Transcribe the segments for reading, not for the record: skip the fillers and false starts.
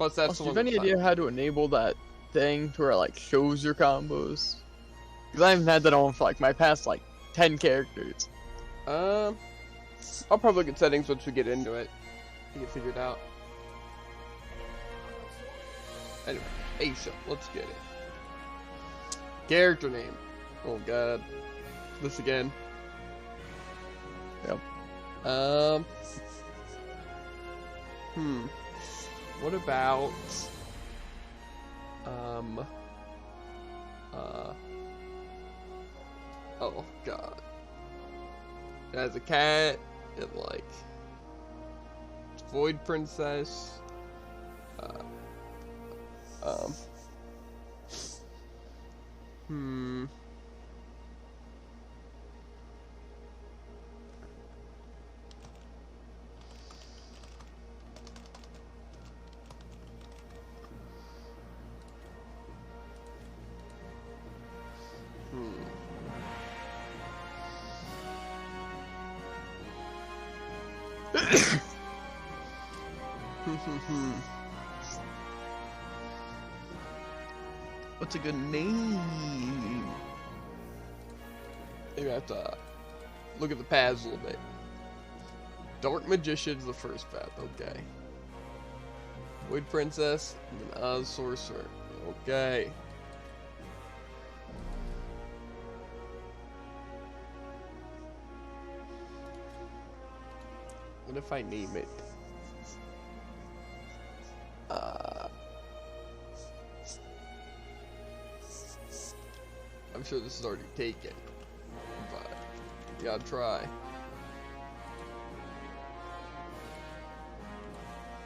Plus, that's Also, the do you one. have any idea how to enable that thing to where it like shows your combos? Because I haven't had that on for like my past like 10 characters. I'll probably look at settings once we get into it to get figured out. Anyway, Aisha, let's get it. Character name. Oh god. This again. Yep. What about oh god. It has a cat, it like Void Princess. What's a good name? Maybe I have to look at the paths a little bit. Dark Magician's the first path, okay. Void Princess, and then Oz Sorcerer, okay. What if I name it? I'm sure this is already taken, but you gotta try.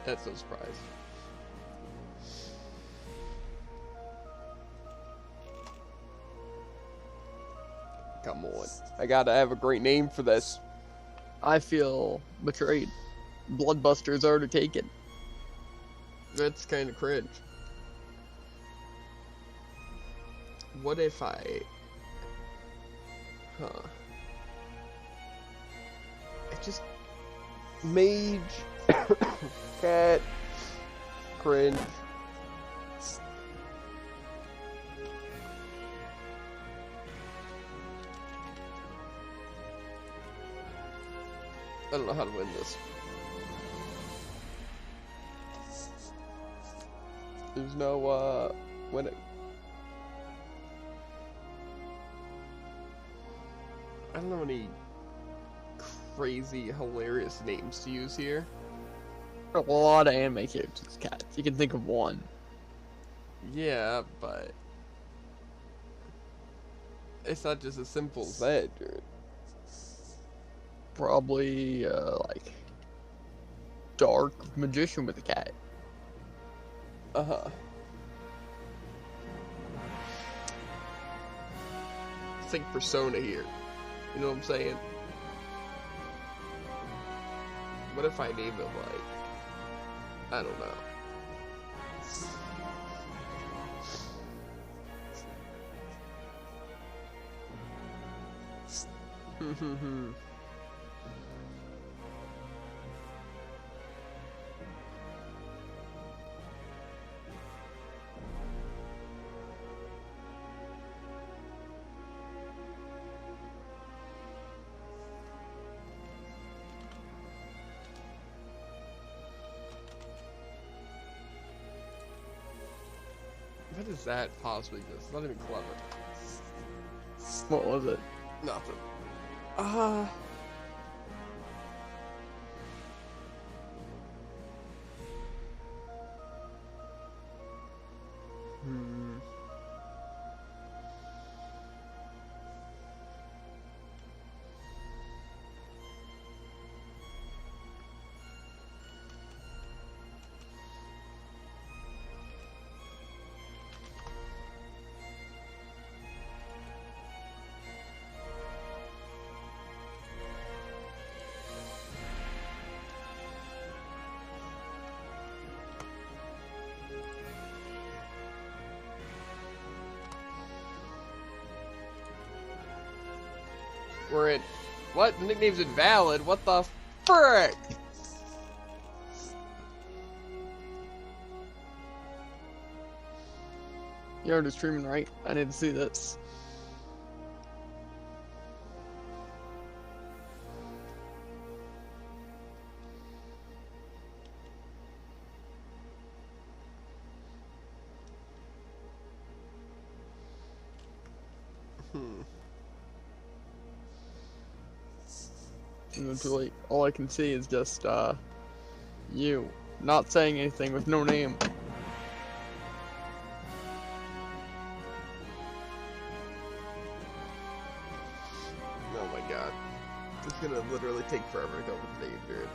That's no surprise. Come on, I gotta have a great name for this. I feel betrayed. Bloodbuster's already taken. That's kind of cringe. What if I... It just... Mage... Cat... Cringe... I don't know how to win this. There's no, winning. I don't know any crazy, hilarious names to use here. A lot of anime characters, cats. You can think of one. Yeah, but... It's not just as simple as that, dude. Probably, like... Dark Magician with a cat. Think Persona here. You know what I'm saying? What if I name it like... I don't know. What is that possibly exist? It's not even clever. What was it? Nothing. We're in. What? The nickname's invalid? What the frick? You're already streaming, right? I need to see this. Literally, all I can see is just, you. Not saying anything with no name. Oh my god. It's gonna literally take forever to come up with a name, dude.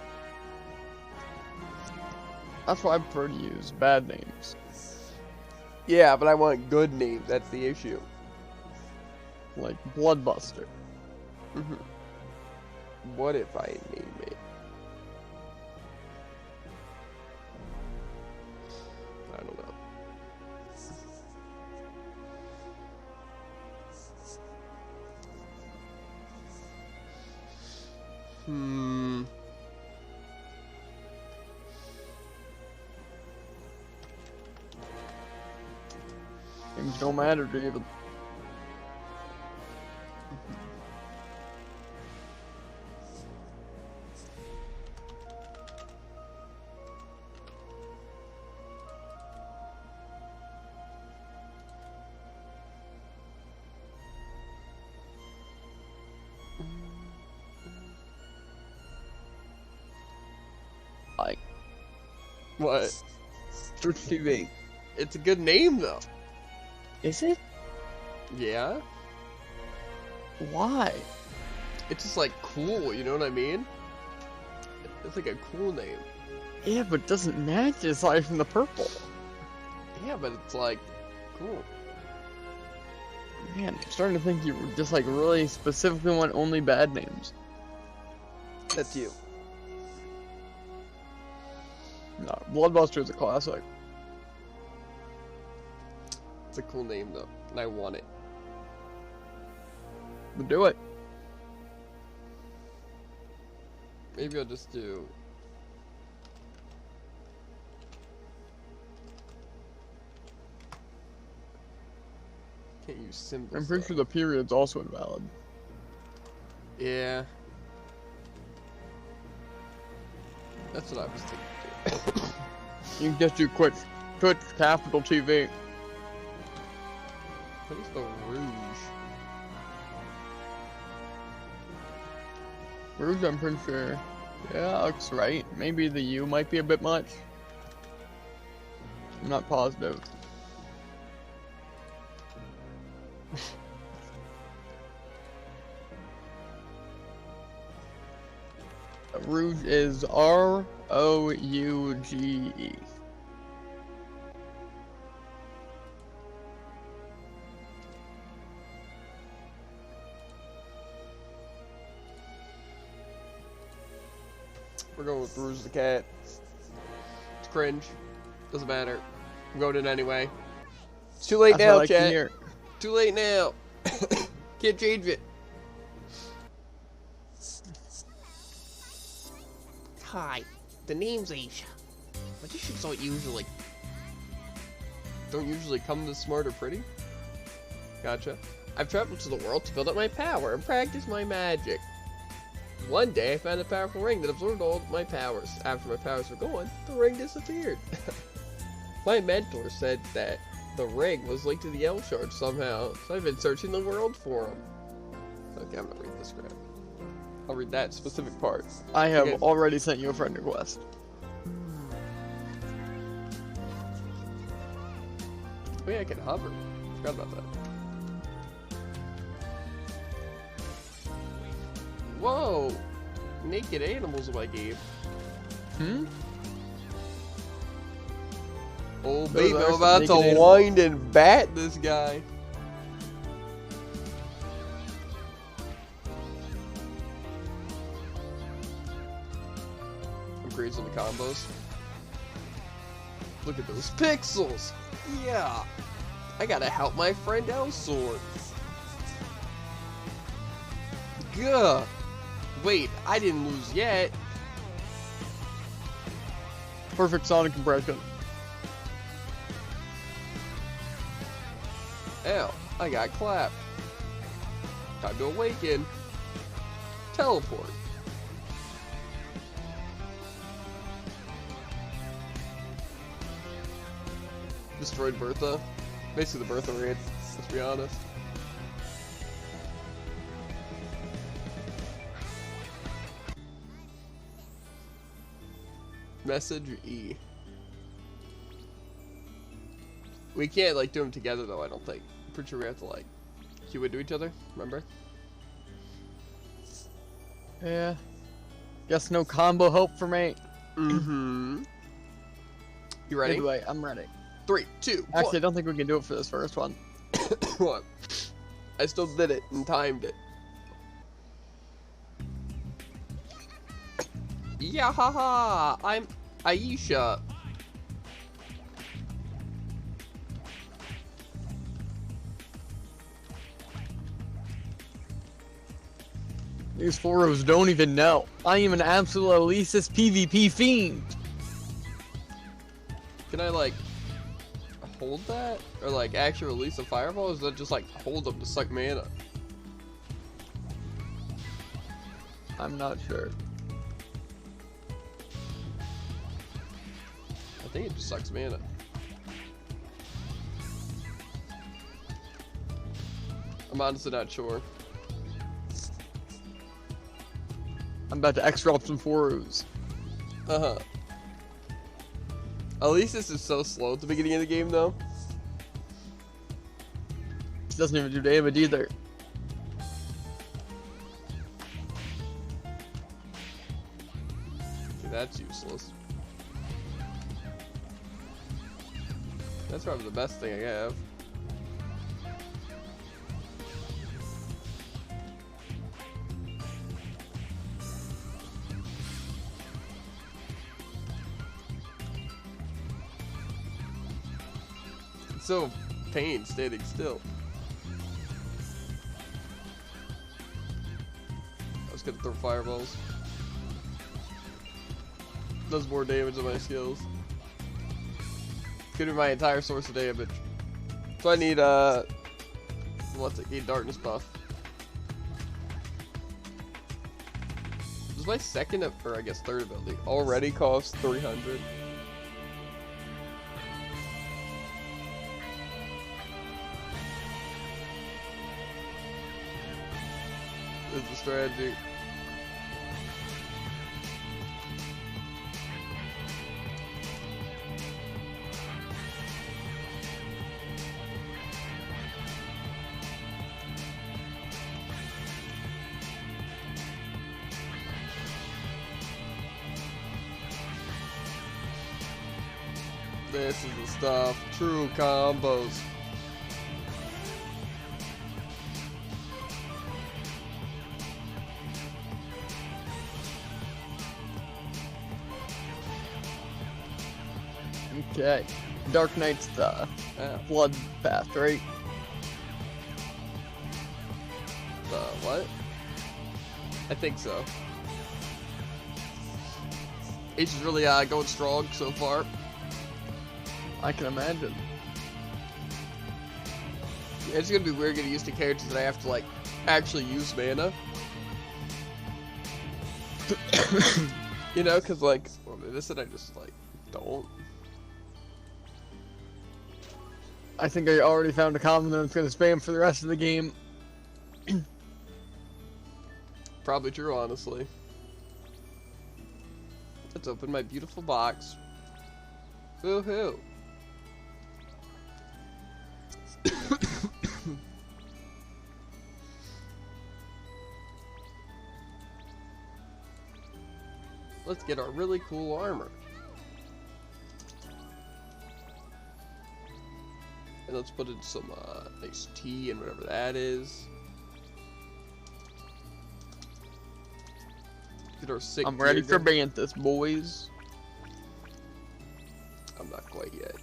That's why I prefer to use bad names. Yeah, but I want good names, that's the issue. Like Bloodbuster. Mm-hmm. What if I name it? I don't know. Names don't matter to you. Like, What? Twitch TV. It's a good name, though. Is it? Yeah? Why? It's just, like, cool, you know what I mean? It's like a cool name. Yeah, but it doesn't match aside from the purple. Yeah, but it's, like, cool. Man, I'm starting to think you just, like, really specifically want only bad names. That's you. No, Bloodbuster is a classic. It's a cool name, though, and I want it. But do it. Maybe I'll just do... Can't use symbols. I'm pretty sure the period's also invalid. Yeah. That's what I was thinking too. You can just do quick Twitch capital TV. What is the Rouge? Rouge, I'm pretty sure. Yeah, looks right. Maybe the U might be a bit much. I'm not positive. Rouge is R-O-U-G-E. We're going with Rouge the Cat. It's cringe. Doesn't matter. I'm going in anyway. It's too late That's what I now, like to chat. hear. Too late now. Can't change it. Hi, the name's Asia. Magicians don't usually come this smart or pretty. Gotcha. I've traveled to the world to build up my power and practice my magic. One day I found a powerful ring that absorbed all of my powers. After my powers were gone, the ring disappeared. My mentor said that the ring was linked to the L Shard somehow, so I've been searching the world for him. Okay, I'm gonna read this crap. I'll read that specific part. I have Okay. already sent you a friend request. Oh yeah, I can hover. Forgot about that. Whoa! Naked animals in my game. Hmm? Oh Those baby, are I'm some about naked to animals. wind and bat this guy. I'm crazy on the combos. Look at those pixels! Yeah! I gotta help my friend Elsword. Gah! Wait, I didn't lose yet. Perfect Sonic impression. Ow, I got clapped. Time to awaken. Teleport. Destroyed Bertha. Basically the Bertha raid, let's be honest. Message E. We can't like do them together though, I don't think. I'm pretty sure we have to like cue into each other, remember? Yeah. Guess no combo help for me. Mm-hmm. You ready? Anyway, I'm ready. 3, 2, Actually, I don't think we can do it for this first one. 1. I still did it and timed it. Yeah, haha! I'm Aisha. These foros don't even know. I am an absolute Elisis PvP fiend. Can I like hold that? Or like actually release a fireball? Or is that just like hold them to suck mana? I'm not sure. I think it just sucks mana. I'm honestly not sure. I'm about to X-drop some foros. Uh-huh. At least this is so slow at the beginning of the game though. It doesn't even do damage either. Okay, that's useless. That's probably the best thing I have. It's so pain standing still. I was gonna throw fireballs. Does more damage than my skills. Could be my entire source of damage. So I need what's it? Need darkness buff. Does my second or I guess third ability already cost 300? Is the strategy. This is the stuff. True combos. Okay. Dark Knight's the blood path, right? What? I think so. H is really going strong so far. I can imagine. Yeah, it's gonna be weird getting used to characters that I have to like actually use mana. You know, cause like well, this and I just like don't. I think I already found a common that I'm gonna spam for the rest of the game. Probably true, honestly. Let's open my beautiful box. Woohoo! Let's get our really cool armor. And let's put in some nice tea and whatever that is. Get our sick I'm ready for gear. Banthas, boys. I'm not quite yet.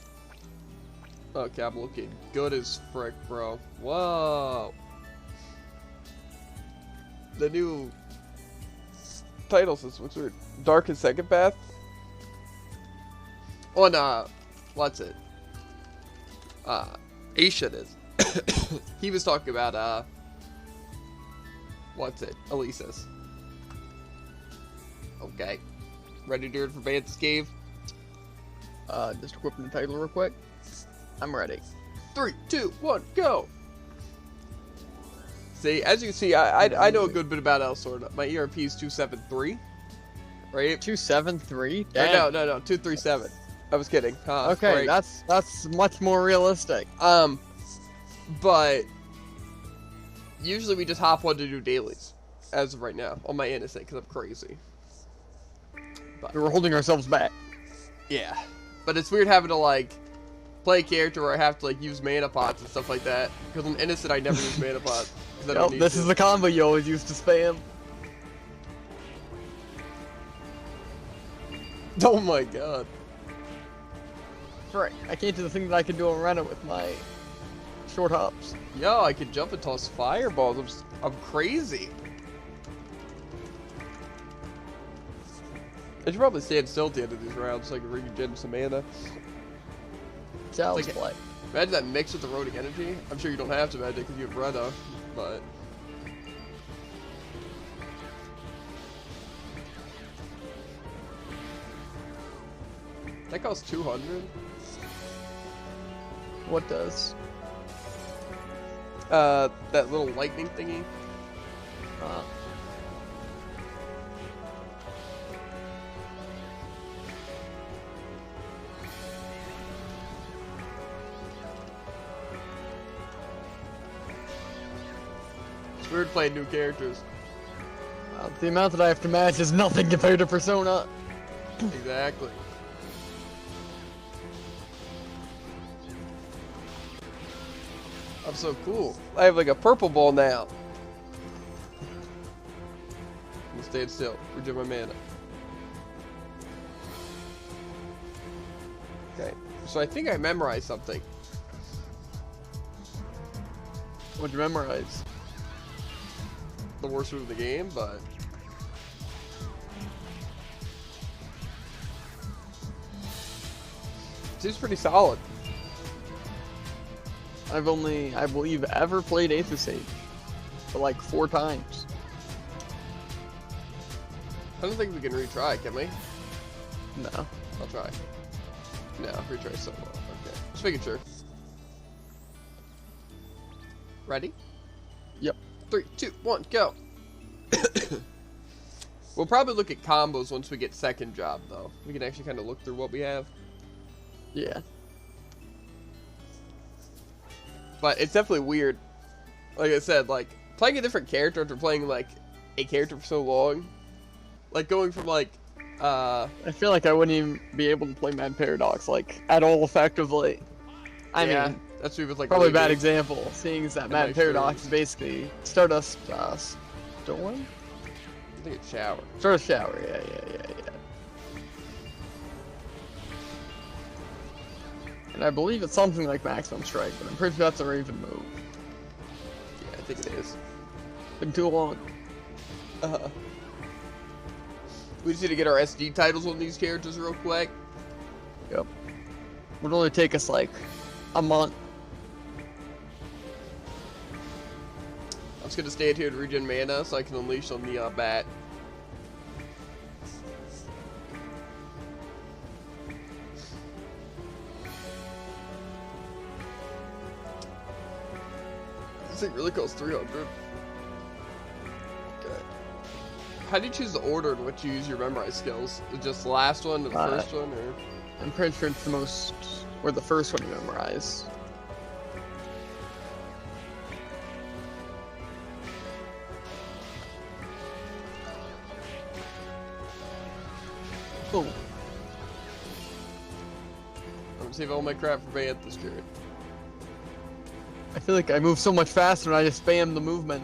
Okay, I'm looking good as frick, bro. Whoa! The new title system looks weird. Dark and Second Path? On, what's it? Asia it is. he was talking about, what's it? Alesis. Okay. Ready to do it for Vance's Cave? Just equipping the title real quick. I'm ready. 3, 2, 1, go! See, as you can see, I know a good bit about Elsword. My ERP is 273, right? 273? No, 237. I was kidding. Okay, right. that's much more realistic. But usually we just hop on to do dailies, as of right now, on my innocent, because I'm crazy. But, We're holding ourselves back. yeah. But it's weird having to, like, play a character where I have to, like, use mana pots and stuff like that. Because on innocent, I never use mana pots. Yep, this is the combo you always used to spam. Oh my god. That's right. I can't do the thing that I can do on Rena with my short hops. Yo, I can jump and toss fireballs. I'm crazy. I should probably stand still at the end of these rounds so I can regen some mana. Child's Like, play. Imagine that mix with the Rhotic Energy. I'm sure you don't have to imagine because you have Rena, but... That costs 200. What does? That little lightning thingy. It's weird playing new characters. The amount that I have to match is nothing compared to Persona. Exactly. I'm so cool. I have like a purple ball now. I'm staying still. Regen my mana. Okay. So I think I memorized something. What'd you memorize? The worst move of the game, but... Seems pretty solid. I've only, I believe, ever played Aether Sage. For like 4 times. I don't think we can retry, can we? No. I'll try. No, retry so well. Okay. Just making sure. Ready? Yep. 3, 2, 1, go! We'll probably look at combos once we get second job, though. We can actually kind of look through what we have. Yeah. But it's definitely weird. Like I said, like, playing a different character after playing, like, a character for so long. Like, going from, like, I feel like I wouldn't even be able to play Mad Paradox, like, at all effectively. I mean, that's what was like. probably a really bad good. example, seeing as that And Mad like Paradox sure. is basically Stardust, Storm? I think it's shower. Stardust Shower, yeah. And I believe it's something like Maximum Strike, but I'm pretty sure that's a Raven move. Yeah, I think it is. Been too long. We just need to get our SD titles on these characters real quick. Yep. Would only take us like a month. I'm just gonna stand here to regen mana so I can unleash on the bat. This thing really costs 300. Okay. How do you choose the order in which you use your memorize skills? Is it just the last one or the first one, or? I'm pretty sure it's the most, or the first one you memorize. Oh. I'm gonna save all my crap for Vant this period. I feel like I move so much faster when I just spam the movement.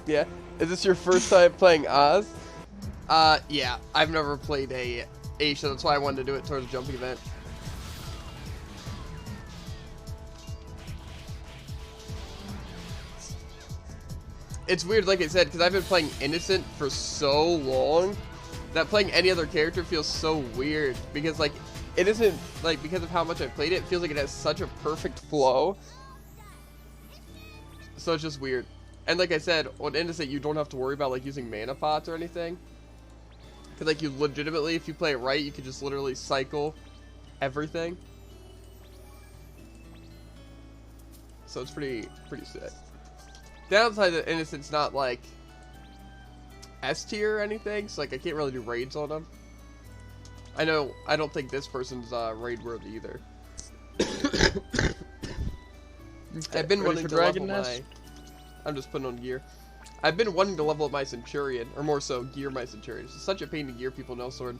Yeah. Is this your first time playing Oz? Yeah. I've never played a Aisha, that's why I wanted to do it towards a jumping event. It's weird, like I said, because I've been playing Innocent for so long that playing any other character feels so weird. Because, like, Innocent, like, because of how much I've played it, it feels like it has such a perfect flow. So it's just weird. And like I said, on Innocent, you don't have to worry about like using mana pots or anything. Because like you legitimately, if you play it right, you can just literally cycle everything. So it's pretty sick. Downside that Innocent's not like S tier or anything, so like I can't really do raids on them. I don't think this person's raid worthy either. I've been wanting to level my... I'm just putting on gear. I've been wanting to level up my Centurion, or more so, gear my Centurion. It's such a pain to gear people no sword.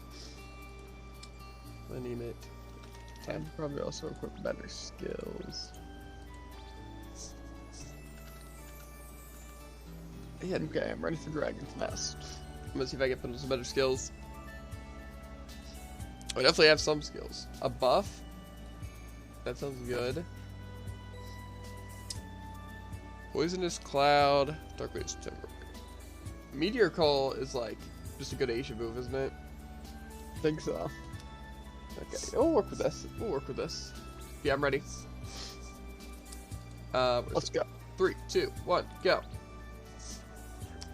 I name it. I'd probably also equip better skills. Yeah, okay, I'm ready for Dragon's Nest. I'm gonna see if I can put on some better skills. I definitely have some skills. A buff? That sounds good. Poisonous Cloud, Dark Wave Timber. Meteor Call is like just a good Asia move, isn't it? I think so. Okay, we'll work with this. We'll work with this. Yeah, I'm ready. Let's go. 3, 2, 1, go.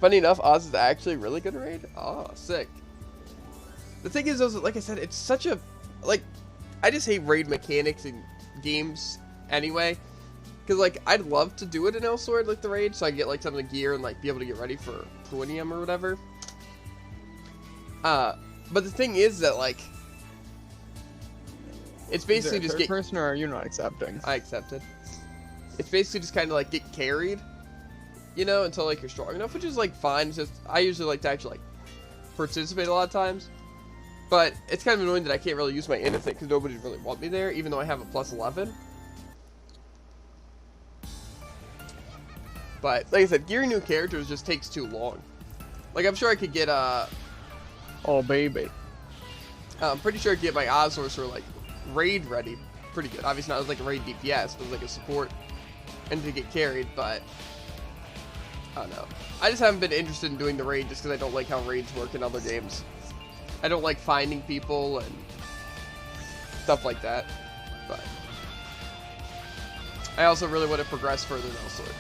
Funny enough, Oz is actually really good at raid. Oh, sick. The thing is, though, like I said, it's such a like. I just hate raid mechanics in games anyway. Because, like, I'd love to do it in Elsword, like, the raid, so I get, like, some of the gear and, like, be able to get ready for Twinium or whatever. But the thing is that, like, it's basically just get... person, or are you not accepting? I accepted. It's basically just kind of, like, get carried, you know, until, like, you're strong enough, which is, like, fine. It's just, I usually like to actually, like, participate a lot of times. But it's kind of annoying that I can't really use my Innocent because nobody really want me there, even though I have a plus 11. But, like I said, gearing new characters just takes too long. Like, I'm sure I could get, oh, baby. I'm pretty sure I could get my Oz Sorcerer, like, raid ready pretty good. Obviously not as, like, a raid DPS, but like a support and to get carried, but I don't know. I just haven't been interested in doing the raid just because I don't like how raids work in other games. I don't like finding people and stuff like that, but I also really want to progress further than Elsword.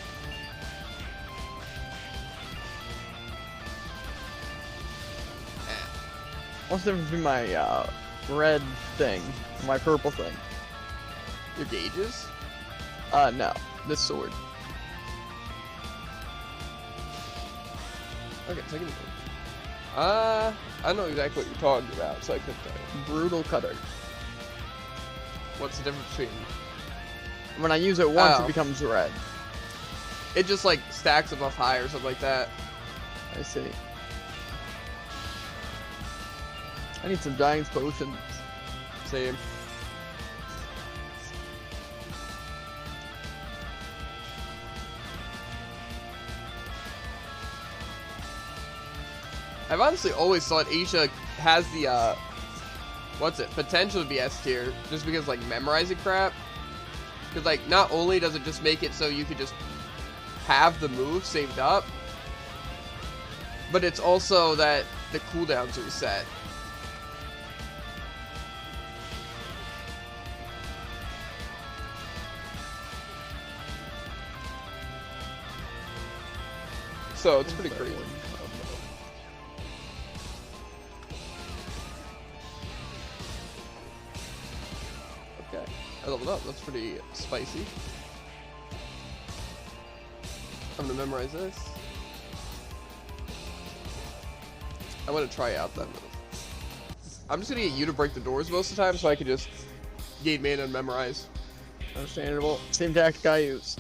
What's the difference between my red thing and my purple thing? Your gauges? No. This sword. Okay, take it. I know exactly what you're talking about, so I couldn't tell you. Brutal Cutter. What's the difference between... When I use it once, Oh. it becomes red. It just, like, stacks them up high or something like that. I see. I need some Giant's Potions. Same. I've honestly always thought Asia has the, potential to be S tier, just because, like, memorizing crap. Because, like, not only does it just make it so you could just have the move saved up, but it's also that the cooldowns are reset. So it's pretty crazy. Okay, I leveled up. That's pretty spicy. I'm gonna memorize this. I want to try out that move. I'm just gonna get you to break the doors most of the time so I can just gain mana and memorize. Understandable. Same tactic I use.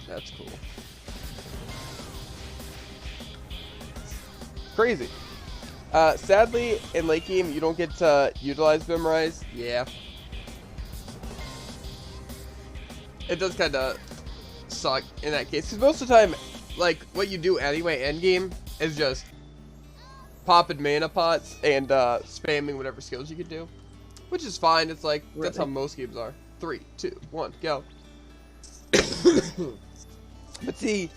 That's cool. Crazy. Sadly, in late game, you don't get to utilize Memorize. Yeah. It does kind of suck in that case. Because most of the time, like, what you do anyway, end game, is just popping mana pots and spamming whatever skills you can do. Which is fine. It's like, that's how most games are. 3, 2, 1, go. But see,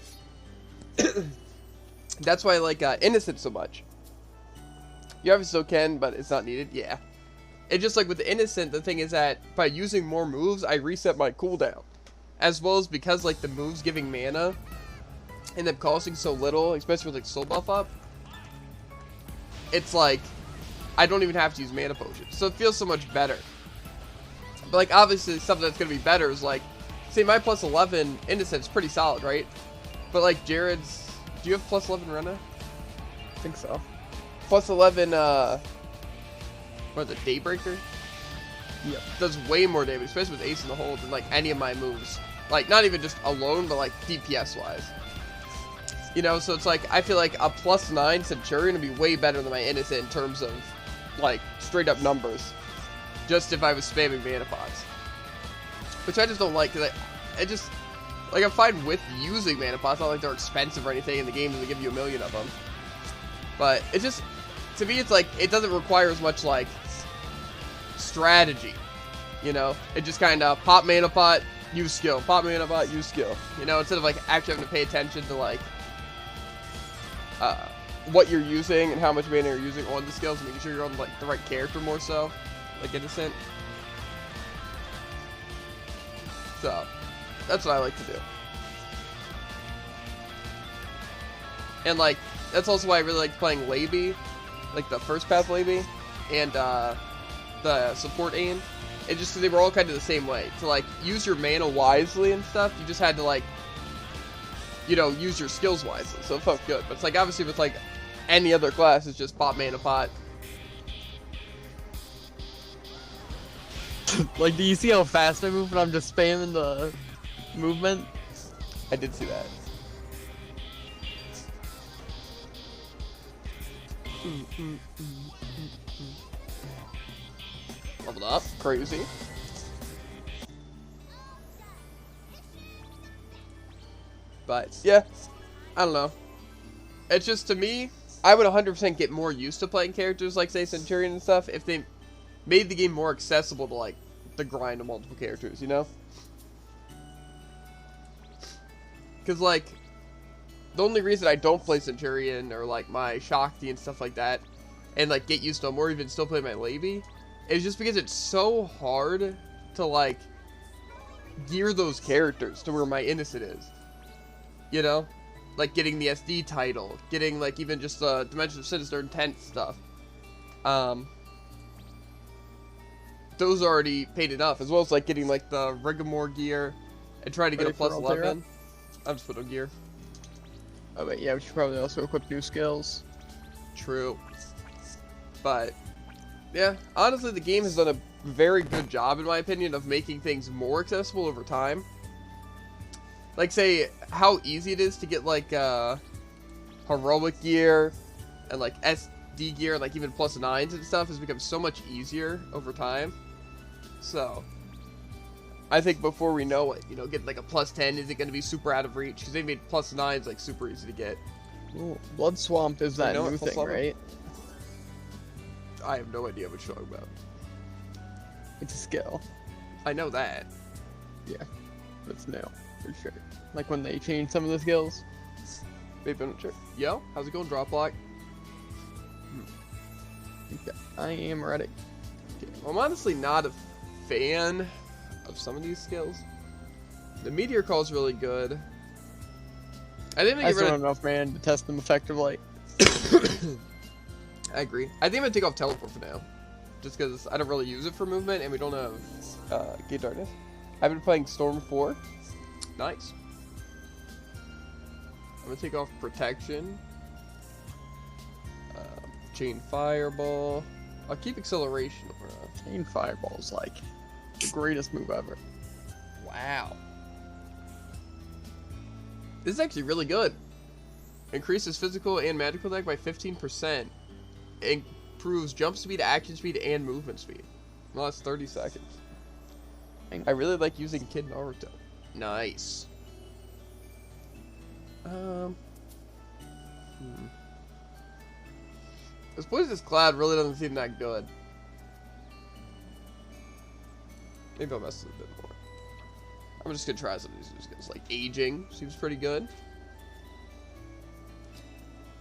that's why I like Innocent so much. You obviously still can, but it's not needed. Yeah. It's just like with the Innocent, the thing is that by using more moves, I reset my cooldown. As well as because like the moves giving mana end up costing so little, especially with like soul buff up, it's like I don't even have to use mana potions. So it feels so much better. But like obviously something that's gonna be better is like, say my plus 11 Innocent's pretty solid, right? But like Jared's, do you have plus 11 Rena? I think so. Plus 11 what, the Daybreaker? Yep. Does way more damage, especially with Ace in the Hole, than like any of my moves. Like not even just alone, but like DPS wise. You know, so it's like I feel like a plus 9 Centurion would be way better than my Innocent in terms of like straight up numbers. Just if I was spamming mana pots. Which I just don't like, because I just, like I'm fine with using mana pots, not like they're expensive or anything in the game doesn't give you a million of them. But it just, to me it's like, it doesn't require as much like strategy, you know? It just kind of pop mana pot, use skill, pop mana pot, use skill. You know, instead of like actually having to pay attention to like what you're using and how much mana you're using on the skills, making sure you're on like the right character more so, like Innocent. So that's what I like to do. And like that's also why I really like playing Laby, like the first path Laby, and the support aim. It's just because they were all kind of the same way. To like use your mana wisely and stuff, you just had to like, you know, use your skills wisely. So it felt good. But it's like obviously with like any other class, it's just pop mana pot. Like, do you see how fast I move when I'm just spamming the movement? I did see that. Leveled up, crazy. But yeah, I don't know. It's just, to me, I would 100% get more used to playing characters like, say, Centurion and stuff if they made the game more accessible to like the grind of multiple characters, you know? Because like the only reason I don't play Centurion or like my Shakti and stuff like that, and like get used to them or even still play my Laby, is just because it's so hard to like gear those characters to where my Innocent is, you know? Like getting the SD title, getting like even just the Dimension of Sinister Intent stuff. Those are already paid enough, as well as like getting like the Riggamore gear and trying to get a plus 11. I'm just putting on gear. Oh wait, yeah, we should probably also equip new skills. True. But yeah, honestly the game has done a very good job in my opinion of making things more accessible over time. Like say how easy it is to get like heroic gear and like SD gear and like even plus 9s and stuff has become so much easier over time. So I think before we know it, you know, getting like a plus 10 isn't going to be super out of reach because they made plus 9s like super easy to get. Ooh, Blood Swamp is that new thing, right? I have no idea what you're talking about. It's a skill. I know that. Yeah, it's new for sure. Like when they change some of the skills. Maybe I'm not sure. Yo, how's it going, Drop Block? Okay, I am ready. Okay. Well, I'm honestly not a fan of some of these skills. The Meteor Call is really good. I think I still don't have enough man to test them effectively. I agree. I think I'm gonna take off Teleport for now, just because I don't really use it for movement, and we don't have Gate Darkness. I've been playing Storm 4. Nice. I'm gonna take off Protection. Chain Fireball. I'll keep Acceleration. Chain Fireball is like the greatest move ever. Wow. This is actually really good. Increases physical and magical attack by 15%. Improves jump speed, action speed, and movement speed. Well, that's 30 seconds. I really like using Kid Naruto. Nice. This Poisonous Cloud really doesn't seem that good. Maybe I'll mess with it a bit more. I'm just gonna try some of these skills. Like Aging seems pretty good.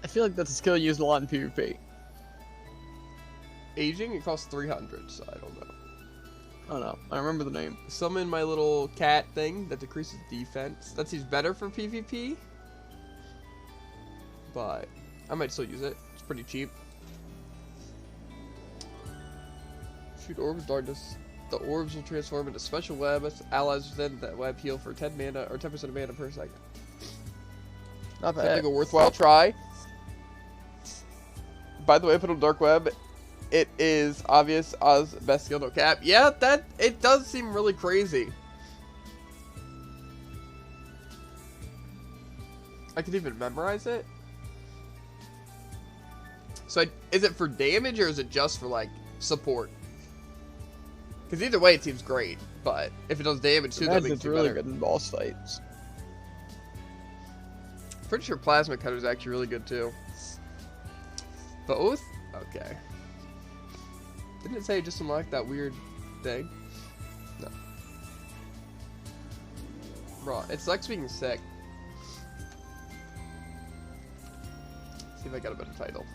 I feel like that's a skill used a lot in PvP. aging. It costs 300, so I don't know. I don't know. I remember the name. Summon my little cat thing that decreases defense. That seems better for PvP. But I might still use it. It's pretty cheap. Shoot orbs of darkness. The orbs will transform into special web. Allies within that web heal for 10 mana or 10% of mana per second. Not I think bad. a worthwhile try. By the way, I put on Dark Web. It is obvious Oz best skill no cap. Yeah, that it does seem really crazy. I could even memorize it. So is it for damage or is it just for like support? Because either way, it seems great. But if it does damage too, that Imagine makes it's it really better. good in boss fights. Pretty sure Plasma Cutter is actually really good too. Both? Okay. Didn't it say just unlock that weird thing? No. Bro, it sucks being sick. See if I got a better title.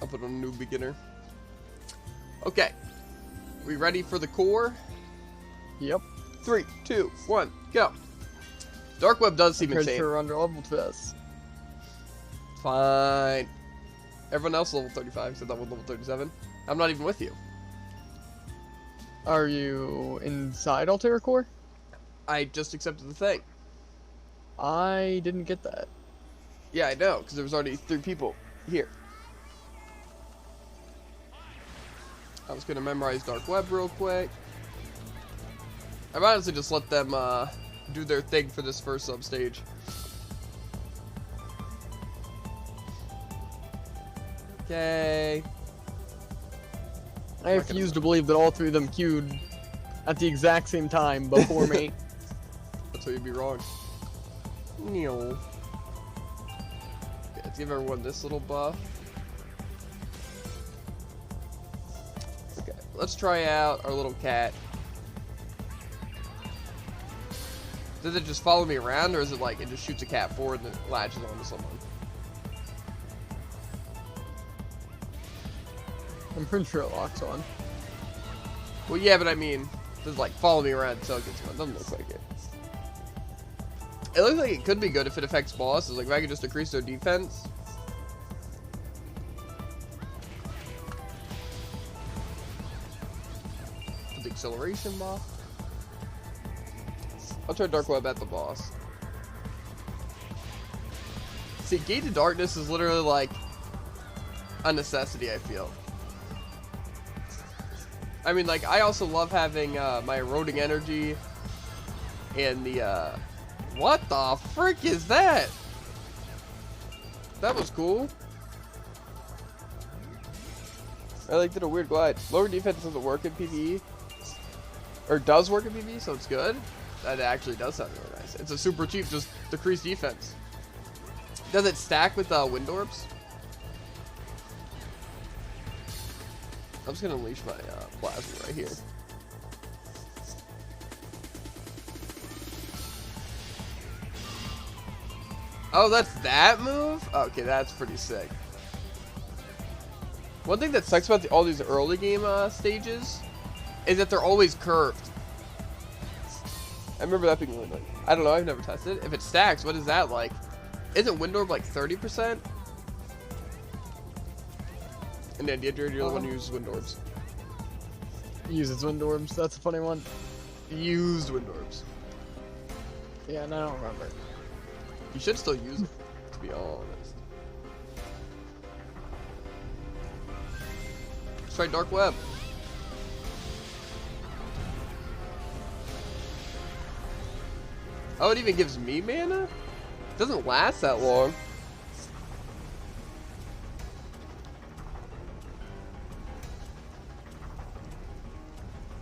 I'll put on a new beginner. Okay. We ready for the core? Yep. 3, 2, 1, go. Dark Web does seem Pretty insane. sure we're under level to this. Fine. Everyone else is level 35, so that was level 37. I'm not even with you. Are you inside Altera Core? I just accepted the thing. I didn't get that. Yeah, I know, because there was already 3 people here. I was going to memorize Dark Web real quick. I've honestly just let them do their thing for this first substage. Okay. I refuse to believe that all 3 of them queued at the exact same time before me. That's why you'd be wrong. Neil. Okay, let's give everyone this little buff. Okay, let's try out our little cat. Does it just follow me around, or is it like it just shoots a cat forward and then latches onto someone? I'm pretty sure it locks on. Well, yeah, but I mean, does it like follow me around until it gets one? Doesn't look like it. It looks like it could be good if it affects bosses. Like if I could just decrease their defense. Put the acceleration buff. I'll try Dark Web at the boss. See, Gate to Darkness is literally like a necessity, I feel. I mean, like, I also love having my eroding energy and the, what the frick is that? That was cool. I like did a weird glide. Lower defense doesn't work in PvE. Or does work in PvE, so it's good. That actually does sound really nice. It's a super cheap, just decreased defense. Does it stack with wind orbs? I'm just gonna unleash my plasma right here. Oh, that's that move? Okay, that's pretty sick. One thing that sucks about all these early game stages is that they're always curved. I remember that being really annoying. I don't know, I've never tested it. If it stacks, what is that like? Isn't wind orb like 30%? And then you're the one who uses wind orbs. Uses wind orbs. That's a funny one. Used wind orbs. Yeah, and I don't remember. You should still use it, to be honest. Let's try Dark Web. Oh, it even gives me mana? It doesn't last that long.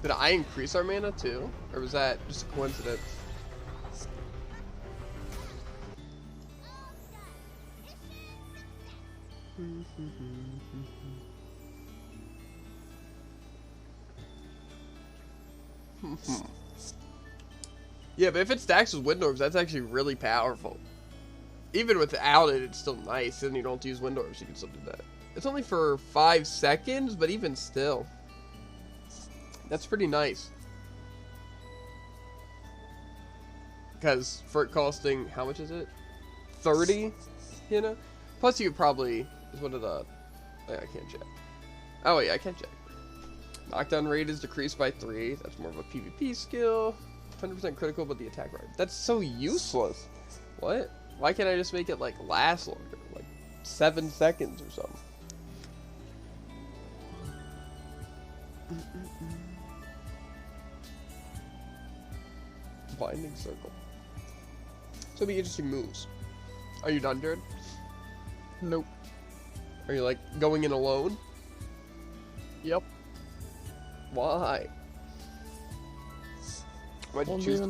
Did I increase our mana too? Or was that just a coincidence? Yeah, but if it stacks with wind orbs, that's actually really powerful. even without it, it's still nice, and you don't have to use wind orbs, you can still do that. It's only for 5 seconds, but even still, that's pretty nice. Because for it costing, how much is it? 30, you know? Plus you could probably, is one of the, oh, yeah, I can't check. Oh yeah, I can check. Knockdown rate is decreased by 3. That's more of a PvP skill. 100% critical, but the attack rate. That's so useless. What? Why can't I just make it, like, last longer? Like, 7 seconds or something. Binding circle. So it'll be interesting moves. Are you done, Jared? Nope. Are you, like, going in alone? Yep. Why? Why'd you choose?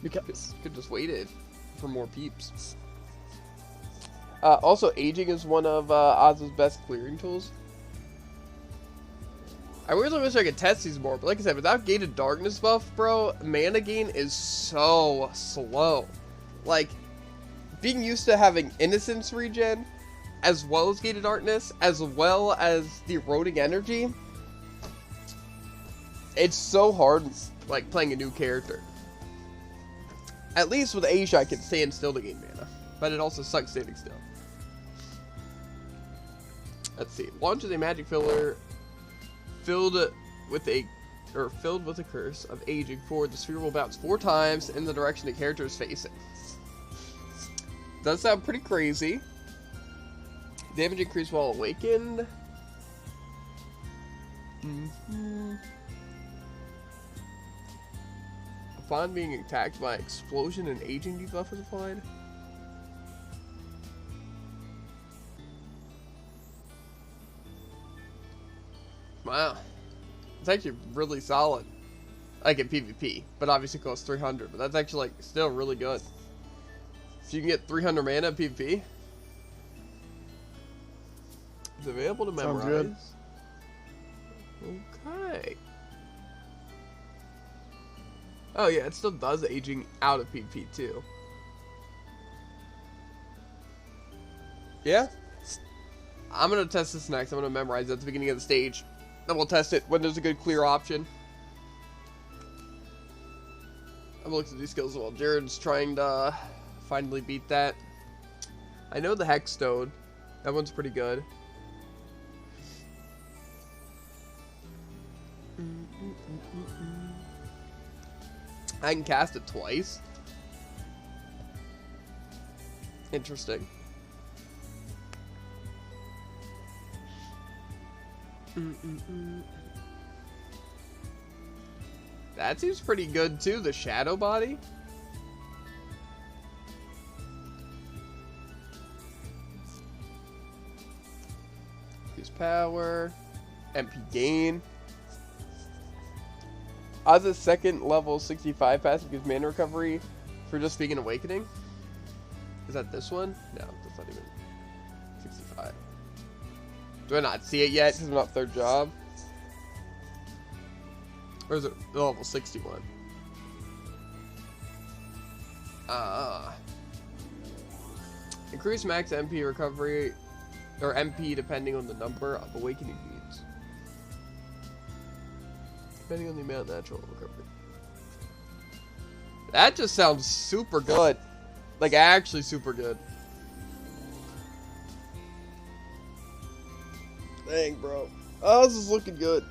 Because Could just waited for more peeps. Also, aging is one of Oz's best clearing tools. I really wish I could test these more, but like I said, without Gated Darkness buff, bro, mana gain is so slow. Like, being used to having Innocence regen, as well as Gated Darkness, as well as the Eroding Energy, it's so hard, like, playing a new character. At least with Asia, I can stand still to gain mana, but it also sucks standing still. Let's see. Launches a magic filler filled with a curse of aging forward. The sphere will bounce 4 times in the direction the character is facing. Does sound pretty crazy. Damage increase while awakened. Upon being attacked by explosion, and aging debuff is applied. Wow. It's actually really solid. Like in PvP, but obviously it costs 300, but that's actually like still really good. If you can get 300 mana in PvP, it's available to memorize. Sounds good. Okay. Oh yeah, it still does aging out of PvP too. Yeah? I'm gonna test this next. I'm gonna memorize it at the beginning of the stage. Then we'll test it when there's a good clear option. I'm gonna look at these skills while Jared's trying to finally beat that. I know the Hexstone. That one's pretty good. I can cast it twice. Interesting. That seems pretty good too, the Shadow Body. Use power. MP gain. Oz's second level 65 passive gives mana recovery for just being an awakening. Is that this one? No, that's not even 65. Do I not see it yet because I'm not third job? Or is it level 61? Increase max MP recovery, or MP depending on the number of awakening beads. Depending on the amount of natural recovery. That just sounds super good. Like, actually super good. Dang, bro. Oh, this is looking good.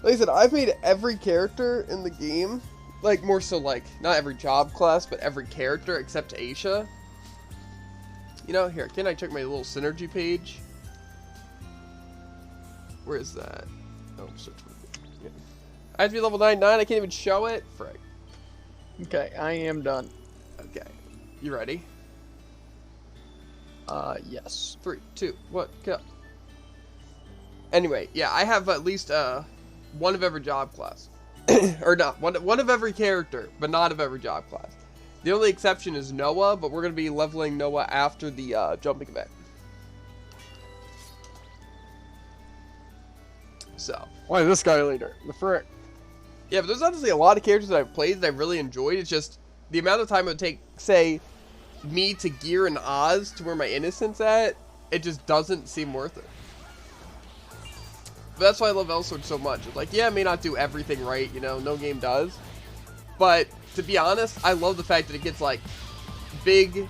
Like I said, I've made every character in the game. Like, more so, like, not every job class, but every character except Aisha. You know, here, can I check my little synergy page? Where is that? Oh, search. Yeah. I have to be level 99. I can't even show it. Frick. okay, I am done. Okay. You ready? Yes. 3, 2, 1, go. Anyway, yeah, I have at least one of every job class. Or not, one of every character, but not of every job class. The only exception is Noah, but we're going to be leveling Noah after the jumping event. So. Why is this guy leader? The frick? Yeah, but there's honestly a lot of characters that I've played that I've really enjoyed. It's just the amount of time it would take, say, me to gear and Oz to where my innocence at, it just doesn't seem worth it. But that's why I love Elsword so much. It's like, yeah, it may not do everything right, you know, no game does. But to be honest, I love the fact that it gets like big,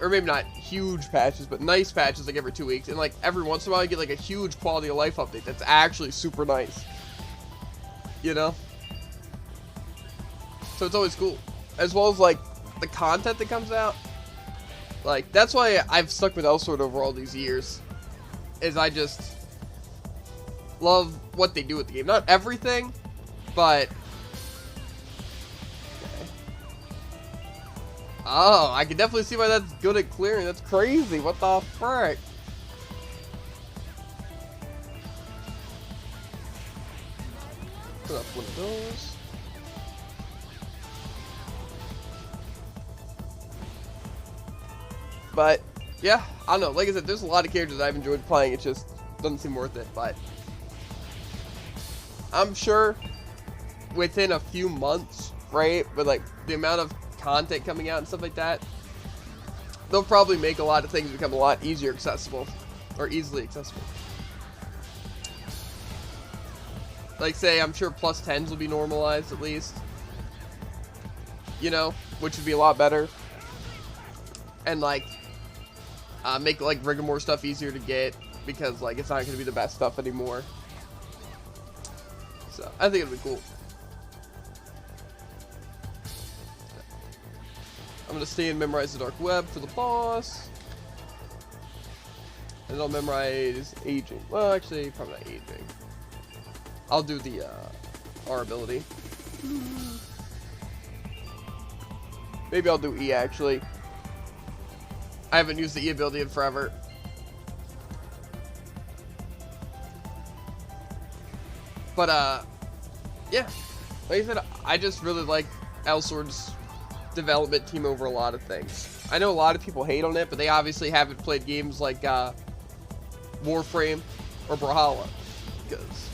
or maybe not huge patches, but nice patches like every 2 weeks. And like every once in a while, you get like a huge quality of life update that's actually super nice. You know? So it's always cool. As well as like the content that comes out. Like, that's why I've stuck with Elsword over all these years. Is I just love what they do with the game. Not everything, but... Okay. Oh, I can definitely see why that's good at clearing. That's crazy. What the frick? Put up one of those. But, yeah, I don't know. Like I said, there's a lot of characters that I've enjoyed playing. It just doesn't seem worth it, but I'm sure within a few months, right, with like the amount of content coming out and stuff like that, they'll probably make a lot of things become a lot easier accessible, or easily accessible. Like, say, I'm sure plus 10s will be normalized at least, you know, which would be a lot better. And like, make like Rigor stuff easier to get, because like it's not going to be the best stuff anymore. So I think it'll be cool. I'm going to stay and memorize the Dark Web for the boss. And I'll memorize aging. Well, actually, probably not aging. I'll do the R ability. Maybe I'll do E actually. I haven't used the E ability in forever. But, yeah. Like I said, I just really like Elsword's development team over a lot of things. I know a lot of people hate on it, but they obviously haven't played games like, Warframe or Brawlhalla. Because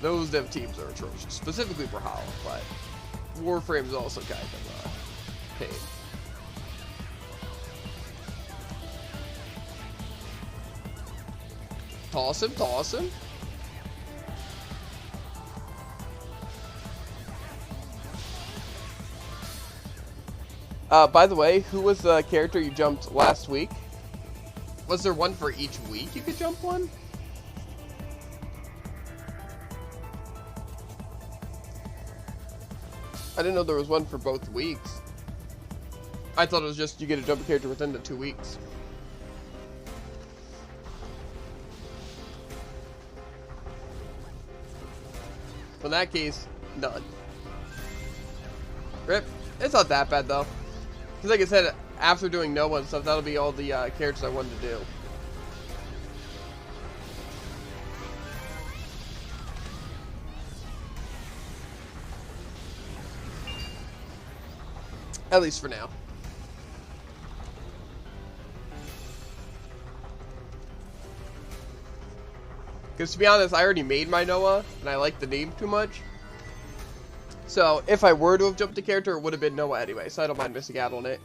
those dev teams are atrocious. Specifically Brawlhalla, but Warframe is also kind of, pain. Toss him, toss him. By the way, who was the character you jumped last week? Was there one for each week you could jump one? I didn't know there was one for both weeks. I thought it was just you get to jump a character within the 2 weeks. In that case, none. Rip. It's not that bad though. Because like I said, after doing Noah and stuff, that'll be all the characters I wanted to do. At least for now. Because to be honest, I already made my Noah, and I like the name too much. So, if I were to have jumped a character, it would have been Noah anyway, so I don't mind missing out on it.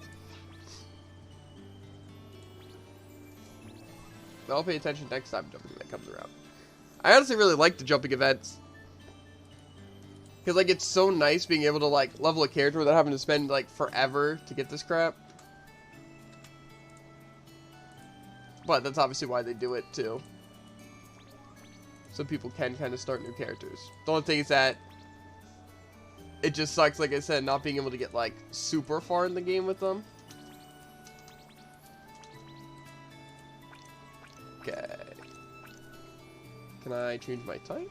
But I'll pay attention next time jumping event comes around. I honestly really like the jumping events. Because, like, it's so nice being able to, like, level a character without having to spend, like, forever to get this crap. But that's obviously why they do it, too. So people can kind of start new characters. The only thing is that it just sucks, like I said, not being able to get, like, super far in the game with them. Okay. Can I change my title?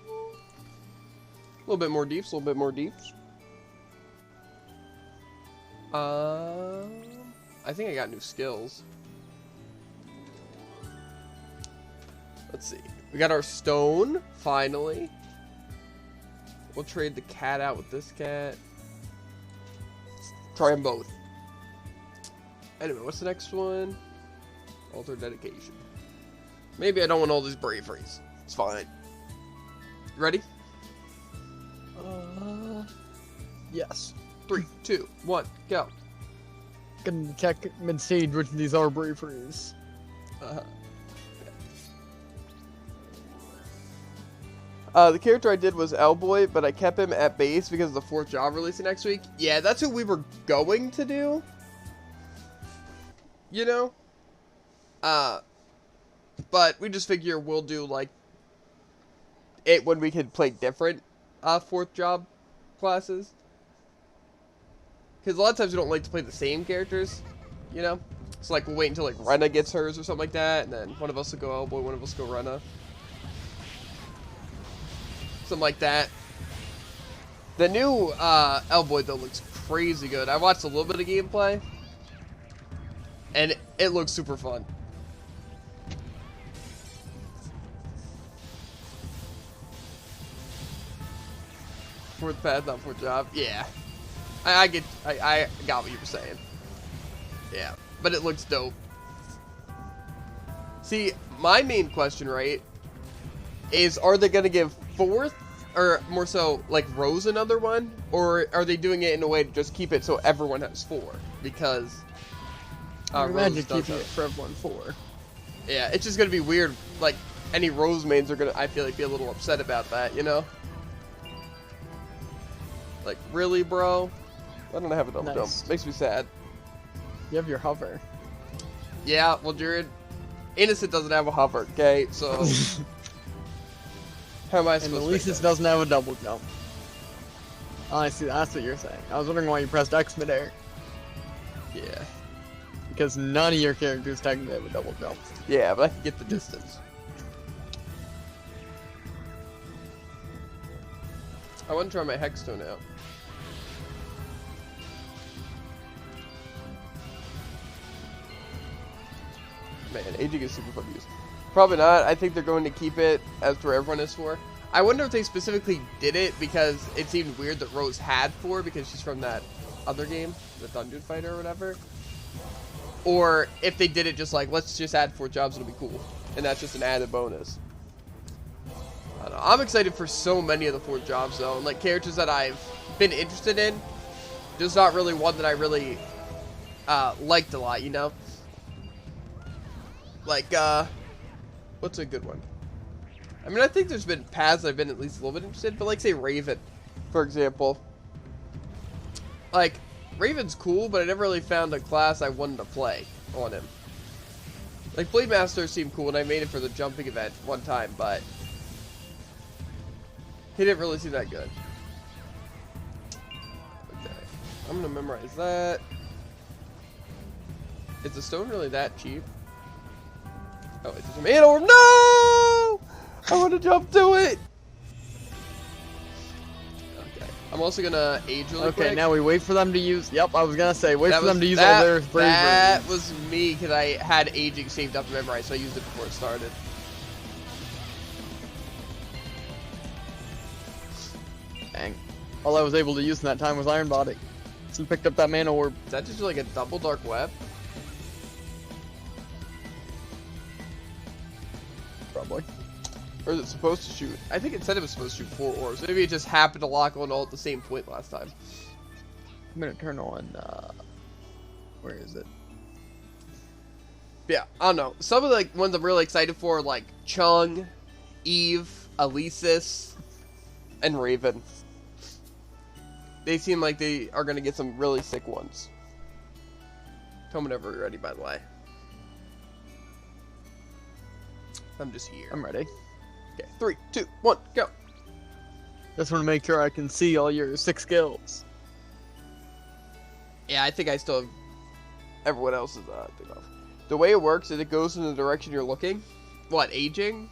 A little bit more deeps, a little bit more deeps. I think I got new skills. Let's see. We got our stone, finally. We'll trade the cat out with this cat. Let's try them both. Anyway, what's the next one? Alter dedication. Maybe I don't want all these braveries. It's fine. Ready? Yes. 3, 2, 1, go. Gonna check mid-stage which of these are braveries. The character I did was Owlboy, but I kept him at base because of the 4th job releasing next week. Yeah, that's who we were going to do. You know? But we just figure we'll do, like, it when we can play different, 4th job classes. Because a lot of times we don't like to play the same characters, you know? So, like, we'll wait until, like, Rena gets hers or something like that, and then one of us will go Owlboy, one of us will go Rena. Something like that. The new Owlboy though looks crazy good. I watched a little bit of gameplay, and it looks super fun. Fourth path, not 4th job. Yeah, I got what you were saying. Yeah, but it looks dope. See, my main question, right, is are they gonna give 4th, or more so, like, Rose another one? Or are they doing it in a way to just keep it so everyone has 4? Because, I imagine keeping it for everyone 4. Yeah, it's just gonna be weird. Like, any Rose mains are gonna, I feel like, be a little upset about that, you know? Like, really, bro? I don't have a double jump. Makes me sad. You have your hover. Yeah, well, Jared, Innocent doesn't have a hover, okay? So... How am I supposed to Alesis doesn't have a double jump. Oh, I see. That's what you're saying. I was wondering why you pressed X midair. Yeah. Because none of your characters technically have a double jump. Yeah, but I can get the distance. I want to try my Hexstone out. Man, aging is super fun to use. Probably not. I think they're going to keep it as to where everyone is 4. I wonder if they specifically did it because it seemed weird that Rose had 4 because she's from that other game, the Dungeon Fighter or whatever. Or if they did it just like, let's just add 4 jobs, it'll be cool. And that's just an added bonus. I don't know. I'm excited for so many of the 4 jobs though. And like characters that I've been interested in. Just not really one that I really liked a lot, you know? Like, what's a good one? I mean, I think there's been paths I've been at least a little bit interested in, but like, say, Raven, for example. Like, Raven's cool, but I never really found a class I wanted to play on him. Like, Blade Master seemed cool, and I made it for the jumping event one time, but he didn't really seem that good. Okay, I'm gonna memorize that. Is the stone really that cheap? Oh, it's a man orb. No! I want to jump to it. Okay. I'm also gonna age really quick. Okay, now we wait for them to use. Yep, I was gonna say wait for them to use all their bravery. That was me because I had aging saved up to memorize, so I used it before it started. Dang. All I was able to use in that time was Iron Body. So picked up that mana orb. Is that just like a double dark web? Probably. Or is it supposed to shoot? I think it said it was supposed to shoot 4 orbs. Maybe it just happened to lock on all at the same point last time. I'm gonna turn on, where is it? Yeah, I don't know. Some of the ones I'm really excited for are like Chung, Eve, Alesis, and Raven. They seem like they are gonna get some really sick ones. Tell me whenever you're ready, by the way. I'm just here. I'm ready. Okay, 3, 2, 1, go. Just want to make sure I can see all your 6 skills. Yeah, I think I still have everyone else's thing off. The way it works is it goes in the direction you're looking. What, aging?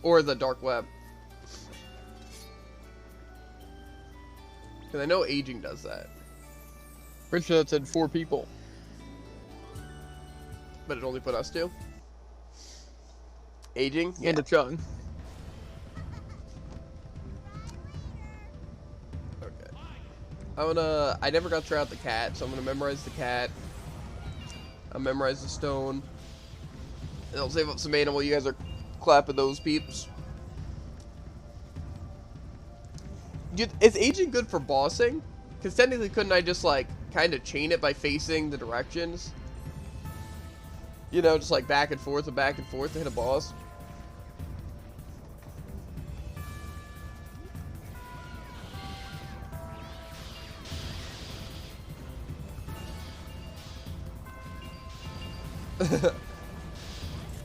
Or the dark web? Because I know aging does that. Pretty sure that said 4 people. But it only put us 2? Aging? And a Chung. Okay. I never got to try out the cat, so I'm gonna memorize the cat. I'll memorize the stone. And I'll save up some mana while you guys are clapping those peeps. Is aging good for bossing? Because technically couldn't I just like kind of chain it by facing the directions. You know, just like back and forth to hit a boss.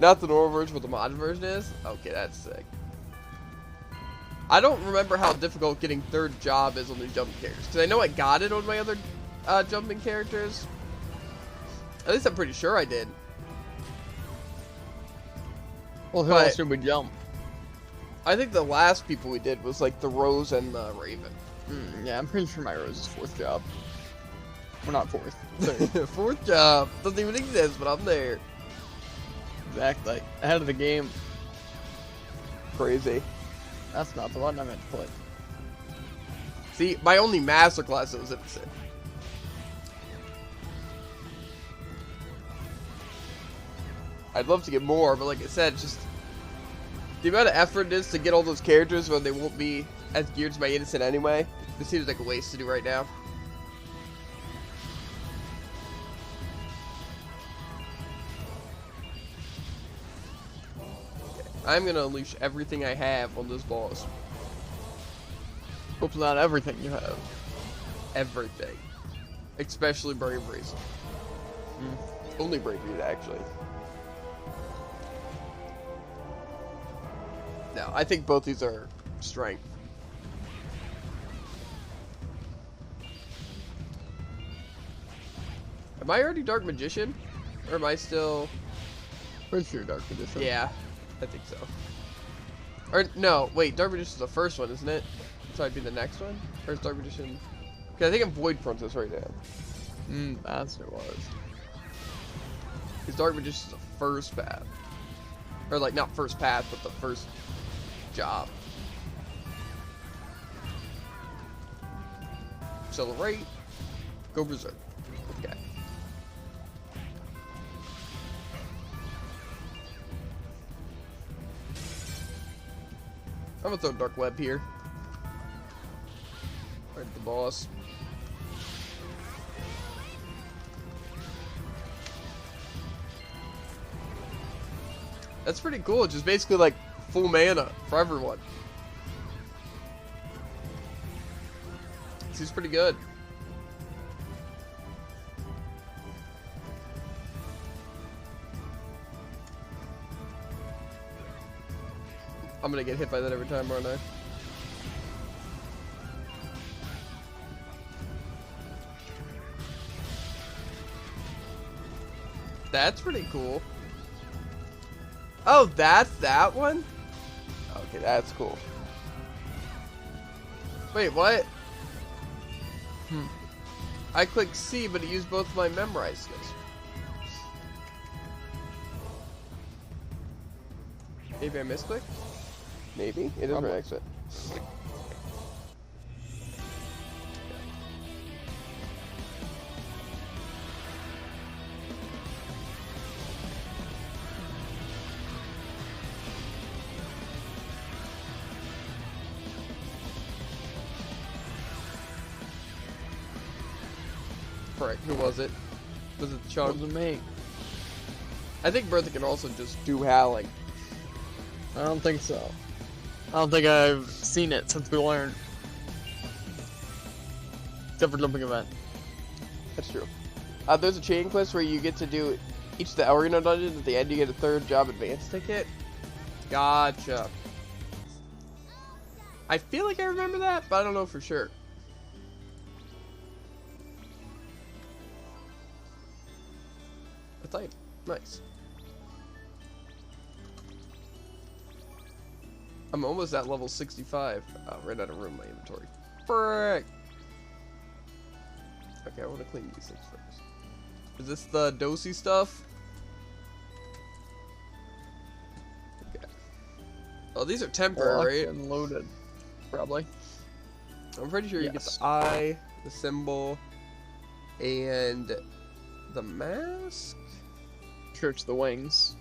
Not the normal version, but the mod version is? Okay, that's sick. I don't remember how difficult getting third job is on the jumping characters, because I know I got it on my other jumping characters. At least I'm pretty sure I did. Well, who else should we jump? I think the last people we did was like the Rose and the Raven. Yeah, I'm pretty sure my Rose is fourth job. Well, not fourth. Third. Fourth job. Doesn't even exist, but I'm there. Exactly. Ahead of the game. Crazy. That's not the one I meant to play. See, my only masterclass was innocent. I'd love to get more, but like I said, it's just the amount of effort it is to get all those characters when they won't be as geared to my innocent anyway. This seems like a waste to do right now. I'm gonna unleash everything I have on this boss. Hope not everything you have. Everything. Especially braveries. Only braveries, actually. No, I think both these are strength. Am I already Dark Magician? Or am I still... Pretty sure Dark Magician. Yeah, I think so. Or, no, wait, Dark Magician's the first one, isn't it? So I'd be the next one? Or is Dark Magician... Okay, I think I'm Void Princess right now. That's what it was. Because Dark Magician's the first path. Or, like, not first path, but the first job. Accelerate. Go berserk. Okay. I'm gonna throw Dark Web here. Right at the boss. That's pretty cool. It's just basically like full mana for everyone. Seems pretty good. I'm gonna get hit by that every time, aren't I? That's pretty cool. Oh, that's that one? Okay, that's cool. Wait, what? I clicked C, but it used both my memorized skills. Maybe I misclicked? Maybe? It is my exit. Correct. Who was it? Was it Chug? It wasn't me. I think Bertha can also just do howling. I don't think so. I don't think I've seen it since we learned. Except for jumping event. That's true. There's a chain quest where you get to do each of the arena dungeons. At the end, you get a third job advance ticket. Gotcha. I feel like I remember that, but I don't know for sure. A type. Nice. I'm almost at level 65. Ran out of room in my inventory. Frick! Okay, I want to clean these things first. Is this the dosy stuff? Okay. Oh, these are temporary. Locked and loaded. Probably. I'm pretty sure you get Yes. the eye, the symbol, and the mask? Sure, it's the wings.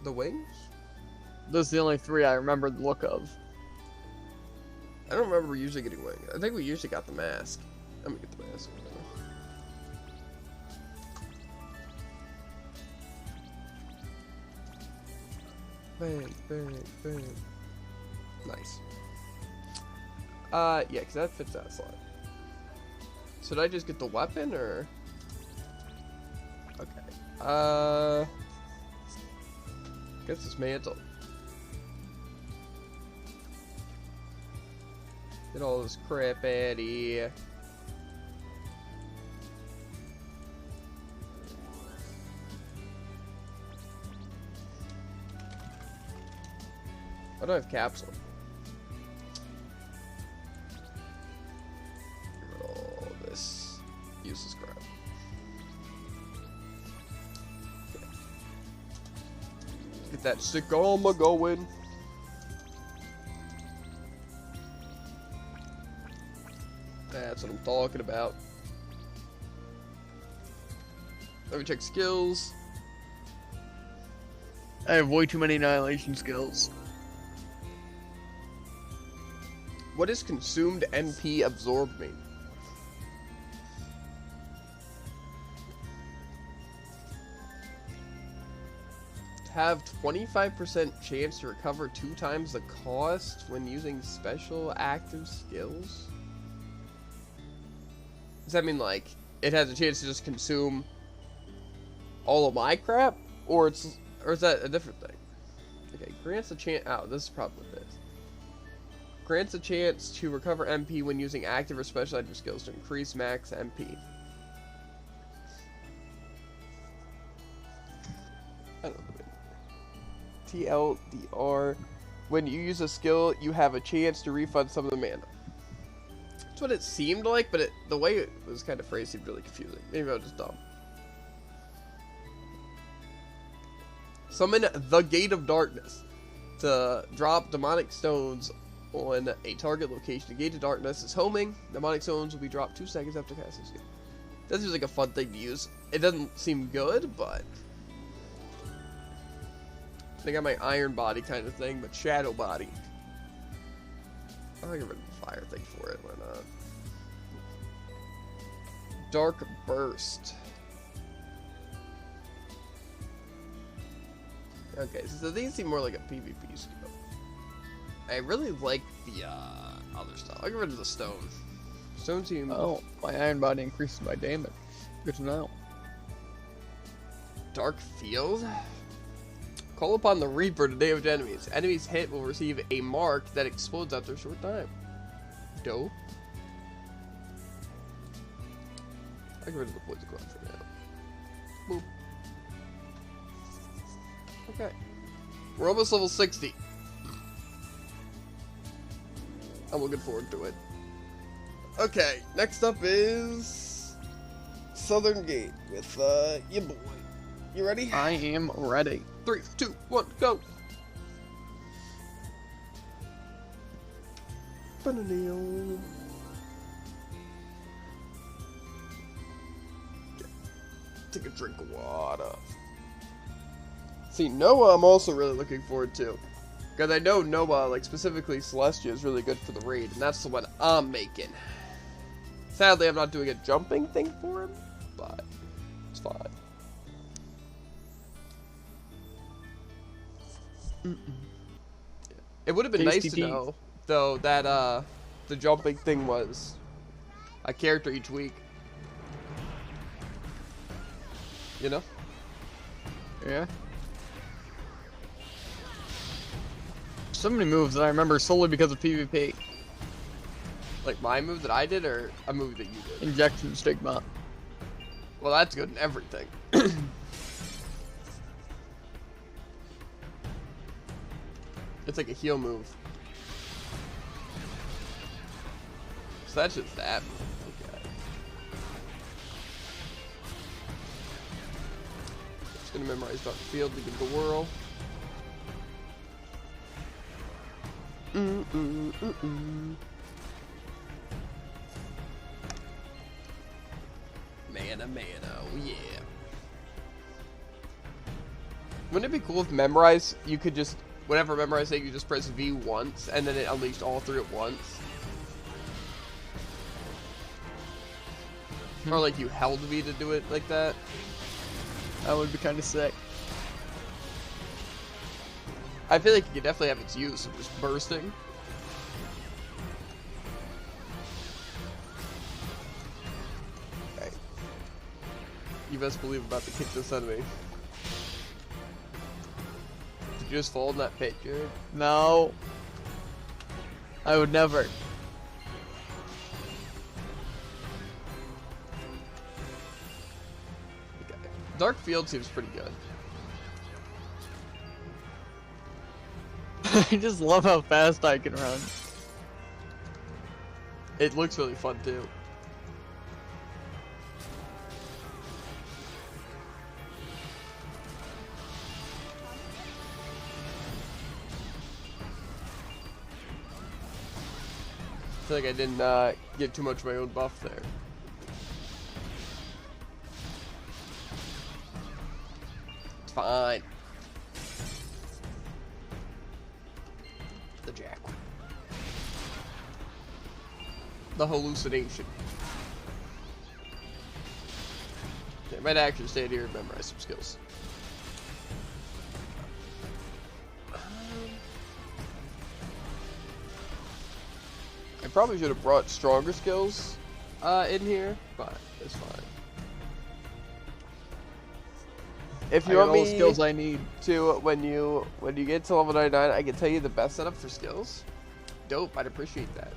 The wings? Those are the only three I remember the look of. I don't remember usually getting wings. I think we usually got the mask. I'm gonna get the mask. Bang, bang, bang. Nice. Yeah, because that fits that slot. So did I just get the weapon, or? Okay. Guess it's mantle. Get all this crap out of here. I don't have capsule. Get rid of all this useless crap. Okay. Get that stick armor going. That's what I'm talking about. Let me check skills. I have way too many annihilation skills. What does consumed MP absorb mean? Have 25% chance to recover 2 times the cost when using special active skills? Does that mean like it has a chance to just consume all of my crap, or is that a different thing? Okay, grants a chance. Oh, this is probably what it is. Grants a chance to recover MP when using active or special active skills to increase max MP. I don't know. TLDR. When you use a skill, you have a chance to refund some of the mana. That's what it seemed like, but the way it was kind of phrased seemed really confusing. Maybe I was just dumb. Summon the Gate of Darkness to drop demonic stones on a target location. The Gate of Darkness is homing. Demonic stones will be dropped 2 seconds after casting skill. That seems like a fun thing to use. It doesn't seem good, but I got my iron body kind of thing, but shadow body. I'll get rid of the fire thing for it. Why not? Dark Burst. Okay, so these seem more like a PvP skill. I really like the other stuff. I'll get rid of the stone. Stone seems... Oh, my iron body increases my damage. Good to know. Dark Field. Call upon the Reaper to damage enemies. Enemies hit will receive a mark that explodes after a short time. Dope. I'll get rid of the poison cloud for now. Boop. Okay. We're almost level 60. I'm looking forward to it. Okay, next up is Southern Gate with your boy. You ready? I am ready. 3, 2, 1, go! Take a drink of water. See, Noah I'm also really looking forward to. Because I know Noah, like specifically Celestia, is really good for the raid, and that's the one I'm making. Sadly, I'm not doing a jumping thing for him, but it's fine. It would have been nice to know, though, that the jumping thing was a character each week. You know? Yeah. So many moves that I remember solely because of PvP. Like my move that I did, or a move that you did? Injection Stigma. Well, that's good in everything. It's like a heal move. So that's just that move. Okay. Just gonna memorize Dark Field to give the whirl. Mana, oh yeah. Wouldn't it be cool if Memorize, you could just, whenever Memorize thing, you just press V once, and then it unleashed all 3 at once? Or like you held V to do it like that? That would be kind of sick. I feel like it could definitely have its use of just bursting. Okay. You best believe I'm about to kick this enemy. Did you just fall in that pit, Jared? No. I would never. Okay. Dark Field seems pretty good. I just love how fast I can run. It looks really fun too. I feel like I didn't get too much of my own buff there. It's fine. The jack. The hallucination. Okay, I might actually stay here and memorize some skills. I probably should have brought stronger skills in here, but it's fine. If you want all the me skills I need. to, when you get to level 99, I can tell you the best setup for skills. Dope, I'd appreciate that.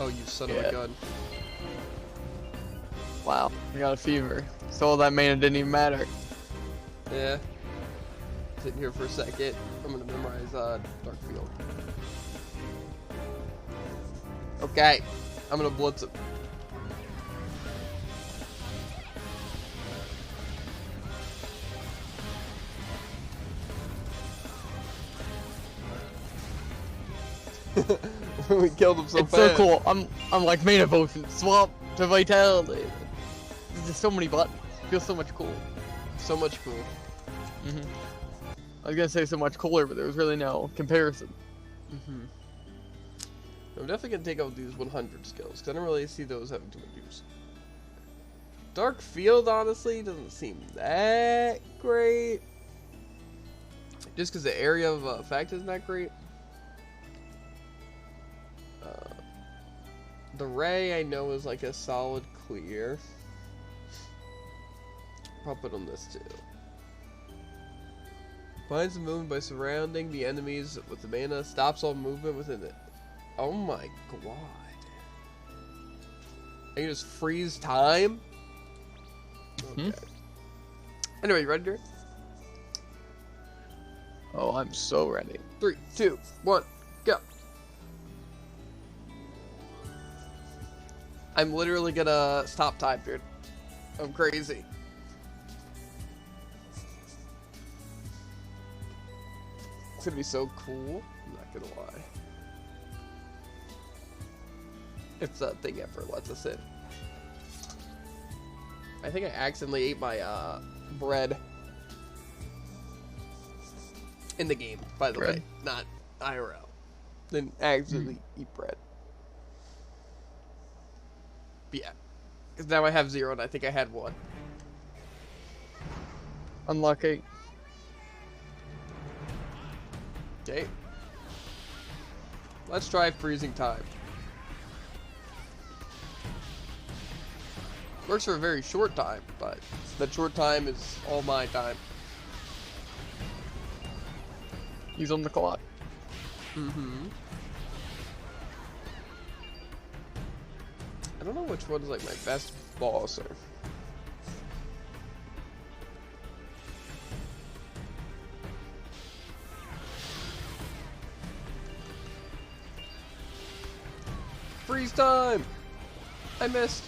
Oh, you son of a gun. Wow, I got a fever. So all that mana didn't even matter. Yeah. Sitting here for a second. I'm gonna memorize Dark Field. Okay. I'm gonna blitz him. We killed him so It's fast. so cool. I'm like main evolution, swap to vitality. There's just so many buttons. Feels so much cool. So much cool. I was gonna say so much cooler, but there was really no comparison. I'm definitely gonna take out these 100 skills because I don't really see those having too much use. Dark Field honestly doesn't seem that great. Just because the area of effect is not great. The Ray I know is like a solid clear. I'll put on this too. Finds the movement by surrounding the enemies with the mana. Stops all movement within it. Oh my god. I can just freeze time? Okay. Anyway, you ready, Jared? Oh, I'm so ready. 3, 2, 1, go. I'm literally gonna stop time, dude. I'm crazy. It's gonna be so cool. I'm not gonna lie. If that thing ever lets us in. I think I accidentally ate my bread in the game, by the way, not IRL. Then accidentally eat bread. But yeah, because now I have 0 and I think I had 1. Unlucky. Okay. Let's try freezing time. Works for a very short time, but that short time is all my time. He's on the clock. I don't know which one is like my best bosser. Freeze time! I missed.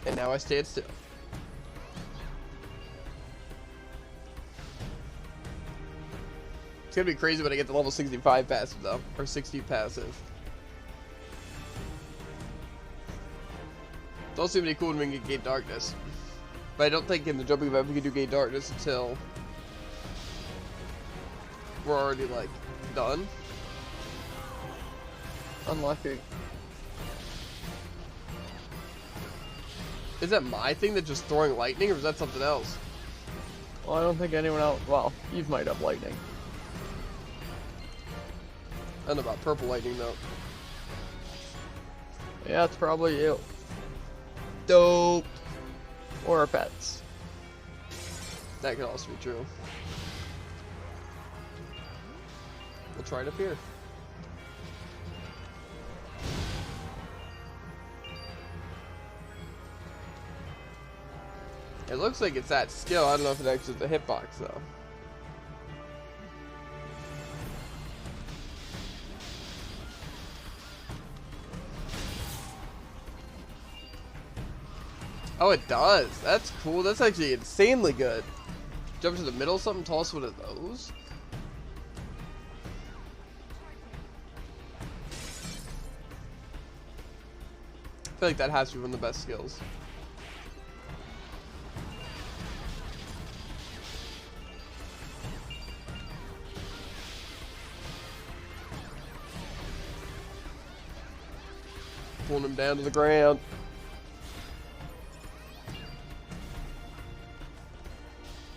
And now I stand still. It's gonna be crazy when I get to level 65 passive though, or 60 passive. It's also gonna be cool when we can get Gate Darkness. But I don't think in the jumping event we can do Gate Darkness until we're already like done. Unlucky. Is that my thing that just throwing lightning, or is that something else? Well, I don't think anyone else. Well, Eve might have lightning. I don't know about purple lightning though. Yeah, it's probably you. Dope. Or our pets. That could also be true. We'll try it up here. It looks like it's that skill. I don't know if it actually is a hitbox though. Oh, it does. That's cool. That's actually insanely good. Jump to the middle, something, toss one of those. I feel like that has to be one of the best skills. Pulling him down to the ground.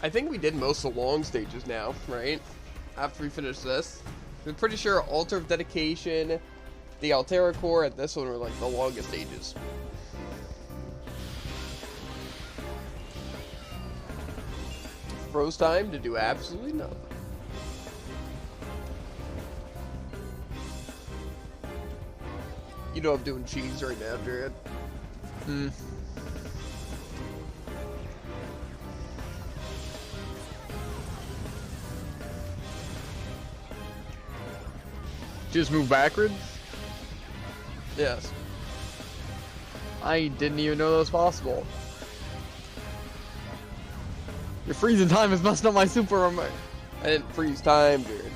I think we did most of the long stages now, right? After we finish this. I'm pretty sure Altar of Dedication, the Altera Core, and this one were like the longest stages. Froze time to do absolutely nothing. You know I'm doing cheese right now, Jared. Just move backwards? Yes. I didn't even know that was possible. Your freezing time is messing up my super remote. I didn't freeze time, Jared.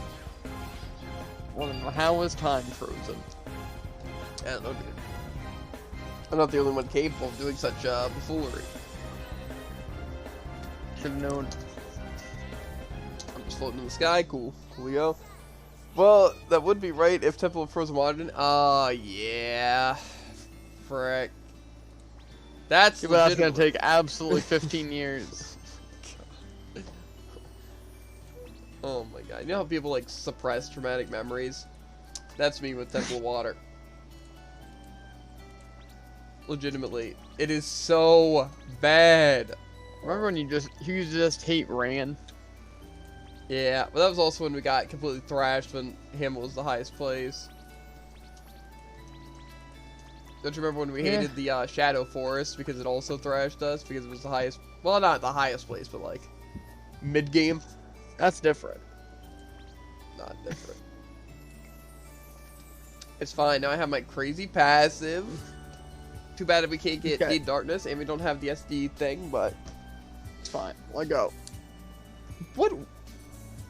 Well, how is time frozen? I don't know, dude. I'm not the only one capable of doing such buffoonery. Should've known. I'm just floating in the sky. Cool. Coolio. Well, that would be right if Temple of Frozen Water. Yeah. Frick. That's gonna take absolutely 15 years. Oh my god. You know how people like suppress traumatic memories? That's me with Temple of Water. Legitimately. It is so bad. Remember when you just hate Ran? Yeah, but that was also when we got completely thrashed when Hamel was the highest place. Don't you remember when we hated the Shadow Forest because it also thrashed us because it was the highest, well, not the highest place, but like mid-game? That's different. Not different. It's fine, now I have my crazy passive. Too bad if we can't get Deed Darkness and we don't have the SD thing, but it's fine. Let go.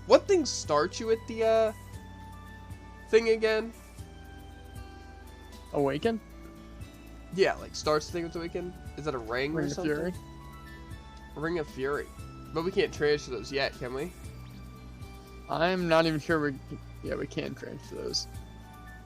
What thing starts you at the thing again? Awaken? Yeah, like starts the thing with Awaken. Is that a ring or something? Fury? A Ring of Fury. But we can't transfer those yet, can we? I'm not even sure we can transfer those.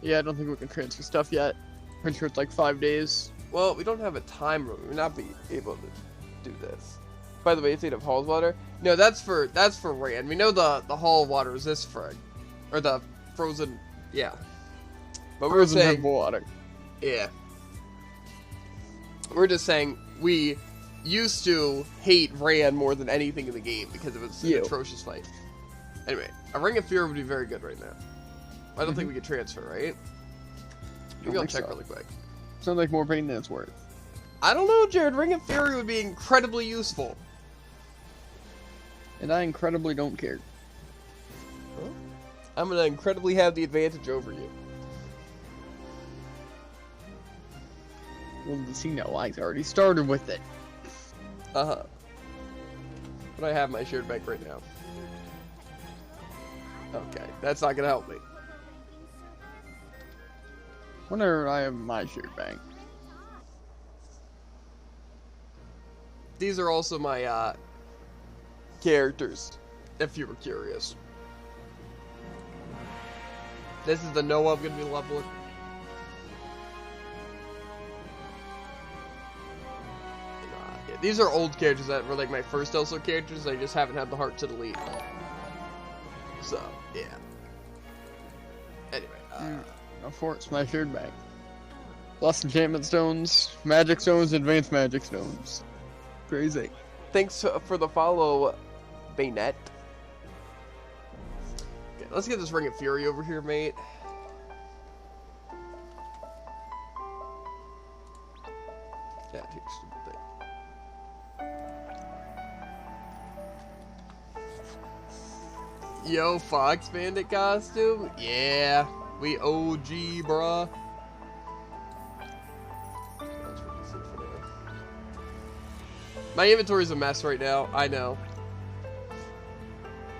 Yeah, I don't think we can transfer stuff yet. Pretty sure it's like 5 days. Well, we don't have a time limit. We'll not be able to do this. By the way, it's of Hall's Water. No, that's for Rand. We know the Hall of Water is this frag. Or the Frozen, yeah. But we're saying water. Yeah. We're just saying we used to hate Rand more than anything in the game because it was an atrocious fight. Anyway, a Ring of Fear would be very good right now. I don't think we could transfer, right? Maybe I'll check really quick. Sounds like more pain than it's worth. I don't know, Jared. Ring of Fury would be incredibly useful. And I incredibly don't care. Well, I'm gonna incredibly have the advantage over you. Well, see, no, I already started with it. Uh-huh. But I have my shared bank right now. Okay, that's not gonna help me. Whenever I have my shared bank. These are also my, characters, if you were curious. This is the Noah I'm gonna be leveling. These are old characters that were like my first Elso characters. I just haven't had the heart to delete. So, yeah. Anyway. A fort, my shared bank. Plus enchantment stones, magic stones, advanced magic stones. Crazy. Thanks for the follow, Bayonet. Okay, let's get this Ring of Fury over here, mate. Yeah, take a stupid thing. Yo, Fox Bandit costume? Yeah, we OG, bruh. My inventory's a mess right now, I know.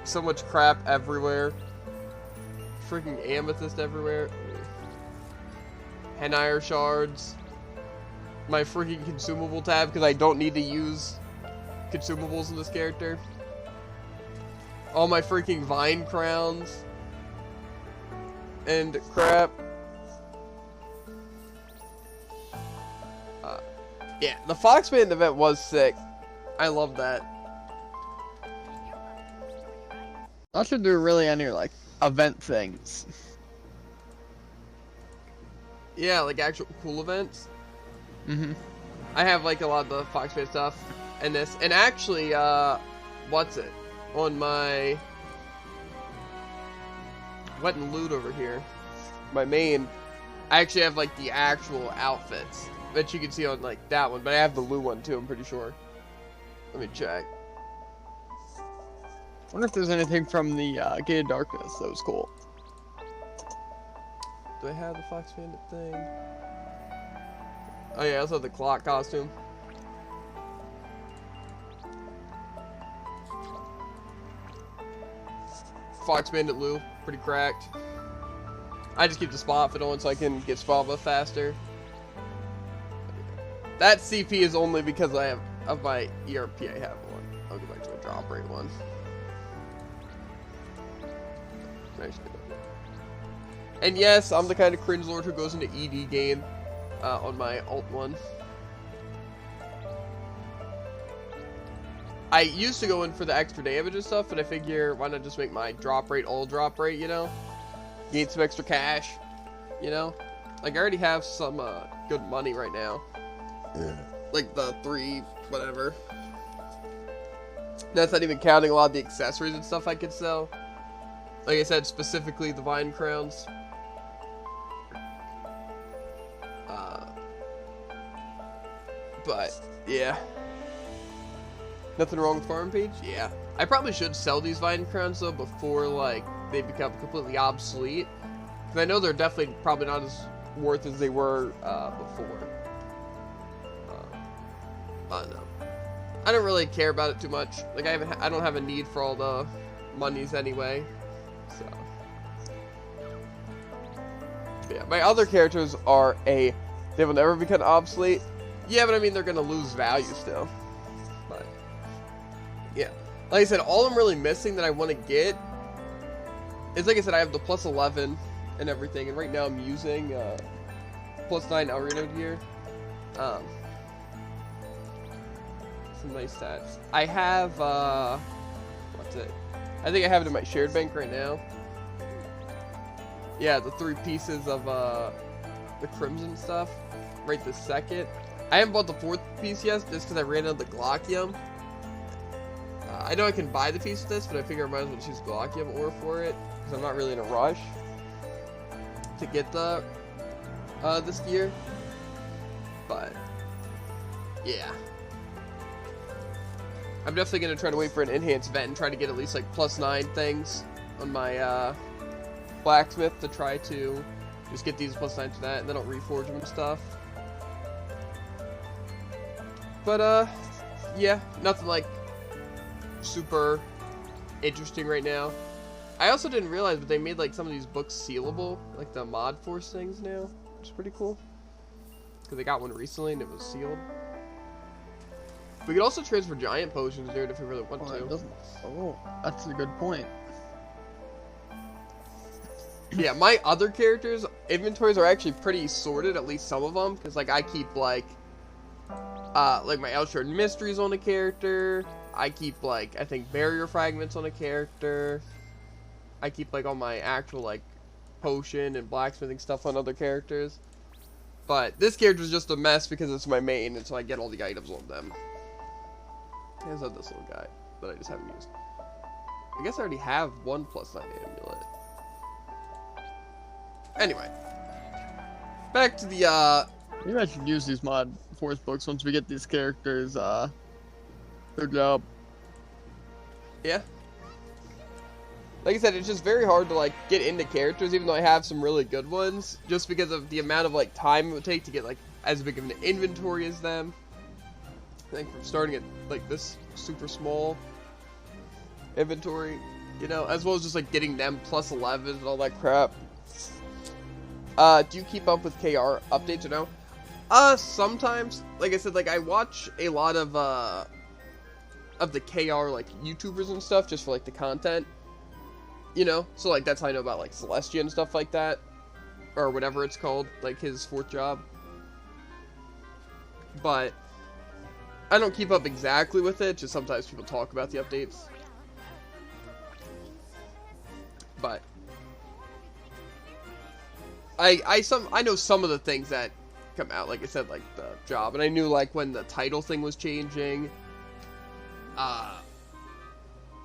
So much crap everywhere. Freaking amethyst everywhere. Henire shards. My freaking consumable tab, because I don't need to use consumables in this character. All my freaking vine crowns. And crap. Yeah, the Foxman event was sick. I love that. Not to do really any, like, event things. Yeah, like actual cool events. Mm-hmm. I have, like, a lot of the Foxman stuff and this. And actually, what's it? On my Wet and Loot over here, my main, I actually have, like, the actual outfits that you can see on, like, that one. But I have the Lou one, too, I'm pretty sure. Let me check. I wonder if there's anything from the Gate of Darkness that was cool. Do I have the Fox Bandit thing? Oh yeah, I also have the clock costume. Fox Bandit Lou, pretty cracked. I just keep the spot fit on so I can get spot buff faster. That CP is only because I have of my ERP I have one. I'll go back to a drop rate one. And yes, I'm the kind of cringe lord who goes into ED game on my alt one. I used to go in for the extra damage and stuff, but I figure why not just make my drop rate all drop rate, you know? Gain some extra cash, you know? Like I already have some good money right now. Yeah. Like the 3 whatever. That's not even counting a lot of the accessories and stuff I could sell. Like I said, specifically the vine crowns. But yeah, nothing wrong with farm page. Yeah, I probably should sell these vine crowns though before like they become completely obsolete. Because I know they're definitely probably not as worth as they were before. I don't know. I don't really care about it too much. Like I don't have a need for all the monies anyway. So yeah, my other characters are they will never become obsolete. Yeah, but I mean they're gonna lose value still. But yeah, like I said, all I'm really missing that I want to get is, like I said, I have the plus 11 and everything, and right now I'm using plus 9 El Reno gear. Some nice stats. I have what's it? I think I have it in my shared bank right now. Yeah, the 3 pieces of the Crimson stuff right this second. I haven't bought the 4th piece yet just because I ran out of the Glockium. I know I can buy the piece of this, but I figure I might as well choose Glockium ore for it because I'm not really in a rush to get the this gear. But yeah, I'm definitely gonna try to wait for an enhanced event and try to get at least like plus 9 things on my blacksmith to try to just get these plus 9 to that, and then I'll reforge them and stuff. But yeah, nothing like super interesting right now. I also didn't realize, but they made like some of these books sealable, like the Mod Force things now, which is pretty cool. Because I got one recently and it was sealed. We could also transfer giant potions, dude, if we really want to. Oh, that's a good point. Yeah, my other characters' inventories are actually pretty sorted, at least some of them, because like I keep like like my Elshared Mysteries on a character. I keep like, I think barrier fragments on a character. I keep like all my actual like potion and blacksmithing stuff on other characters. But this character is just a mess because it's my main, and so I get all the items on them. I just have this little guy that I just haven't used. I guess I already have one +9 amulet. Anyway, back to the Maybe I should use these mod force books once we get these characters their job. Yeah. Like I said, it's just very hard to like get into characters, even though I have some really good ones, just because of the amount of like time it would take to get like as big of an inventory as them. I think from starting at like this super small inventory, you know, as well as just like getting them +11 and all that crap. Do you keep up with KR updates or no? Sometimes. Like I said, like I watch a lot of the KR like YouTubers and stuff just for like the content. You know, so like that's how I know about like Celestia and stuff like that, or whatever it's called, like his 4th job. But I don't keep up exactly with it. Just sometimes people talk about the updates. But I know some of the things that come out. Like I said, like the job, and I knew like when the title thing was changing.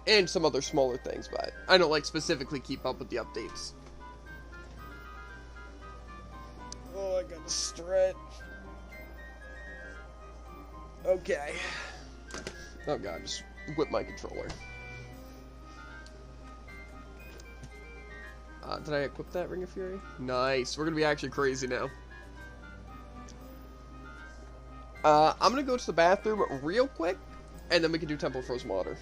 And some other smaller things, but I don't like specifically keep up with the updates. Oh, I gotta stretch. Okay. Oh god, just whip my controller. Did I equip that Ring of Fury? Nice. We're gonna be actually crazy now. I'm gonna go to the bathroom real quick, and then we can do Temple of Frozen Water.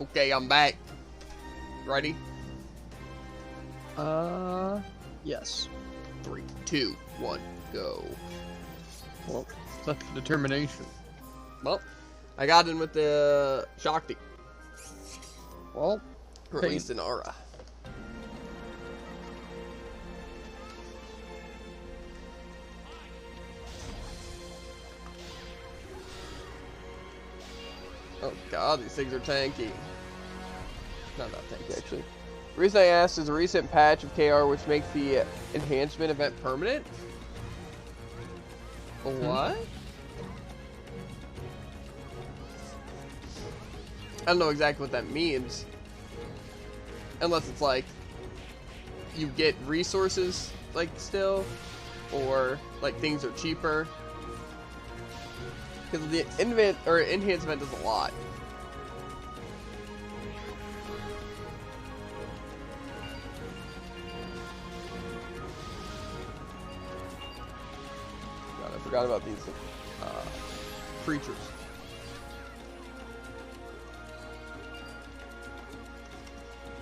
Okay, I'm back. Ready? Yes. 3, 2, 1, go. Well, such determination. Well, I got in with the Shakti. Well, Or at least an aura. Oh god, these things are tanky. Not tanky, actually. The reason I asked is a recent patch of KR which makes the enhancement event permanent. What? I don't know exactly what that means. Unless it's like, you get resources, like, still, or, like, things are cheaper. Because the enhanced event does a lot. God, I forgot about these creatures.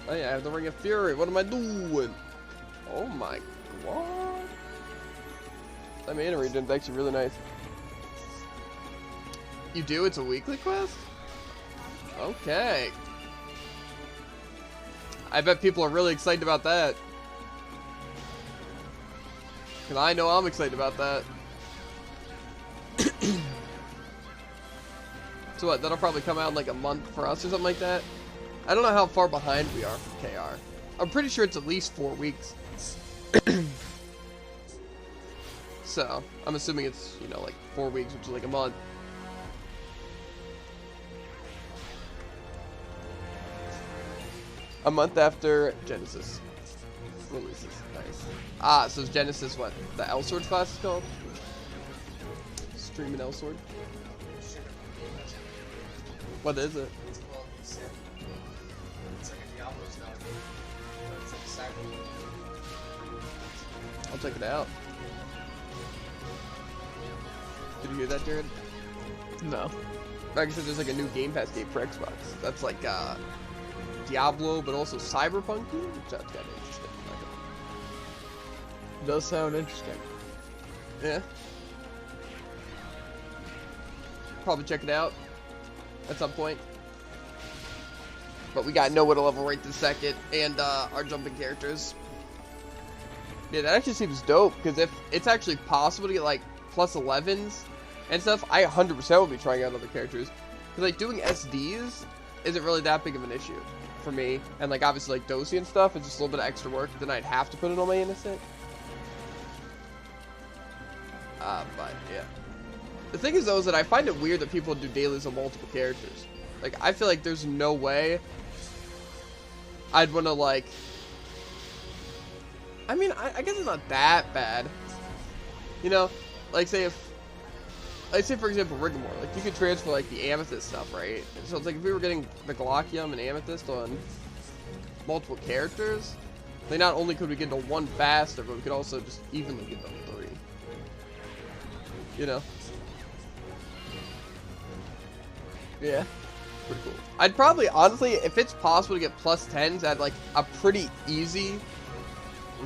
Oh yeah, I have the Ring of Fury. What am I doing? Oh my god. That mana region's actually really nice. You do? It's a weekly quest? Okay. I bet people are really excited about that. Because I know I'm excited about that. So what, that'll probably come out in like a month for us or something like that? I don't know how far behind we are from KR. I'm pretty sure it's at least 4 weeks. So, I'm assuming it's, you know, like 4 weeks, which is like a month. A month after Genesis releases. Nice. Ah, so is Genesis what? The Elsword class is called? Streaming Elsword? What is it? It's like a Diablo's now. It's like cyber. I'll check it out. Did you hear that, Jared? No. Like I said, there's like a new Game Pass game for Xbox. That's like Diablo, but also Cyberpunk. Which sounds kind of interesting. Does sound interesting. Yeah. Probably check it out at some point. But we got Noah to level right this second, and our jumping characters. Yeah, that actually seems dope, because if it's actually possible to get like plus 11s and stuff, I 100% would be trying out other characters. Because like doing SDs isn't really that big of an issue for me. And like obviously like Dosi and stuff, it's just a little bit of extra work, then I'd have to put it on my innocent. But yeah. The thing is though is that I find it weird that people do dailies on multiple characters. Like I feel like there's no way I'd want to like... I mean, I guess it's not that bad. You know, like say for example Rigmore, like you could transfer like the Amethyst stuff, right? And so it's like if we were getting the Glacium and Amethyst on multiple characters, then not only could we get to one faster, but we could also just evenly get them 3. You know? Yeah. Pretty cool. I'd probably, honestly, if it's possible to get plus 10s at like a pretty easy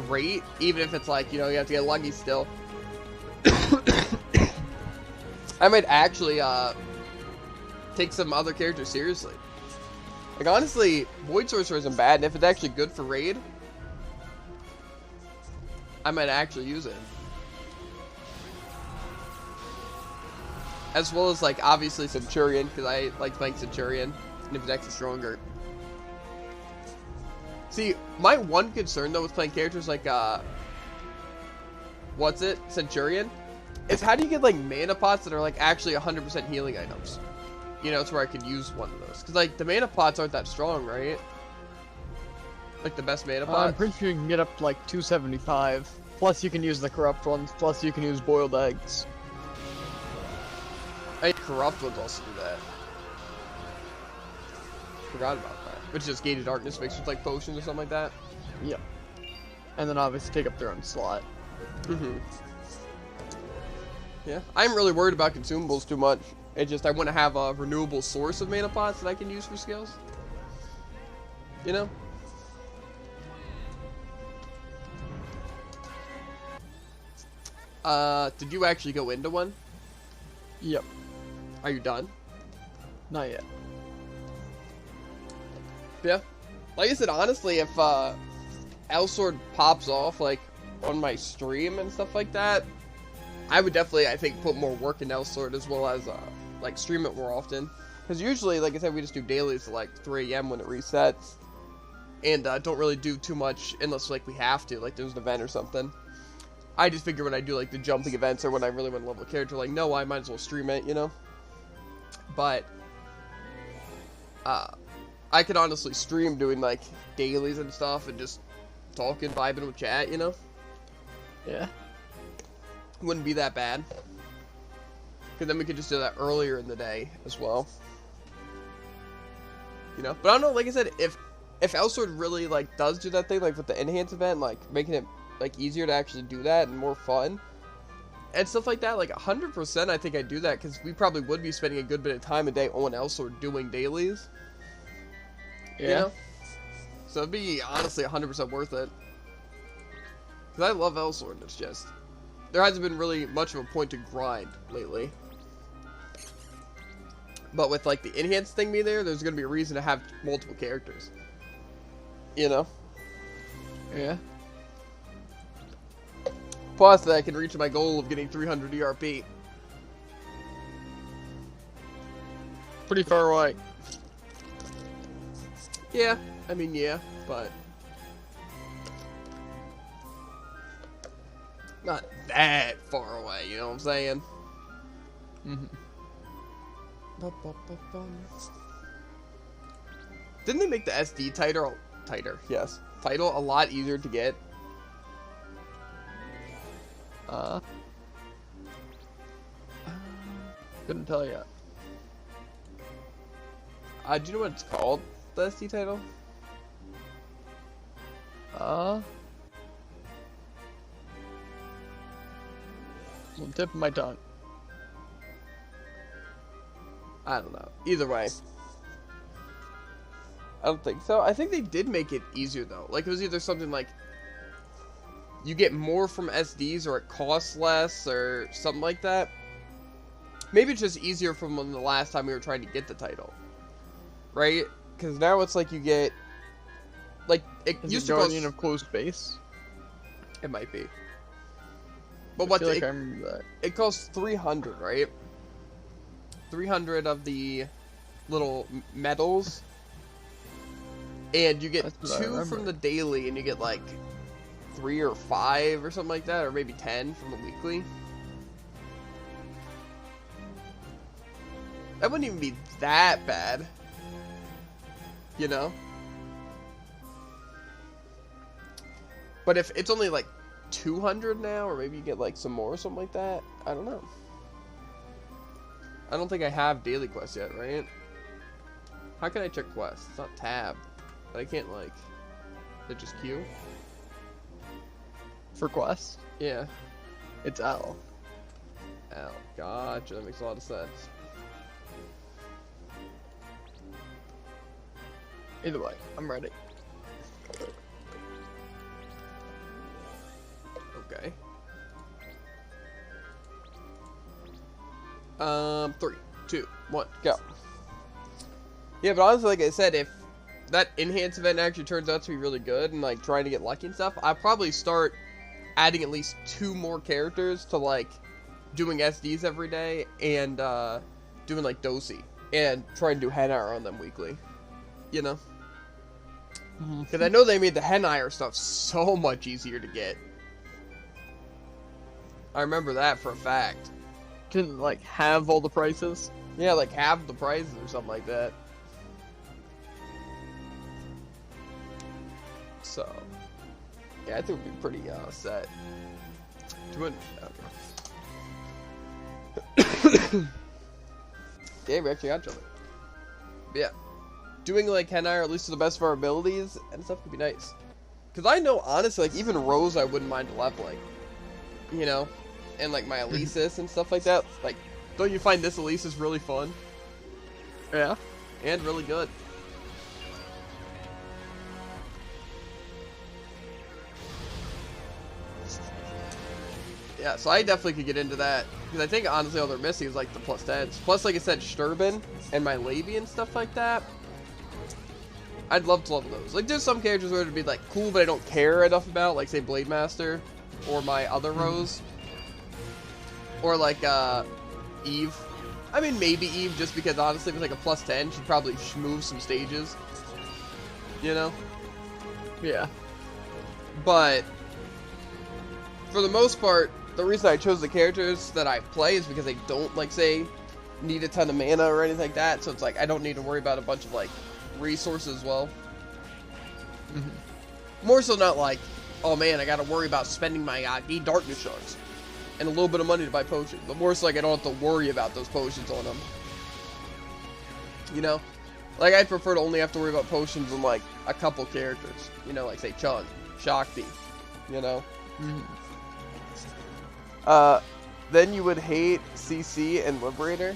rate, even if it's like, you know, you have to get lucky still, I might actually take some other characters seriously. Like honestly, Void Sorcerer isn't bad, and if it's actually good for raid, I might actually use it. As well as like obviously Centurion, because I like playing Centurion, and if it's actually stronger. See, my one concern though with playing characters like Centurion, is how do you get like mana pots that are like actually 100% healing items? You know, it's where I could use one of those. Because like the mana pots aren't that strong, right? Like the best mana pots. I'm pretty sure you can get up to like 275. Plus you can use the corrupt ones. Plus you can use boiled eggs. I think corrupt ones also do that. Forgot about that. Which is just gated darkness mixed with like potions or something like that. Yep. And then obviously take up their own slot. Mm-hmm. Yeah, I'm really worried about consumables too much. It's just I want to have a renewable source of mana pots that I can use for skills. You know? Did you actually go into one? Yep. Are you done? Not yet. Yeah. Like I said, honestly, if Elsword pops off like on my stream and stuff like that, I would definitely, I think, put more work in Elsword as well as like stream it more often. Because usually, like I said, we just do dailies at like 3 AM when it resets, and don't really do too much unless like we have to, like there's an event or something. I just figure when I do like the jumping events or when I really want to level a character, like no, I might as well stream it, you know. But I could honestly stream doing like dailies and stuff and just talking, vibing with chat, you know. Yeah. Wouldn't be that bad. Because then we could just do that earlier in the day as well. You know? But I don't know, like I said, if Elsword really like does do that thing, like with the enhance event, like making it like easier to actually do that and more fun and stuff like that, like 100% I think I'd do that, because we probably would be spending a good bit of time a day on Elsword doing dailies. Yeah. You know? So it'd be honestly 100% worth it. Because I love Elsword, it's just... there hasn't been really much of a point to grind lately. But with like the enhanced thing being there's gonna be a reason to have multiple characters. You know? Yeah. Plus that I can reach my goal of getting 300 ERP. Pretty far away. Yeah, I mean, yeah, but not that far away, you know what I'm saying? Mm-hmm. Didn't they make the SD title, yes, title a lot easier to get? Couldn't tell you. Do you know what it's called, the SD title? On the tip of my tongue. I don't know. Either way. I don't think so. I think they did make it easier, though. Like, it was either something like you get more from SDs or it costs less or something like that. Maybe it's just easier from when the last time we were trying to get the title. Right? Because now it's like you get... Like, it used to cost... Guardian of Closed Space? It might be. But I what feel like I remember that. It costs 300, right? 300 of the little medals. And you get That's what I 2 remember. from the daily, and you get like 3 or 5 or something like that, or maybe 10 from the weekly. That wouldn't even be that bad. You know? But if it's only like 200 now, or maybe you get like some more or something like that, I don't know. I don't think I have daily quests yet, right? How can I check quests? It's not tab. But I can't like... Is it just Q? For quest, Yeah. it's L. Oh, gotcha. That makes a lot of sense. Either way, I'm ready. Okay. 3, 2, 1, go. Yeah, but honestly, like I said, if that enhanced event actually turns out to be really good and like trying to get lucky and stuff, I'll probably start adding at least 2 more characters to like doing SDs every day and doing like Dosi and trying to do Henire on them weekly. You know? Because I know they made the Henire stuff so much easier to get. I remember that for a fact. Didn't like have all the prices. Yeah, like half the prices or something like that. So, yeah, I think we'd be pretty set. Doing okay. Yeah, we actually got each other. But yeah, doing like Henire at least to the best of our abilities and stuff could be nice. Cause I know honestly, like even Rose, I wouldn't mind leveling. You know, and like my Alesis and stuff like that. Like, don't you find this Alesis really fun Yeah. and really good? Yeah, so I definitely could get into that. Because I think, honestly, all they're missing is, like, the plus 10s. Plus, like I said, Sturban and my Levy and stuff like that. I'd love to level those. Like, there's some characters where it'd be, like, cool, but I don't care enough about. Like, say, Blade Master. Or my other Rose. Or, like, Eve. I mean, maybe Eve, just because, honestly, if it's, like, a plus 10, she'd probably move some stages. You know? Yeah. But for the most part, the reason I chose the characters that I play is because I don't, like, say, need a ton of mana or anything like that. So it's like I don't need to worry about a bunch of, like, resources as well. More so not like, oh man, I gotta worry about spending my darkness shards and a little bit of money to buy potions. But more so like I don't have to worry about those potions on them. You know? Like, I'd prefer to only have to worry about potions on, like, a couple characters. You know, like, say, Chun, Shakti, you know? Then you would hate CC and Liberator?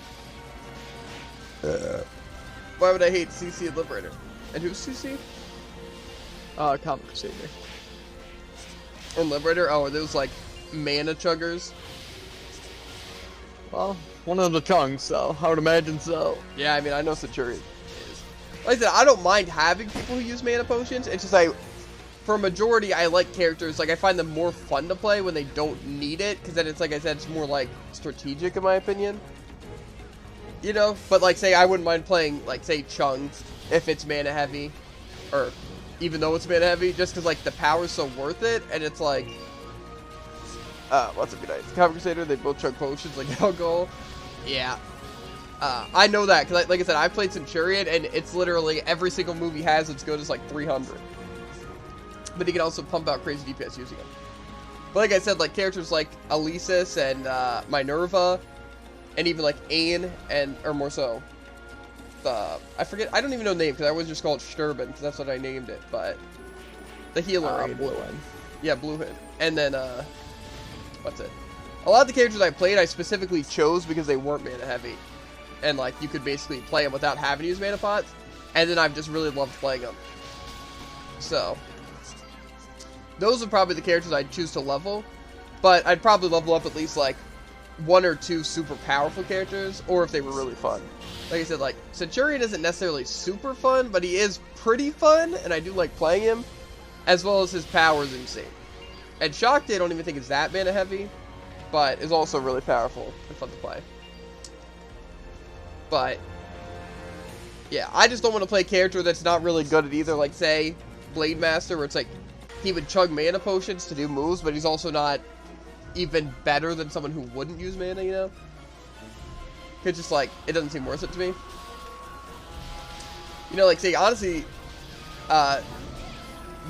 Why would I hate CC and Liberator? And who's CC? Comic Crusader. And Liberator? Oh, are those, like, mana chuggers. Well, one of the chunks, so I would imagine so. Yeah, I mean, I know Centurion is. Like I said, I don't mind having people who use mana potions. It's just for a majority, I like characters, like, I find them more fun to play when they don't need it, because then it's, like I said, it's more, like, strategic, in my opinion. You know? But, like, say, I wouldn't mind playing, like, say, Chung, if it's mana heavy, or even though it's mana heavy, just because, like, the power's so worth it, and it's, like, what's it be nice? Common Crusader, they both chug potions, like, alcohol. Yeah. I know that, because, like I said, I played Centurion, and it's literally, every single move he has, it's good as, like, 300. But he can also pump out crazy DPS using them. But like I said, like characters like Alesis and Minerva, and even like Ain or more so, I forget. I don't even know the name because I always just call it Sturban because that's what I named it. But the healer, Bluewind. Yeah, Bluewind. And then what's it? A lot of the characters I played, I specifically chose because they weren't mana heavy, and like you could basically play them without having to use mana pots. And then I've just really loved playing them. So. Those are probably the characters I'd choose to level, but I'd probably level up at least, like, 1 or 2 super powerful characters, or if they were really fun. Like I said, like, Centurion isn't necessarily super fun, but he is pretty fun, and I do like playing him, as well as his power is insane. And Shakti I don't even think is that mana heavy, but is also really powerful and fun to play. But, yeah, I just don't want to play a character that's not really good at either, like, say, Blade Master, where it's like, he would chug mana potions to do moves, but he's also not even better than someone who wouldn't use mana, you know? It's just like, it doesn't seem worth it to me. You know, like, say, honestly,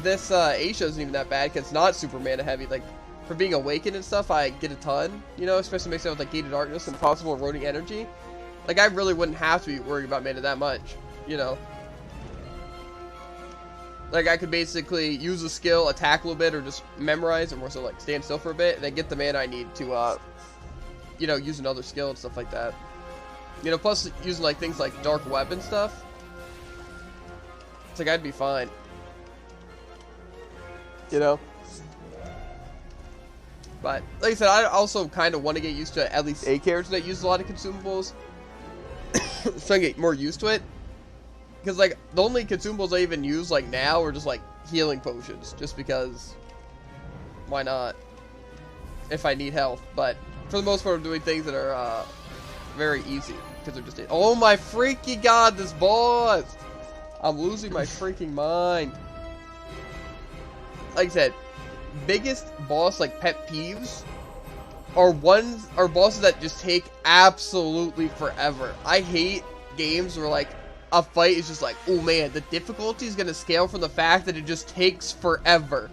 this Aisha isn't even that bad, because it's not super mana heavy. Like, for being awakened and stuff, I get a ton, you know, especially mixed up with, like, Gated Darkness and possible eroding energy. Like, I really wouldn't have to be worried about mana that much, you know? Like, I could basically use a skill, attack a little bit, or just memorize, or more so, like, stand still for a bit, and then get the mana I need to, you know, use another skill and stuff like that. You know, plus using, like, things like Dark Web and stuff. It's like, I'd be fine. You know? But, like I said, I also kind of want to get used to at least a character that uses a lot of consumables. So I get more used to it. Because, like, the only consumables I even use, like, now are just, like, healing potions. Just because, why not? If I need health. But, for the most part, I'm doing things that are, very easy. Because they're just, oh my freaking god, this boss! I'm losing my freaking mind. Like I said, biggest boss, like, pet peeves are bosses that just take absolutely forever. I hate games where, like, a fight is just like, oh man, the difficulty is going to scale from the fact that it just takes forever.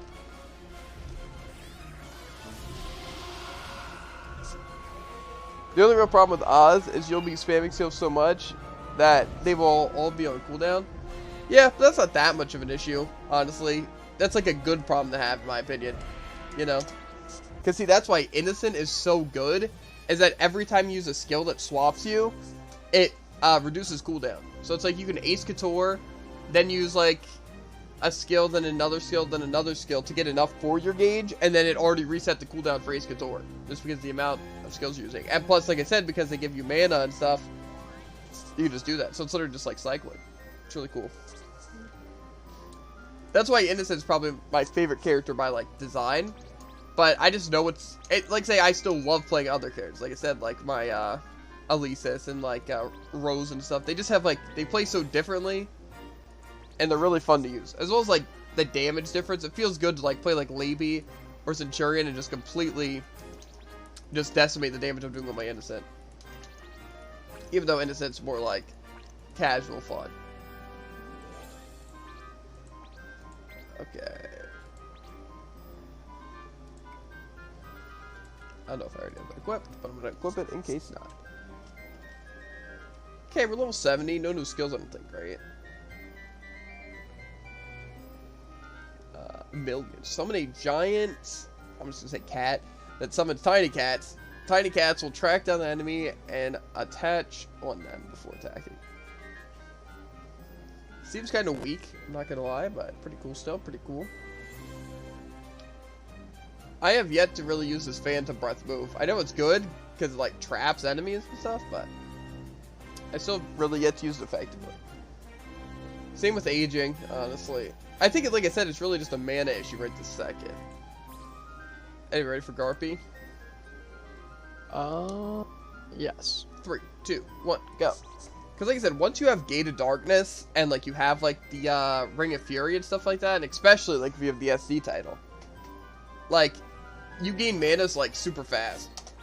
The only real problem with Oz is you'll be spamming skills so much that they will all be on cooldown. Yeah, but that's not that much of an issue, honestly. That's like a good problem to have, in my opinion. You know? Because see, that's why Innocent is so good, is that every time you use a skill that swaps you, it reduces cooldown. So it's like you can Ace Couture, then use like a skill, then another skill, then another skill to get enough for your gauge, and then it already reset the cooldown for Ace Couture, just because of the amount of skills you're using. And plus, like I said, because they give you mana and stuff, you can just do that. So it's literally just like cycling. It's really cool. That's why Innocent is probably my favorite character by like design. But I just know like say I still love playing other characters. Like I said, like my Alesis and like Rose and stuff. They just have like, they play so differently, and they're really fun to use. As well as like the damage difference. It feels good to like play like Laby or Centurion and just completely just decimate the damage I'm doing with my Innocent. Even though Innocent's more like casual fun. Okay. I don't know if I already have it equipped, but I'm going to equip it in case not. Okay, we're level 70. No new skills, I don't think, right? Millions. Summon a giant, I'm just going to say cat, that summons tiny cats. Tiny cats will track down the enemy and attach on them before attacking. Seems kind of weak, I'm not going to lie, but pretty cool still. Pretty cool. I have yet to really use this Phantom Breath move. I know it's good because it like traps enemies and stuff, but I still really yet to use it effectively. Same with aging, honestly. I think, like I said, it's really just a mana issue right this second. Anyway, ready for Garpy? Yes. 3, 2, 1, go. Because like I said, once you have Gate of Darkness and like you have like the Ring of Fury and stuff like that, and especially like if you have the SD title, like you gain manas like super fast.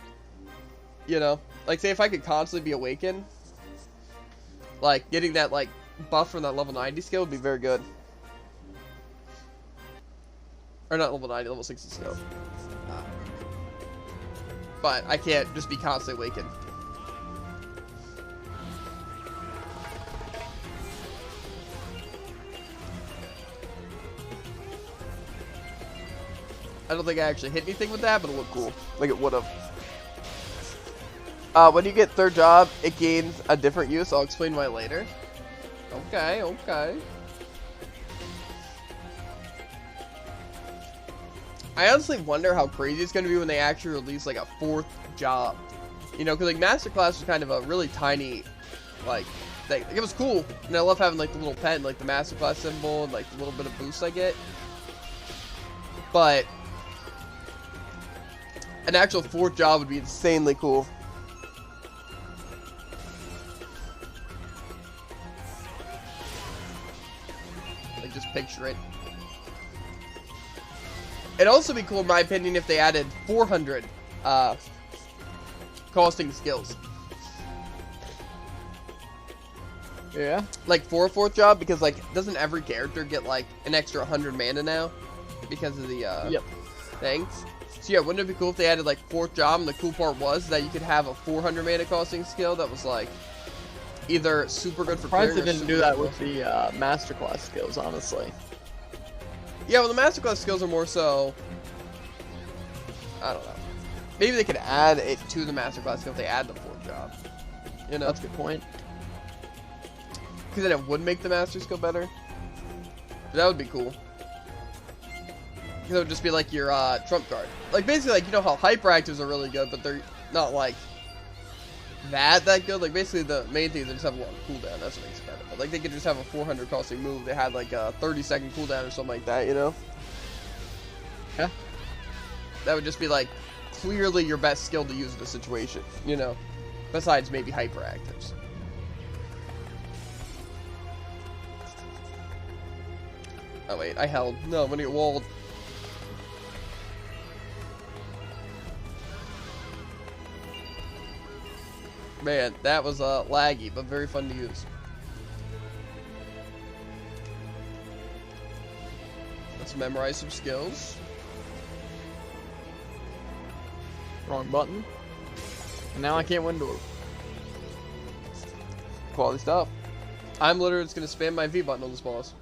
You know, like say if I could constantly be awakened, like getting that like buff from that level 90 skill would be very good. Or not level 90, level 60 skill. But I can't just be constantly awakened. I don't think I actually hit anything with that, but it looked cool. Like it would have. When you get third job, it gains a different use. I'll explain why later. Okay, okay. I honestly wonder how crazy it's going to be when they actually release like a 4th job. You know, because like Masterclass was kind of a really tiny, like, thing. Like, it was cool, and I love having like the little pen, like the Masterclass symbol, and like the little bit of boost I get. But an actual 4th job would be insanely cool. Like, just picture it. It'd also be cool, in my opinion, if they added 400 costing skills. Yeah. Like for a 4th job, because like doesn't every character get like an extra 100 mana now because of the things? So yeah, wouldn't it be cool if they added like 4th job? And the cool part was that you could have a 400 mana costing skill that was like either super good for Surprised clearing they or didn't super do that good with for- the Masterclass skills, honestly. Yeah, well, the Masterclass skills are more so, I don't know. Maybe they could add it to the Masterclass skill if they add the 4th job. You know? That's a good point. Because then it would make the Master skill better. That would be cool. Because it would just be like your trump card. Like basically, like you know how hyperactives are really good, but they're not like that good. Like basically the main thing is they just have a long cooldown. That's what makes it better. But like they could just have a 400 costing move. They had like a 30-second cooldown or something like that. You know? Yeah. That would just be like clearly your best skill to use in the situation. You know? Besides maybe hyperactives. Oh wait, I held. No, I'm gonna get walled. Man, that was laggy, but very fun to use. Let's memorize some skills. Wrong button. And now I can't win door. Quality stuff. I'm literally just gonna spam my V button on this boss.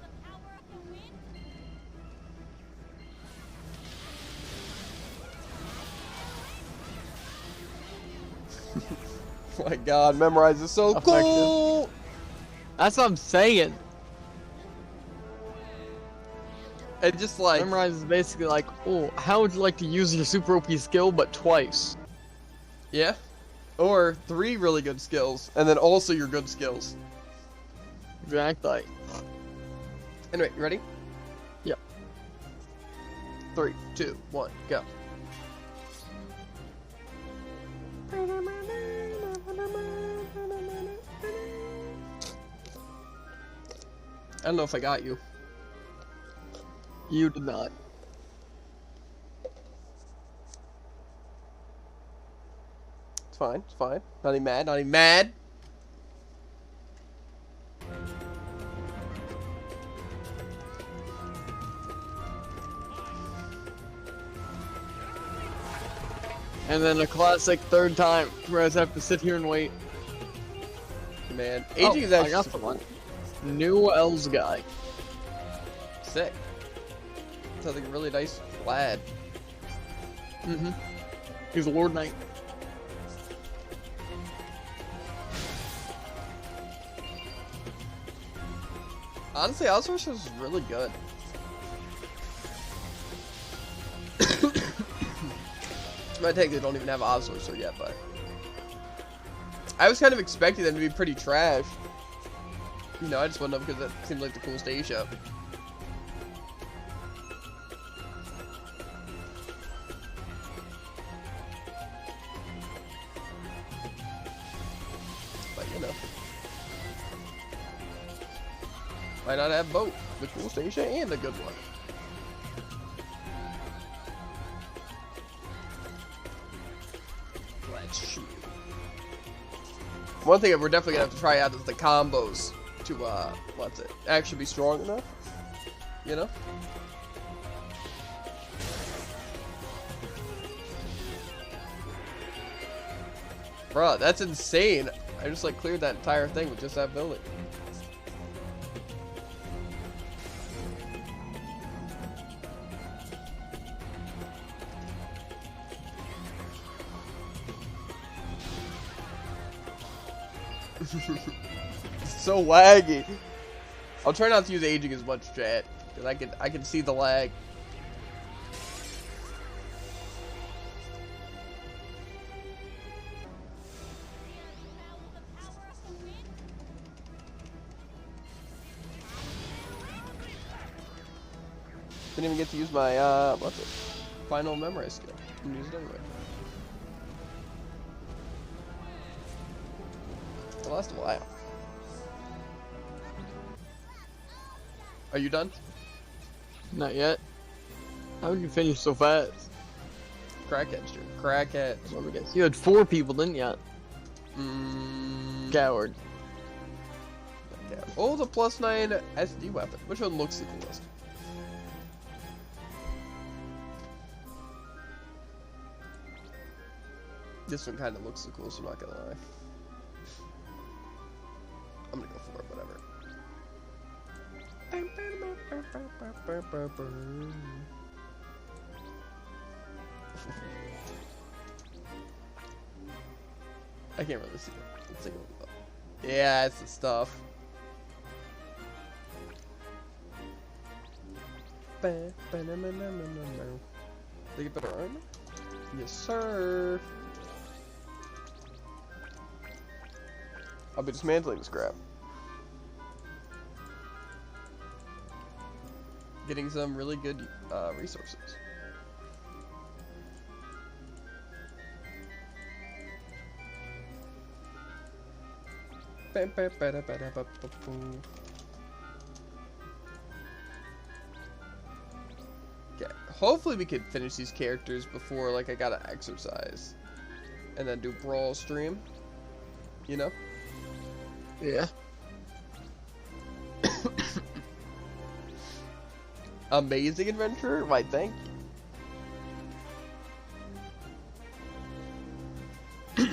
Oh my god, memorize is so Effective. cool! That's what I'm saying. And just like, Memorize is basically like, oh, how would you like to use your super OP skill, but twice? yeah. Or 3 really good skills, and then also your good skills. Exactly. Anyway, you ready? Yep. 3, 2, 1, go. I don't know if I got you. You did not. It's fine, it's fine. Not even mad, not even mad. And then a classic 3rd time, where I have to sit here and wait. Man, aging is I actually got super one. cool. New Elves guy. Sick. Sounds like a really nice lad. Mm-hmm. He's a Lord Knight. Honestly, Outsource is really good. I technically don't even have Ozorcer yet, but I was kind of expecting them to be pretty trash. You know, I just went up because that seemed like the coolest Asia. But you know, why not have both? The coolest Asia and the good one. Let's shoot. One thing we're definitely gonna have to try out is the combos to what's it? Actually be strong enough. You know? Bruh, that's insane. I just like cleared that entire thing with just that building. So laggy. I'll try not to use aging as much, chat, because I can see the lag. Didn't even get to use my what's it? Final memory skill. I'm using it anyway. It'll last a while. Are you done? Not yet. How did you finish so fast? Crackhead, dude. Crackhead. Let me guess. You had 4 people, didn't you? Coward. Okay. Oh, the +9 SD weapon. Which one looks the coolest? This one kind of looks the coolest, I'm not gonna lie. I'm gonna go for it, whatever. I can't really see it. Let's take a look. Yeah, it's the stuff. They get better armor? Yes, sir. I'll be dismantling this crap. Getting some really good resources. Okay, hopefully we can finish these characters before like I gotta exercise. And then do Brawl stream. You know? Yeah. Amazing adventure? Why, thank you.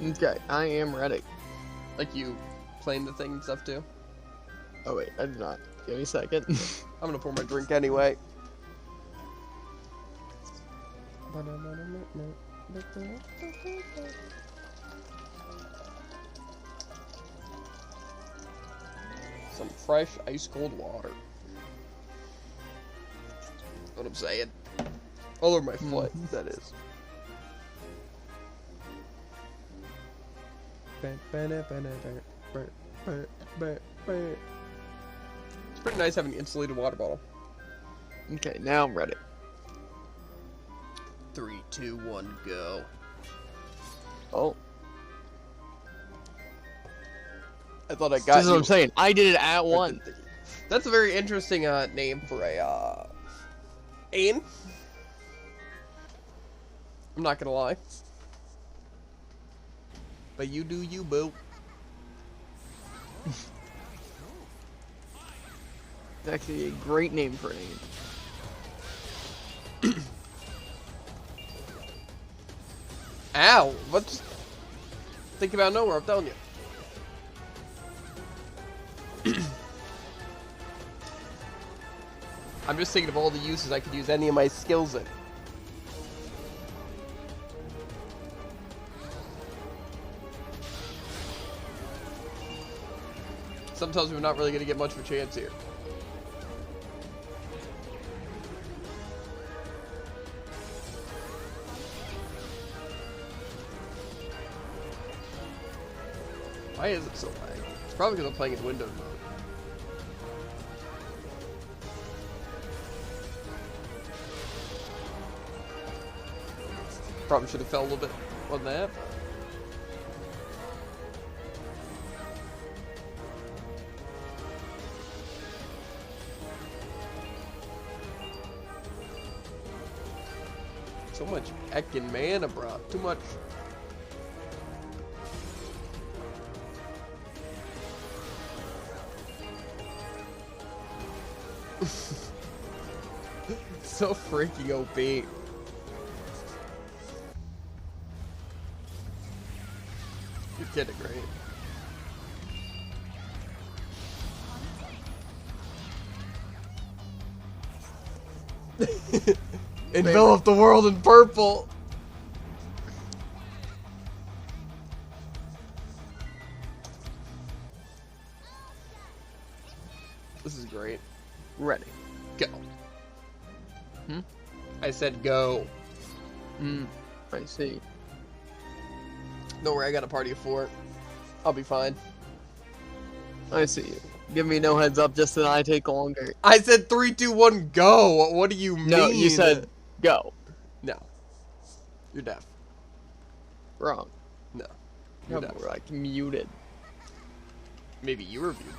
Okay, I am ready. Like you playing the thing and stuff too? Oh wait, I did not. Give me a second. I'm gonna pour my drink anyway. Some fresh ice cold water. What I'm saying. All over my foot, that is. It's pretty nice having an insulated water bottle. Okay, now I'm ready. 3, 2, 1, go. Oh. I thought I got This is what I'm saying. I did it at 1. That's a very interesting name for a aim. I'm not gonna lie. But you do you, boo. It's actually a great name for an aim. Ow! What's... Think about nowhere, I'm telling you. I'm just thinking of all the uses I could use any of my skills in. Sometimes we're not really going to get much of a chance here. Why is it so laggy? It's probably because I'm playing in Windows mode. Probably should have fell a little bit on that. So much heckin' mana, bro. Too much. So freaking OP. You're kidding, right? Envelop the world in purple. This is great. Ready. Go. Hmm? I said go. I see. Don't worry, I got a party of 4. I'll be fine. I see you. Give me no heads up just that I take longer. I said 3, 2, 1, go. What do you mean? No, you said go. No. You're deaf. Wrong. No. You're You're deaf. like muted. Maybe you were muted.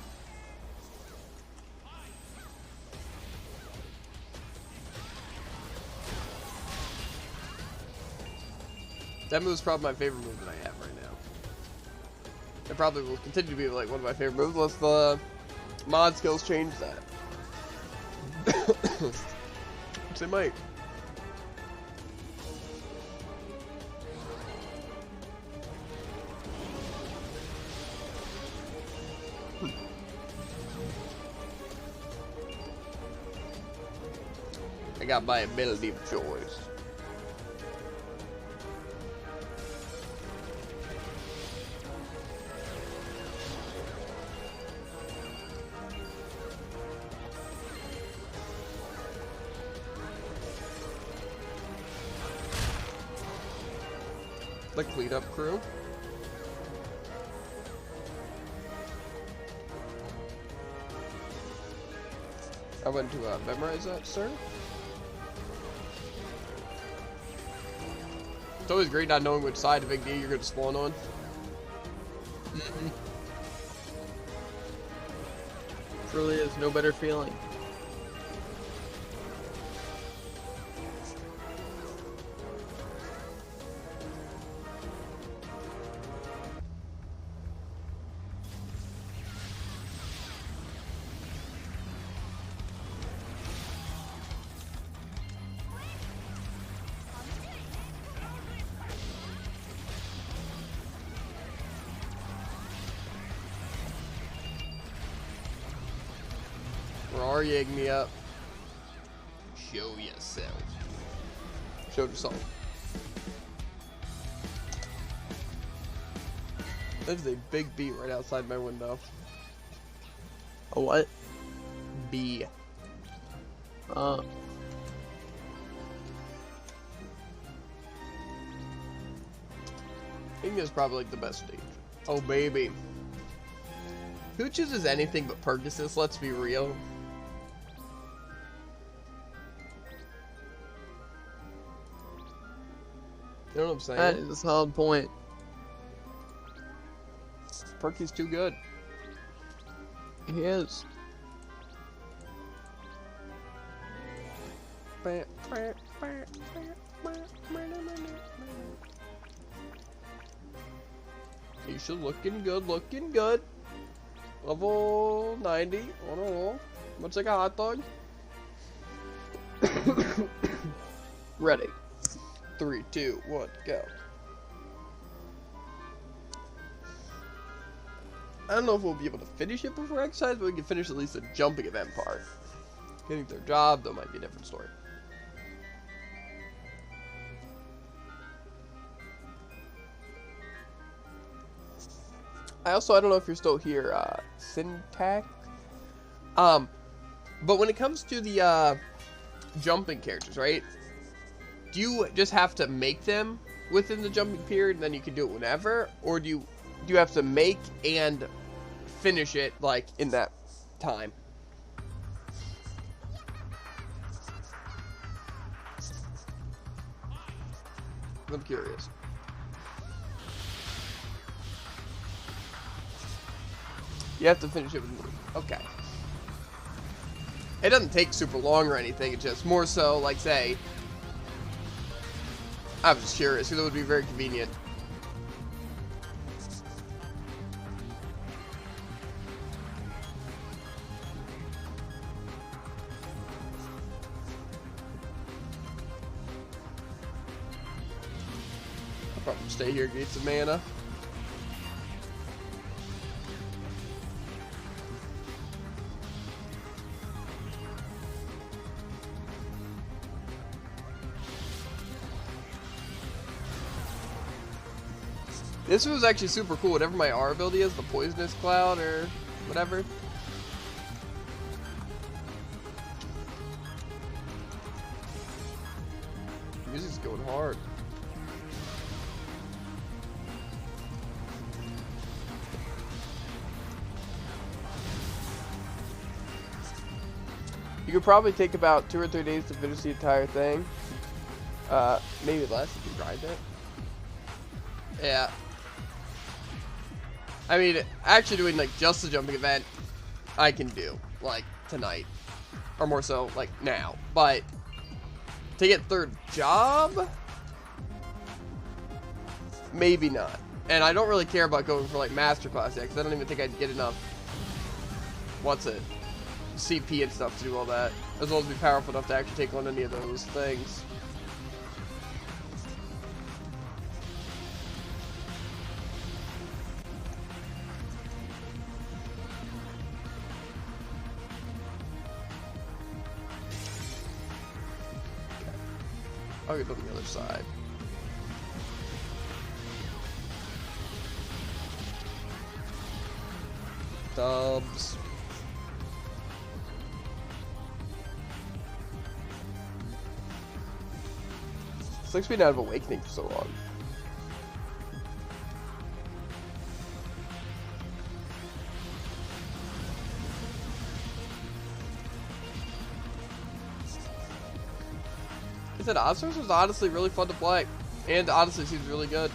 That move is probably my favorite move that I have right now. It probably will continue to be like one of my favorite moves unless the mod skills change that. Which they might. I got my ability of choice. The cleanup crew. I went to memorize that, sir. It's always great not knowing which side of Big D you're going to spawn on. Truly is no better feeling. Where are you, egg me up? Show yourself. Show yourself. There's a big bee right outside my window. A what? Bee. Uh, Ing is probably like the best stage. Oh baby. Who chooses anything but Pergasus? Let's be real. You know what I'm saying? that is a solid point. Perky's too good. He is. Isha looking good, looking good. Level 90 on a roll. Looks like a hot dog. Ready. 3, 2, 1, go. I don't know if we'll be able to finish it before exercise, but we can finish at least the jumping event part. Getting their job, that might be a different story. I don't know if you're still here, Syntax. But when it comes to the, jumping characters, right? Do you just have to make them within the jumping period and then you can do it whenever? Or do you you have to make and finish it like in that time. I'm curious. You have to finish it with... Okay. It doesn't take super long or anything. It's just more so, like, say... I was just curious, because it would be very convenient. I'll probably stay here, get some mana. This was actually super cool. Whatever my R ability is, the Poisonous Cloud or whatever. Music's going hard. You could probably take about 2 or 3 days to finish the entire thing. Maybe less if you grind it. Yeah. I mean, actually doing, like, just the jumping event, I can do, like, tonight. Or more so, like, now. But, to get third job? Maybe not. And I don't really care about going for, like, Masterclass yet, because I don't even think I'd get enough, CP and stuff to do all that. As well as be powerful enough to actually take on any of those things. I'll get on the other side. Dubs. It's been out of Awakening for so long. I said Oddstars was honestly really fun to play, and honestly seems really good.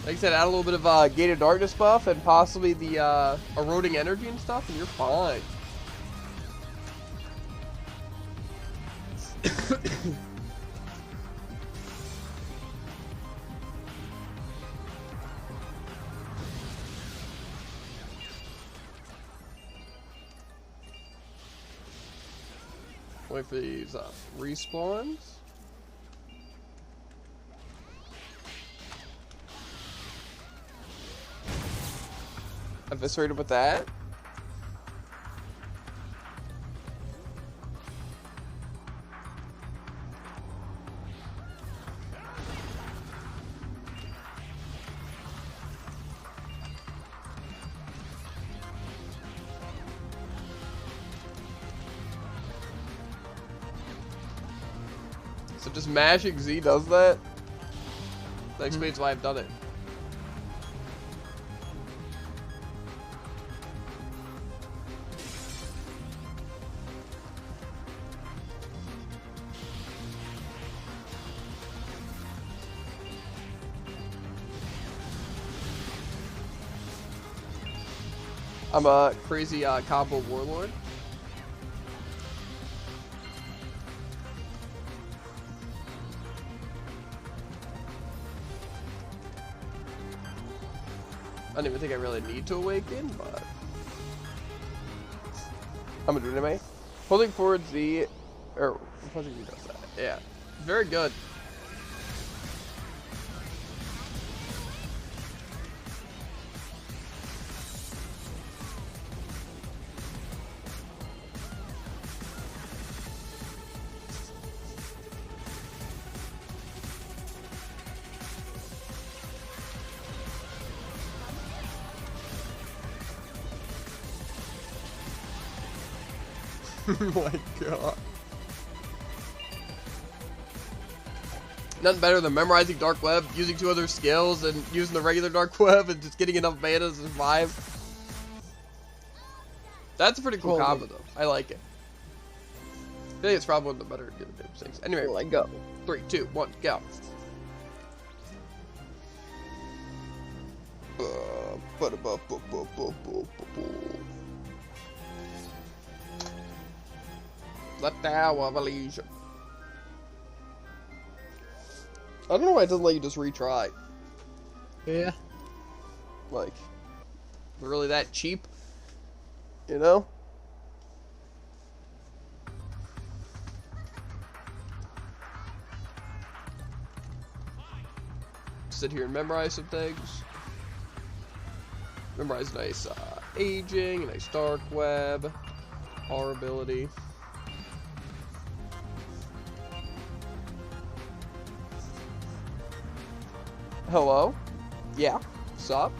Like I said, add a little bit of Gate of Darkness buff and possibly the eroding energy and stuff, and you're fine. Wait for these respawns. Eviscerated with that. So just mashing Z does that? That explains why I've done it. I'm a crazy combo warlord. I don't even think I really need to awaken, but I'm gonna do it anyway. Holding forward Z, or pressing Z does that. Yeah, very good. Oh my god. Nothing better than memorizing Dark Web, using 2 other skills, and using the regular Dark Web, and just getting enough mana to survive. That's a pretty cool combo, though. I like it. I think it's probably one of the better things. Anyway, Let go. 3, 2, 1, go. Let the hour of leisure. I don't know why it doesn't let you just retry. Yeah. Like, they're really that cheap? You know? Sit here and memorize some things. Memorize nice aging, nice Dark Web, our ability. Hello? Yeah? Sup?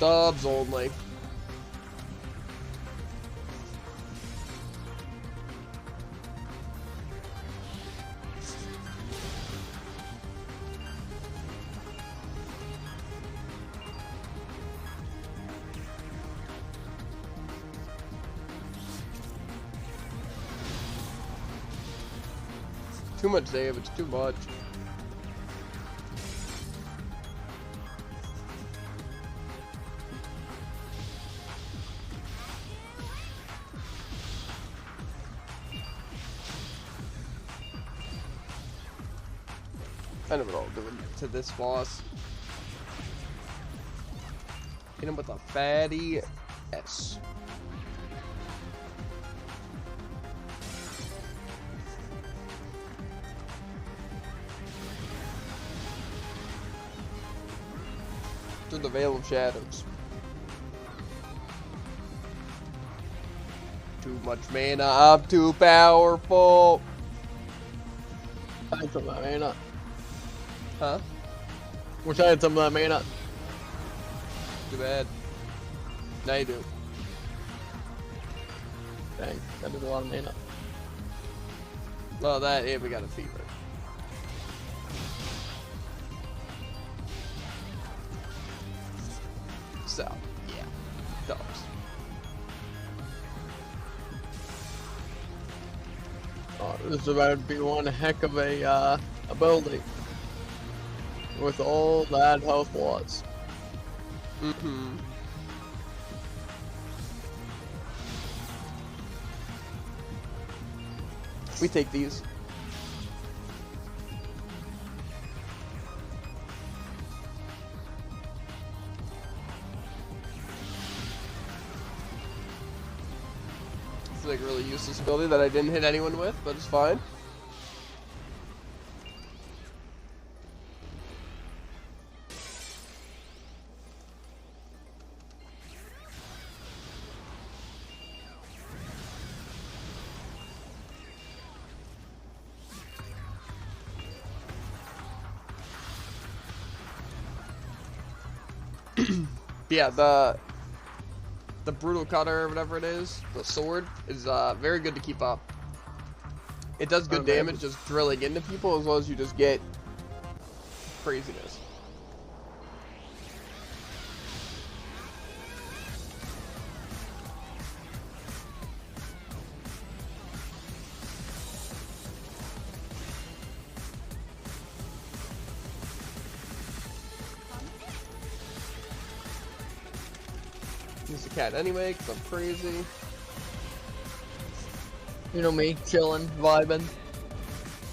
Dubs only. Too much save, it's too much. I know what I'll do to this boss. Hit him with a fatty S. Through the Veil of Shadows. Too much mana, I'm too powerful. I had some of that mana. Huh? Wish I had some of that mana. Too bad. Now you do. Dang, that is a lot of mana. Well, that, yeah, we got a fever. So, yeah. Dubs. Oh, this is about to be one heck of a ability. With all that health was. Mm-hmm. We take these. It's like a really useless ability that I didn't hit anyone with, but it's fine. Yeah, the brutal cutter or whatever it is, the sword, is very good to keep up. It does good damage just drilling into people as well as you just get craziness. Use the cat anyway, because I'm crazy. You know me, chilling, vibing.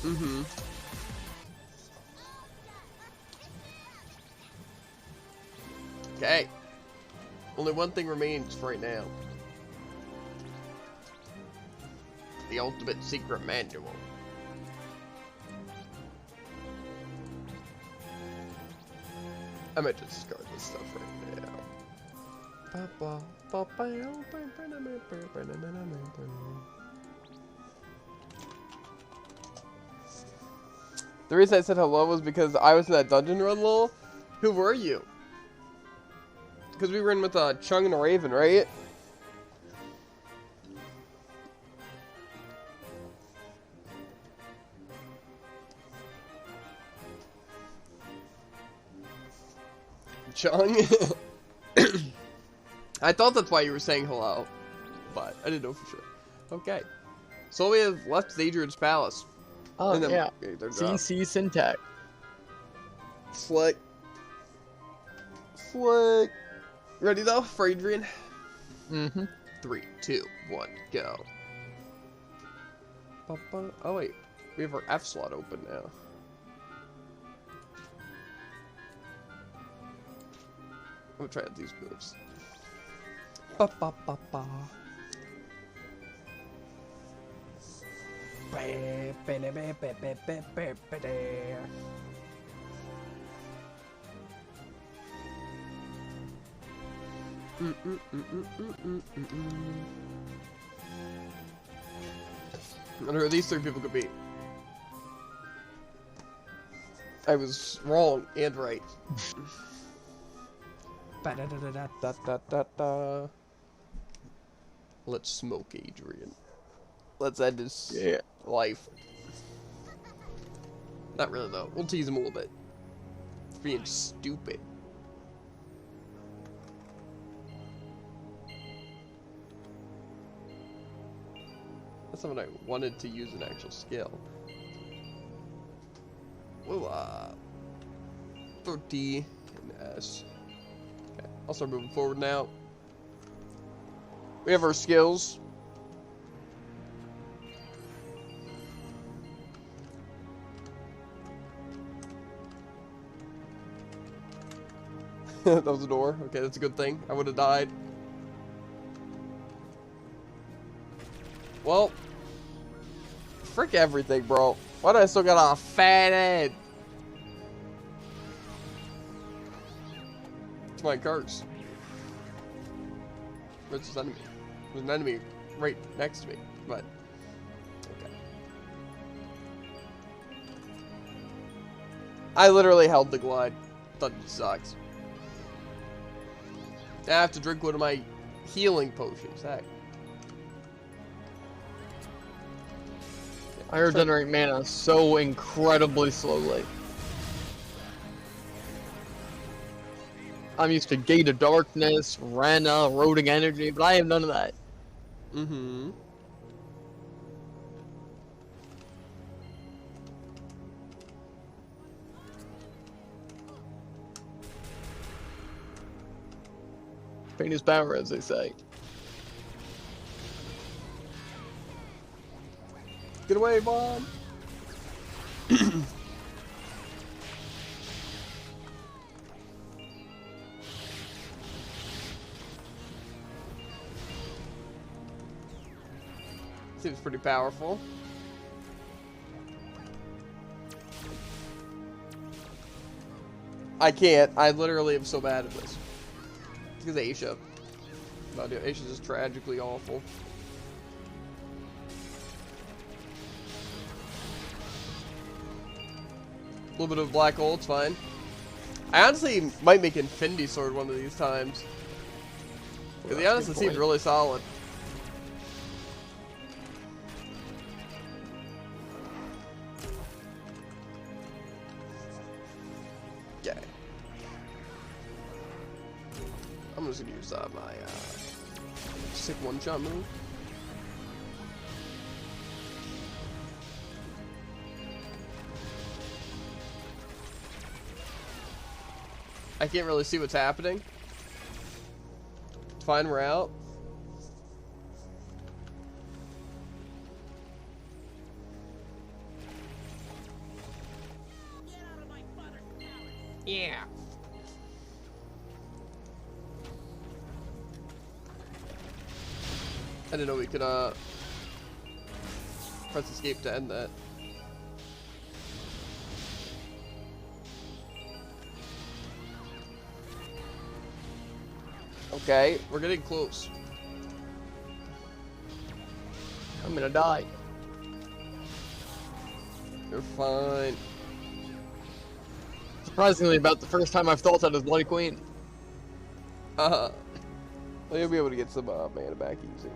Mm-hmm. Okay. Only one thing remains for right now. The ultimate secret manual. I might just discard this stuff right now. The reason I said hello was because I was in that dungeon run, lol. Who were you? Because we were in with Chung and a Raven, right? Chung? I thought that's why you were saying hello, but I didn't know for sure. Okay. So all we have left is Adrian's Palace. Oh, And then- yeah. okay, there's, CC Syntax. Slick. Slick. Ready though for Adrian? Mm-hmm. 3, 2, 1, go. Oh wait, we have our F slot open now. I'm gonna try out these moves. Ba ba ba ba. I wonder who these 3 people could be. I was wrong and right. Ba-da-da-da-da-da-da-da. Let's smoke Adrian. Let's end his life. Not really though. We'll tease him a little bit. For being stupid. That's not what I wanted to use an actual skill. We'll, 30 and S. Okay, I'll start moving forward now. We have our skills. That was a door. Okay, that's a good thing. I would have died. Well, frick everything, bro. Why do I still got a fat head? It's my curse. Where's this enemy? There's an enemy right next to me, but okay. I literally held the glide. That sucks. I have to drink one of my healing potions. Heck. I regenerate mana so incredibly slowly. I'm used to Gate of Darkness, Rena, Eroding Energy, but I have none of that. Mm-hmm. Pain is power, as they say. Get away, bomb! Seems pretty powerful. I can't. I literally am so bad at this. It's because of Aisha. No, dude, Aisha's just tragically awful. A little bit of black hole, it's fine. I honestly might make Infinity Sword one of these times. Because the honest, it seems really solid. Okay. I'm just gonna use my sick one-shot move. I can't really see what's happening. It's fine, we're out. Yeah. I didn't know we could press escape to end that. Okay, we're getting close. I'm gonna die. You're fine. Surprisingly, about the first time I've thought that as Bloody Queen. Well, you'll be able to get some mana back easy.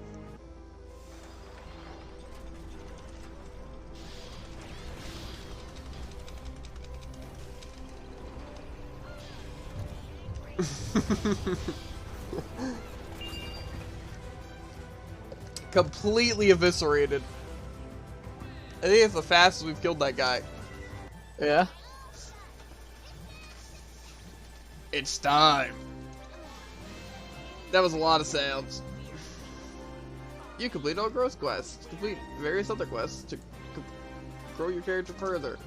Completely eviscerated. I think it's the fastest we've killed that guy. Yeah. It's time. That was a lot of sounds. You complete all growth quests. Complete various other quests to grow your character further.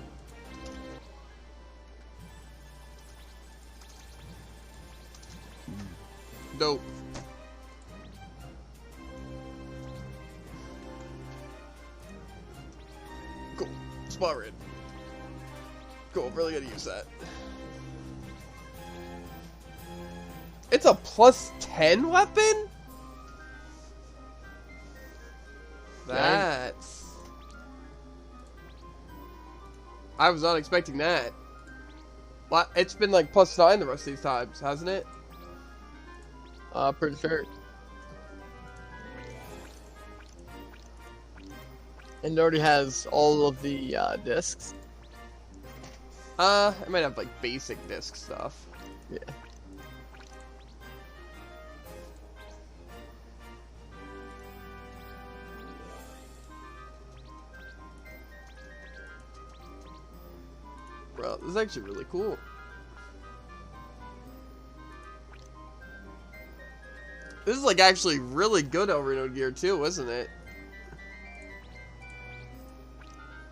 Dope. Cool. Spot red. Cool, I'm really gonna use that. It's a plus 10 weapon? That's... I was not expecting that. It's been like plus 9 the rest of these times, hasn't it? Pretty sure. And it already has all of the discs. It might have like basic disc stuff. Yeah. Bro, this is actually really cool. This is like actually really good Overload gear too, isn't it?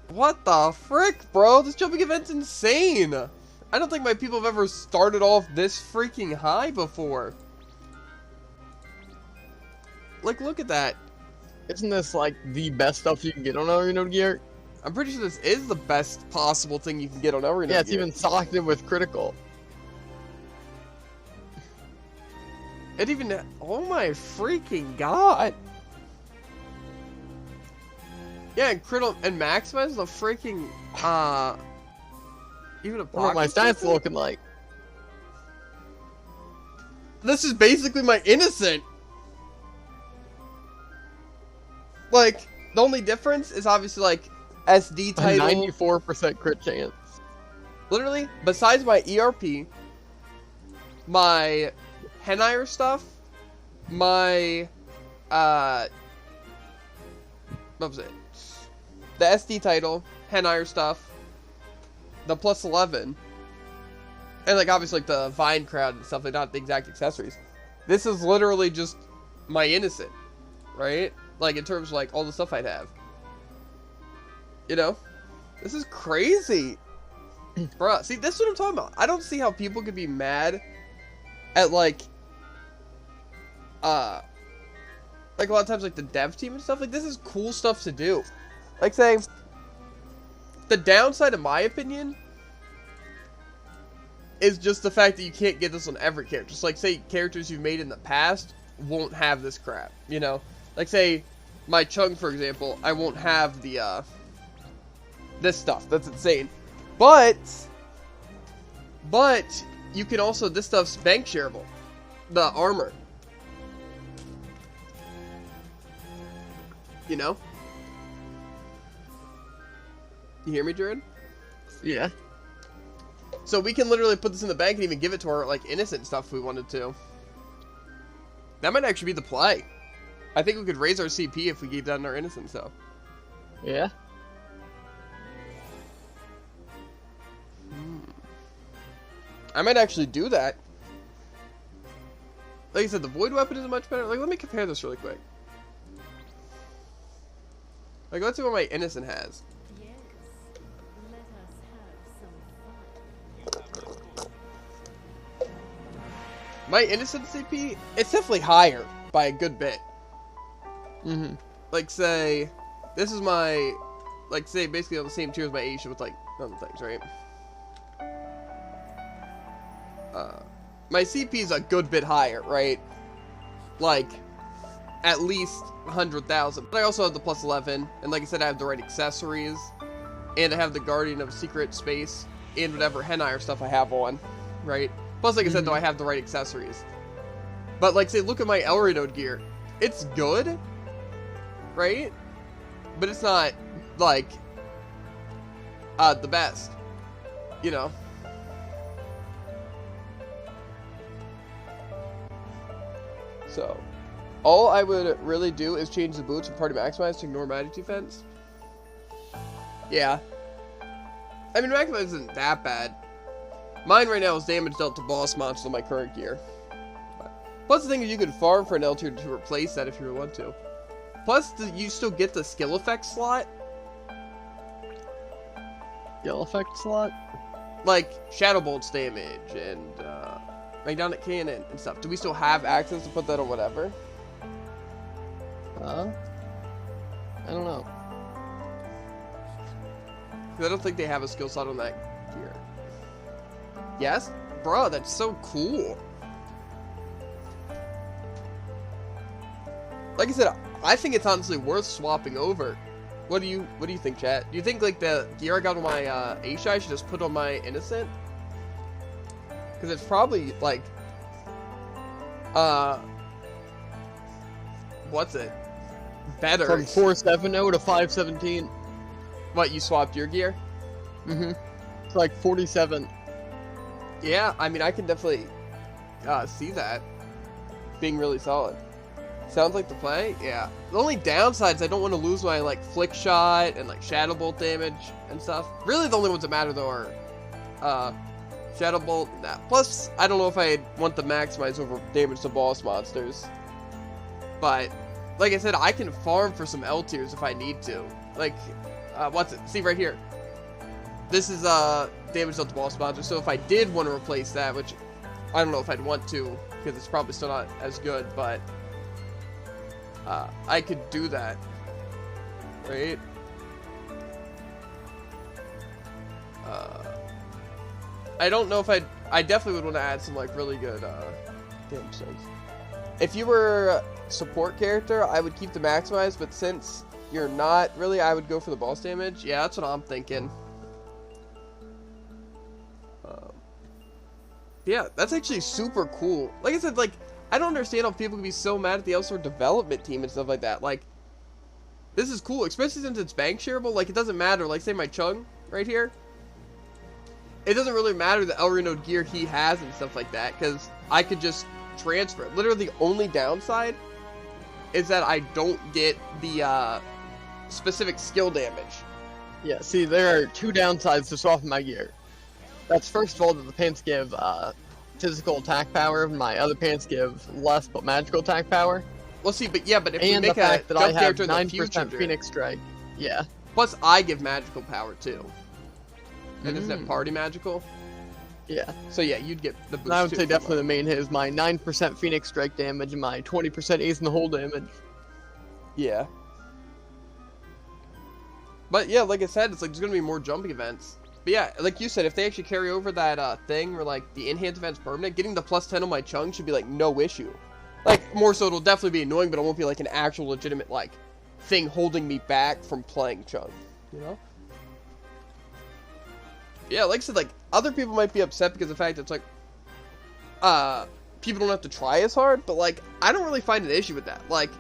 What the frick, bro? This jumping event's insane! I don't think my people have ever started off this freaking high before. Like, look at that. Isn't this like the best stuff you can get on Overload gear? I'm pretty sure this is the best possible thing you can get on Overload Yeah, it's gear. even socked in with critical. It even... Oh my freaking god! Yeah, and critical... And maximize the freaking... Even a What are my stats looking like? This is basically my innocent! Like, the only difference is obviously, like, SD A title... 94% crit chance. Literally, besides my ERP, my Henire stuff, my, what was it? The SD title, Henire stuff, the plus 11, and like obviously like the Vine crowd and stuff like that, the exact accessories. This is literally just my innocent, right? Like in terms of like all the stuff I'd have. You know? This is crazy. Bruh, see, this is what I'm talking about. I don't see how people could be mad at, like a lot of times, like, the dev team and stuff. Like, this is cool stuff to do. Like, say, the downside, in my opinion, is just the fact that you can't get this on every character. Just, like, say, characters you've made in the past won't have this crap, you know? Like, say, my Chung, for example, I won't have the, this stuff. That's insane. But, you can also, this stuff's bank shareable. The armor. You know? You hear me, Jared? Yeah. So we can literally put this in the bank and even give it to our, like, innocent stuff if we wanted to. That might actually be the play. I think we could raise our CP if we gave that our innocent stuff. Yeah. I might actually do that. Like I said, the Void Weapon is much better. Like, let me compare this really quick. Like, let's see what my innocent has. Yes, let us have some fun. My innocent CP, it's definitely higher by a good bit. Mm-hmm. Like, say, this is my, like, say, basically on the same tier as my Aisha with, like, other things, right? My CP is a good bit higher, right? like, at least 100,000. But I also have the plus 11, and like I said, I have the right accessories, and I have the Guardian of Secret Space, and whatever Henire stuff I have on, right? Plus, like I said, though, I have the right accessories. But, like, say, look at my Elrinode gear. It's good, right? But it's not, like, the best, you know? So, all I would really do is change the boots and party maximize to ignore magic defense. Yeah. I mean, maximize isn't that bad. Mine right now is damage dealt to boss monsters on my current gear. Plus, the thing is, you could farm for an L tier to replace that if you want to. Plus, you still get the skill effect slot. Skill effect slot? Like, Shadow Bolt's damage and, Magnetic Cannon and stuff. Do we still have access to put that on whatever? I don't know. 'Cause I don't think they have a skill slot on that gear. Yes? Bro, that's so cool. Like I said, I think it's honestly worth swapping over. What do you think, chat? Do you think, like, the gear I got on my, Aisha I should just put on my Innocent? Because it's probably, like, what's it? Better. From 470 to 517. What, you swapped your gear? Mm-hmm. It's like 47. Yeah, I mean, I can definitely, see that being really solid. Sounds like the play? Yeah. The only downside is I don't want to lose my, like, Flick Shot and, like, Shadow Bolt damage and stuff. Really, the only ones that matter, though, are, Shadow Bolt and that. Plus, I don't know if I want to maximize over damage to boss monsters. But, like I said, I can farm for some L tiers if I need to. Like, what's it? See, right here. This is, damage dealt to boss monsters, so if I did want to replace that, which I don't know if I'd want to, because it's probably still not as good, but I could do that, right? I don't know if I definitely would want to add some, like, really good, damage things. If you were a support character, I would keep the maximize, but since you're not really, I would go for the boss damage. Yeah, that's what I'm thinking. Yeah, that's actually super cool. Like I said, like, I don't understand how people can be so mad at the Elsword development team and stuff like that. Like, this is cool, especially since it's bank shareable. Like, it doesn't matter. Like, say my Chung right here. It doesn't really matter the Elrinode gear he has and stuff like that, because I could just transfer it. Literally, the only downside is that I don't get the specific skill damage. Yeah, see, there are two downsides to swapping my gear. That's first of all that the pants give physical attack power, and my other pants give less but magical attack power. Well, see, but yeah, but if we And the make fact a that I jump have character in the 9% future, Phoenix Strike. Yeah. plus I give magical power too. And isn't that party magical? Yeah. So yeah, you'd get the boost And I would too, say from definitely the main hit is my 9% Phoenix Strike damage and my 20% Ace in the Hole damage. Yeah. But yeah, like I said, it's like there's gonna be more jumping events. But yeah, like you said, if they actually carry over that thing where like the enhanced event's permanent, getting the plus 10 on my Chung should be like no issue. Like, more so it'll definitely be annoying, but it won't be like an actual legitimate like thing holding me back from playing Chung, you know? Yeah, like I said, like other people might be upset because of the fact that it's like people don't have to try as hard, but like I don't really find an issue with that. Like,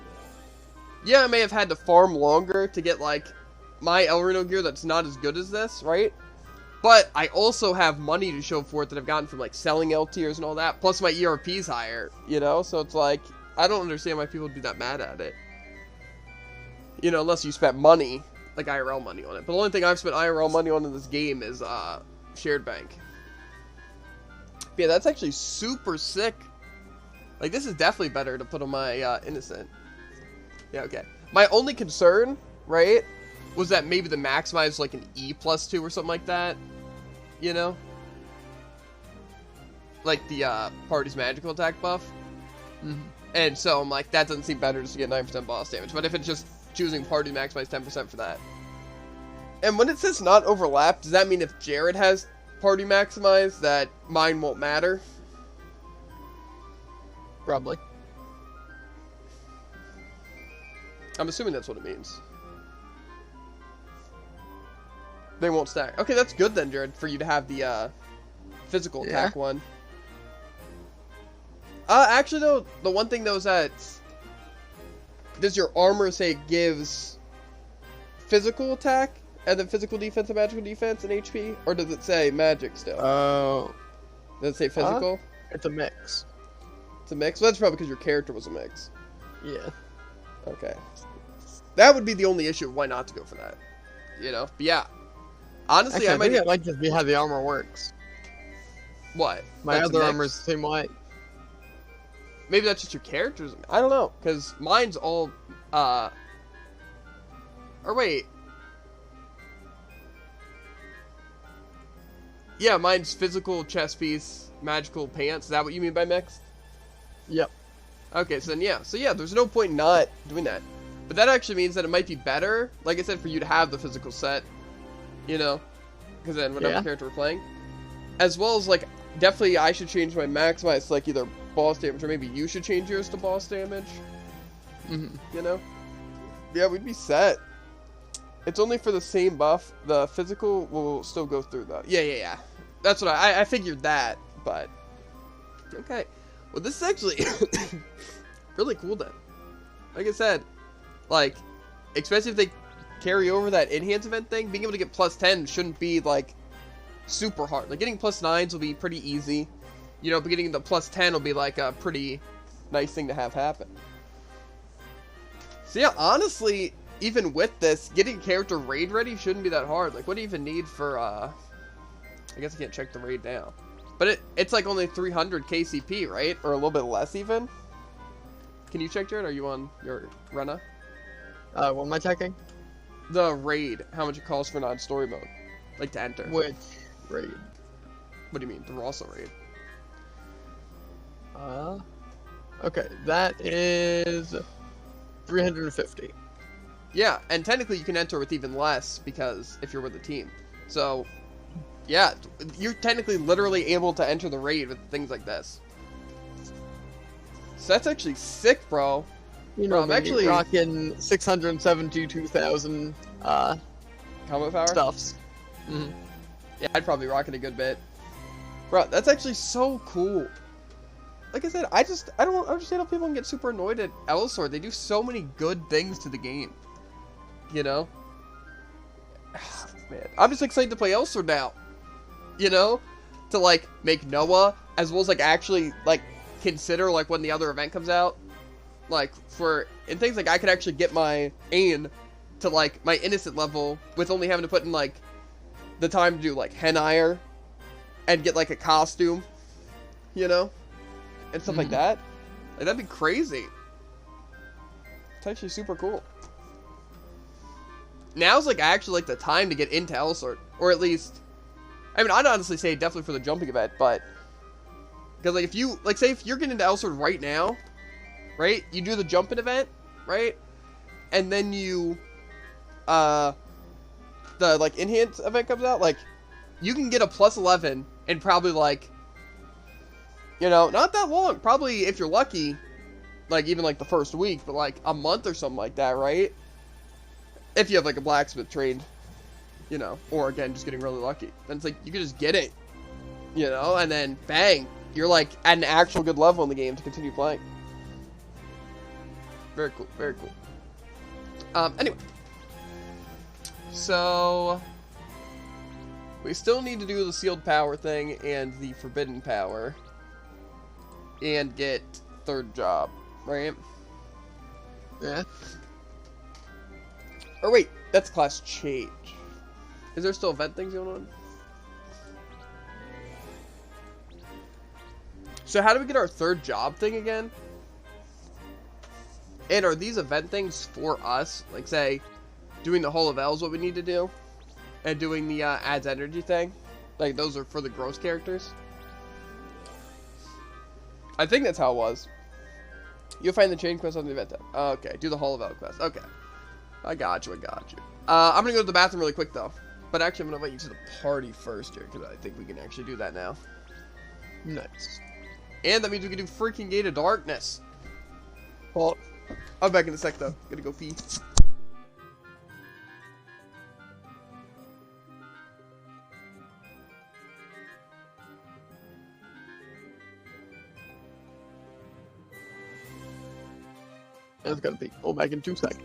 yeah, I may have had to farm longer to get like my Elrinode gear that's not as good as this, right? But I also have money to show for it that I've gotten from like selling L tiers and all that. Plus my ERP's higher, you know? So it's like, I don't understand why people would be that mad at it. You know, unless you spent money, like IRL money on it. But the only thing I've spent IRL money on in this game is Shared Bank. But yeah, that's actually super sick. Like, this is definitely better to put on my Innocent. Yeah, okay. My only concern, right, was that maybe the maximize like an E+2 or something like that, you know? Like the party's magical attack buff. Mm-hmm. And so I'm like, that doesn't seem better just to get 9% boss damage. But if it's just choosing party maximize 10% for that. And when it says not overlap, does that mean if Jared has party maximize that mine won't matter? Probably. I'm assuming that's what it means. They won't stack. Okay, that's good then, Jared, for you to have the physical attack one. Actually though, the one thing though is that, does your armor say it gives physical attack and then physical defense and magical defense and HP, or does it say magic still? Oh. Does it say physical? It's a mix. It's a mix. Well, that's probably because your character was a mix. Yeah. Okay. That would be the only issue of why not to go for that. You know? But yeah. Honestly, Actually, I might. think it might just be how the armor works. What? My That's a other mix? armor's the same way. Maybe that's just your character's. I don't know, because mine's all. Or wait. Yeah, mine's physical chest piece, magical pants. Is that what you mean by mixed? Yep. Okay, so then yeah. So yeah, there's no point in not doing that. But that actually means that it might be better, like I said, for you to have the physical set. You know? Because then whatever Yeah. character we're playing. As well as, like, definitely I should change my maximize to, like, either boss damage or maybe you should change yours to boss damage. You know? Yeah, we'd be set. It's only for the same buff. The physical will still go through, though. Yeah. That's what I figured that, but... Okay. Well, this is actually really cool, then. Like I said, like, especially if they carry over that enhance event thing, being able to get plus 10 shouldn't be, like, super hard. Like, getting plus 9s will be pretty easy. You know, but getting the plus 10 will be, like, a pretty nice thing to have happen. So, yeah, honestly, even with this, getting character raid ready shouldn't be that hard. Like, what do you even need for, I guess I can't check the raid now. But it's, like, only 300 KCP, right? Or a little bit less, even? Can you check, Jared? Are you on your Rena? What am I checking? The raid, how much it costs for non-story mode, like to enter. Which raid? What do you mean, the Rossa raid? Okay, that is 350. Yeah, and technically you can enter with even less because if you're with a team. So, yeah, you're technically literally able to enter the raid with things like this. So that's actually sick, bro. You Bro, know, I'm I'm actually- rocking 672,000 Helmet power? stuffs. Yeah, I'd probably rock it a good bit. Bro, that's actually so cool. Like I said, I don't understand how people can get super annoyed at Elsword. They do so many good things to the game. You know? Man, I'm just excited to play Elsword now. You know? To, like, make Noah, as well as, like, actually, like, consider, like, when the other event comes out. Like, in things like I could actually get my Ain to, like, my innocent level with only having to put in, like, the time to do, like, Henire and get, like, a costume, you know? And stuff like that. Like, that'd be crazy. It's actually super cool. Now's, like, actually, like, the time to get into Elsword. Or at least, I mean, I'd honestly say definitely for the jumping event, but... Because, like, if you, like, say if you're getting into Elsword right now, right? You do the jumping event, right? And then you, the, like, enhance event comes out, like, you can get a plus 11 in probably, like, you know, not that long. Probably, if you're lucky, like, even, like, the first week, but, like, a month or something like that, right? If you have, like, a blacksmith trained, you know, or, again, just getting really lucky. Then it's like, you can just get it, you know, and then, bang, you're, like, at an actual good level in the game to continue playing. Very cool, very cool. Anyway. So, we still need to do the sealed power thing and the forbidden power. And get third job, right? Yeah. Or wait, that's class change. Is there still event things going on? So how do we get our third job thing again? And are these event things for us? Like, say, doing the Hall of L is what we need to do? And doing the adds energy thing? Like, those are for the gross characters? I think that's how it was. You'll find the chain quest on the event tab. Okay, do the Hall of L quest. Okay. I got you. I'm gonna go to the bathroom really quick, though. But actually, I'm gonna invite you to the party first here, because I think we can actually do that now. Nice. And that means we can do freaking Gate of Darkness. Well, I'll be back in a sec though. Gotta go pee. It's gotta be. Oh, back in 2 seconds.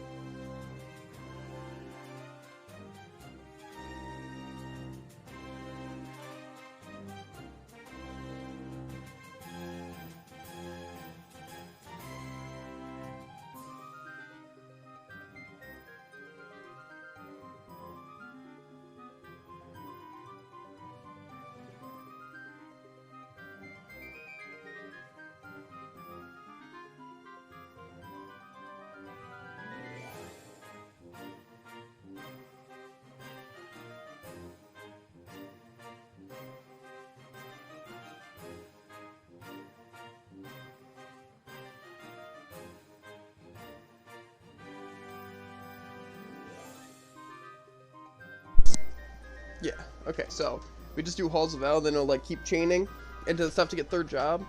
Yeah. Okay. So we just do Halls of Hell, then it'll like keep chaining into the stuff to get third job.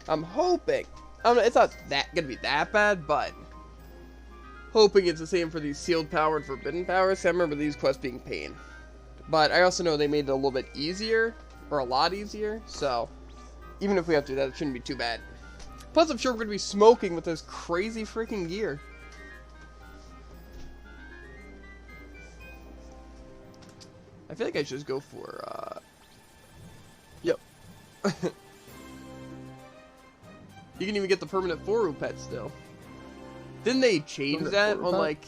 I'm hoping. It's not that gonna be that bad, but hoping it's the same for these sealed power and forbidden powers. I remember these quests being pain, but I also know they made it a little bit easier, or a lot easier. So even if we have to do that, it shouldn't be too bad. Plus, I'm sure we're gonna be smoking with this crazy freaking gear. I feel like I should just go for, Yep. You can even get the permanent Foru pet still. Didn't they change Permanent that Foru on, pet? like...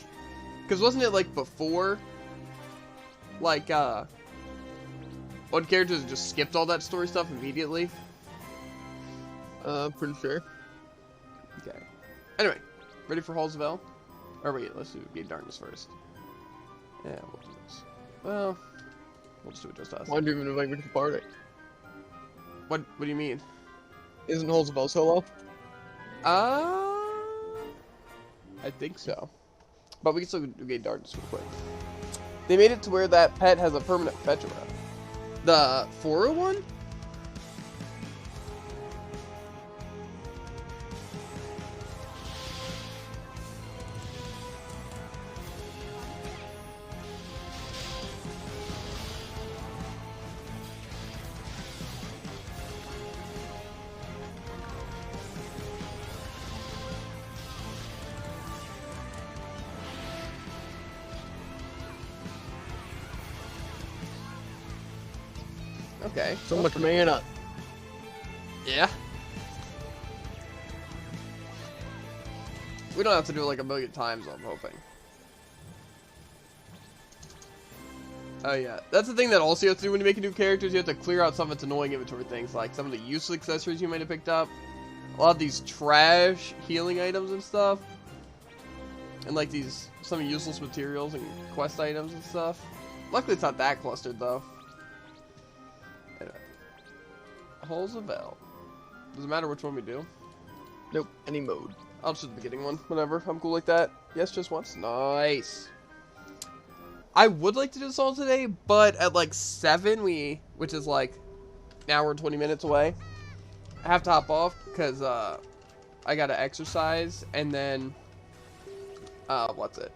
Because wasn't it, like, before? Like, one character just skipped all that story stuff immediately? Pretty sure. Okay. Anyway, ready for Halls of Hell? Or wait, let's do Gate Darkness first. Yeah, we'll do this. Well, we'll just do it just us. Why do you even invite me to the party? What do you mean? Isn't Halls of Hell solo? I think so. But we can still do Gate Darkness real quick. They made it to where that pet has a permanent fetch around. The Foru one? Okay. So much mana. Yeah. We don't have to do it like a million times, I'm hoping. Oh yeah, that's the thing that also you have to do when you make a new character, is you have to clear out some of its annoying inventory things, like some of the useless accessories you might have picked up, a lot of these trash healing items and stuff, and like some useless materials and quest items and stuff. Luckily it's not that clustered though. Anyway. Halls of Hell. Does it matter which one we do? Nope, any mode. I'll just do the beginning one. Whatever. I'm cool like that. Yes, just once. Nice. I would like to do this all today, but at like 7, which is like an hour and 20 minutes away, I have to hop off because I gotta exercise and then what's it?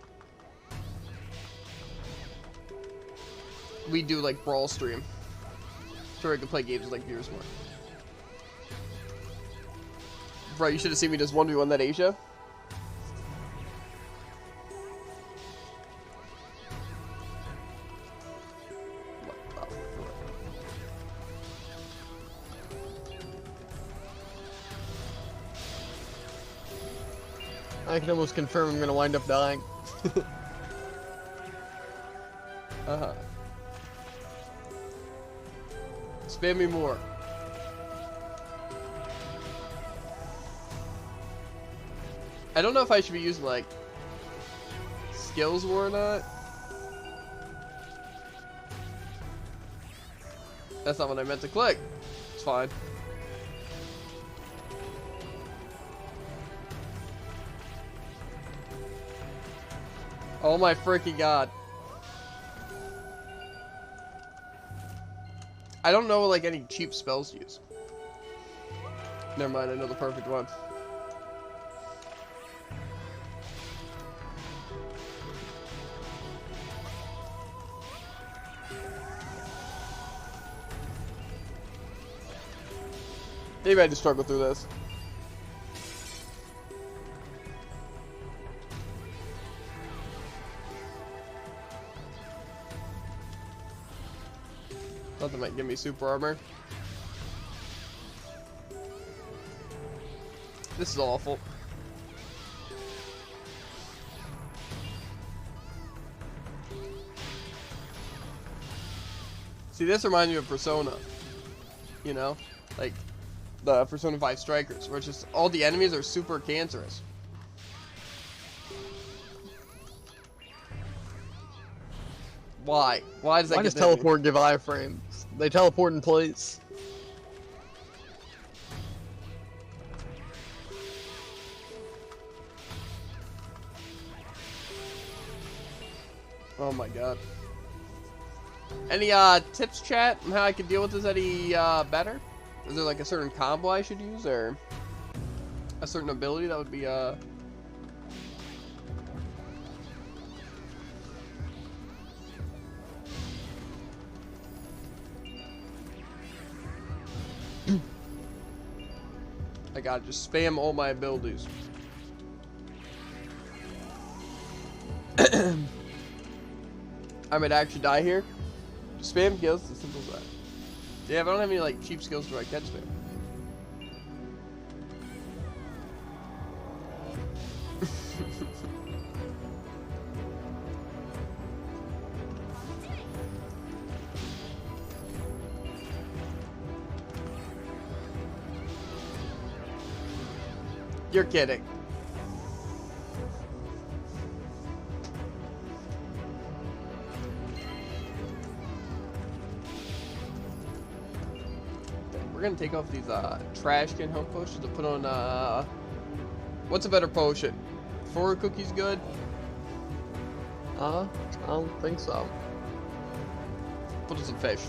We do like Brawl stream, so I can play games with like viewers more. Bro, you should have seen me just 1v1 that Asia. I can almost confirm I'm gonna wind up dying. Uh-huh. Spam me more. I don't know if I should be using, like, Skills War or not. That's not what I meant to click. It's fine. Oh my freaking god. I don't know, like, any cheap spells to use. Never mind, I know the perfect one. Maybe I just struggle through this. Thought that might give me super armor. This is awful. See, this reminds me of Persona. You know? Like, the Persona 5 Strikers, where it's just all the enemies are super cancerous. Why? Why does that Why get does teleport give iframes? They teleport in place. Oh my god. Any tips, chat, on how I can deal with this any better? Is there like a certain combo I should use, or a certain ability that would be I gotta just spam all my abilities. I might actually die here. Spam skills, as simple as that. Yeah, if I don't have any like cheap skills where I can spam. You're kidding. We're gonna take off these trash can health potions and put on what's a better potion? 4 cookies good? I don't think so. Put on some fish.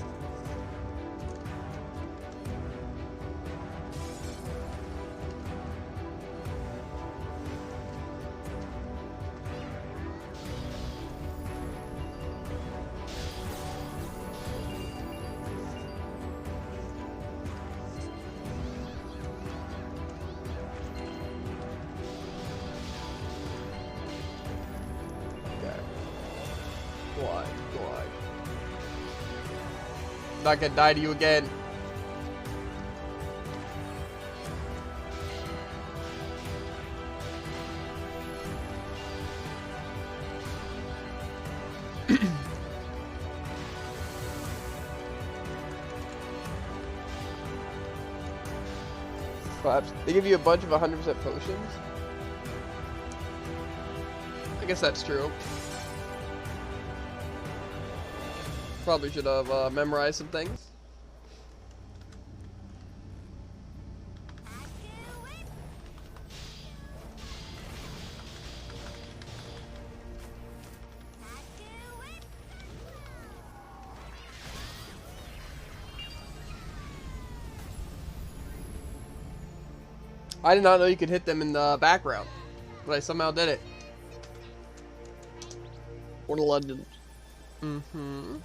Not gonna die to you again. Perhaps they give you a bunch of 100% potions. I guess that's true. Probably should have memorized some things. I did not know you could hit them in the background, but I somehow did it. What a legend. Mm-hmm.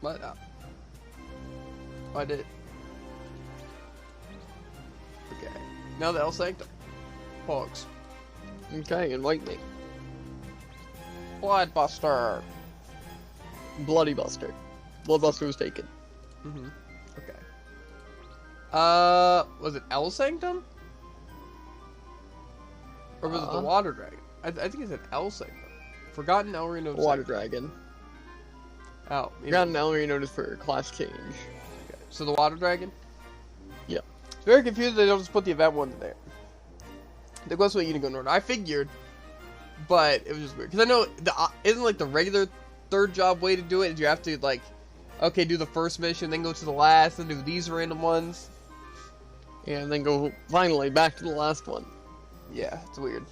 What up? I did. Okay. Now the El Sanctum. Pogs. Okay, invite me. Bloodbuster. Bloody Buster. Bloodbuster was taken. Mm-hmm. Okay. Was it El Sanctum? Or was it the Water Dragon? I think it said El Sanctum. Forgotten El Reno. Water Dragon. Oh. Forgotten El Reno is for class change. Okay. So the Water Dragon? Yep. It's very confused they don't just put the event one in there. The quest way you can go in order. I figured, but it was just weird. Because I know, isn't like the regular third job way to do it, is you have to like, okay, do the first mission, then go to the last, and do these random ones. And then go, finally, back to the last one. Yeah, it's weird.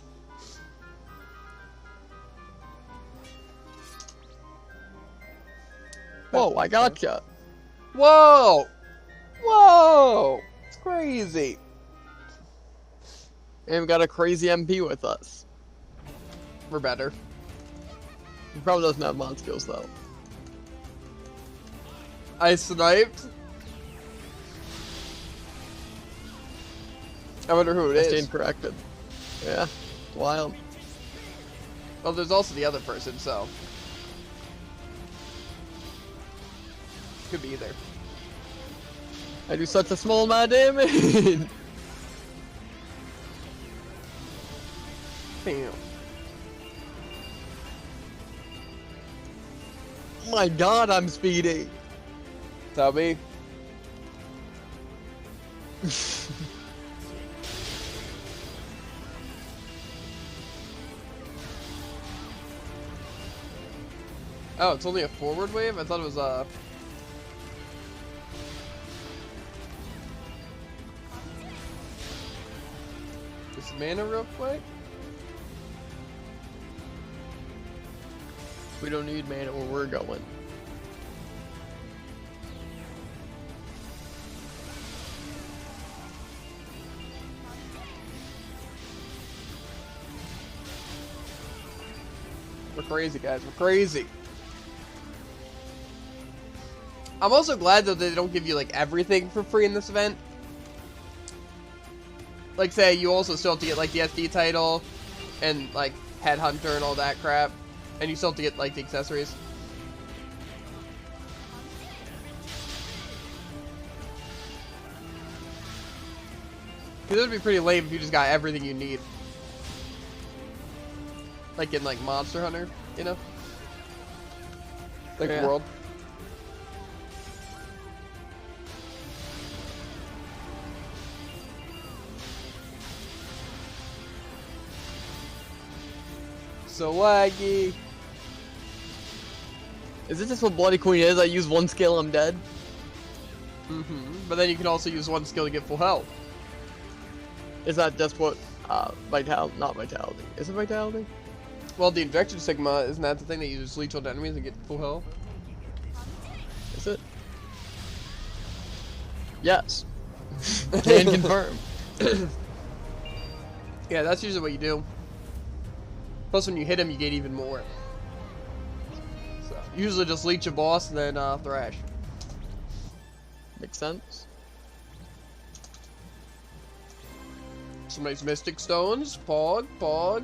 Whoa, I gotcha. Whoa! Whoa! It's crazy. And we got a crazy MP with us. We're better. He probably doesn't have mod skills, though. I sniped. I wonder who it I is. stand corrected. Yeah, wild. Well, there's also the other person, so could be either. I do such a small amount of damage. Damn. My God, I'm speedy. Tell me. Oh, it's only a forward wave? I thought it was this mana real quick? We don't need mana where we're going. We're crazy, guys. We're crazy. I'm also glad that they don't give you like everything for free in this event. Like, say you also still have to get like the SD title and like Headhunter and all that crap, and you still have to get like the accessories. Because it would be pretty lame if you just got everything you need. Like in like Monster Hunter, you know? Like Yeah. World. So laggy. Is this just what Bloody Queen is? I use one skill, I'm dead? But then you can also use one skill to get full health. Is that just what, not Vitality. Is it Vitality? Well, the Injection Sigma, isn't that the thing that you just leech on enemies and get full health? Is it? Yes. Can confirm. Yeah, that's usually what you do. Plus, when you hit him, you get even more. So, usually just leech a boss and then thrash. Makes sense. Some nice Mystic Stones. Pog, Pog.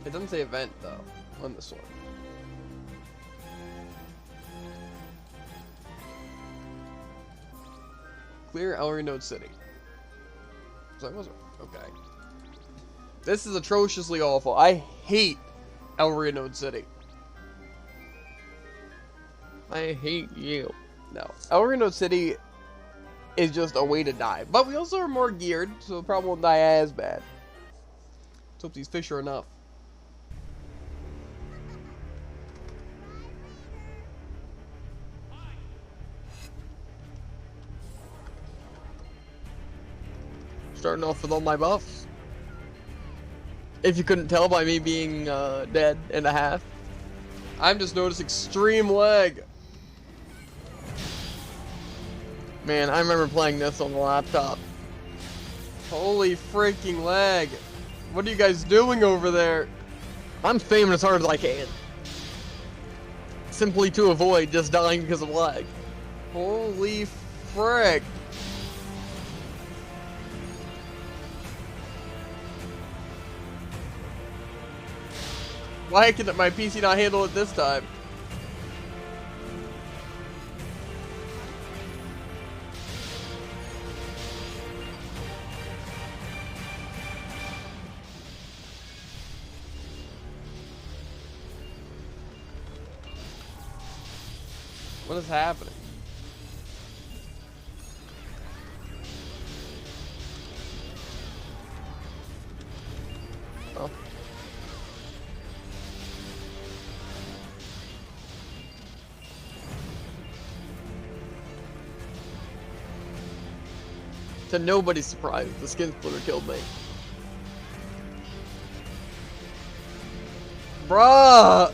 It doesn't say event, though, on this one. Clear Ellery Node City. So I wasn't. Okay. This is atrociously awful. I hate Ellery Node City. I hate you. No. Ellery Node City is just a way to die. But we also are more geared, so the problem won't die as bad. Let's hope these fish are enough. Starting off with all my buffs. If you couldn't tell by me being dead and a half. I'm just noticing extreme lag. Man, I remember playing this on the laptop. Holy freaking lag. What are you guys doing over there? I'm spamming as hard as I can. Simply to avoid just dying because of lag. Holy frick. Why can my PC not handle it this time? What is happening? Oh. To nobody's surprise, the skin splitter killed me. Bruh!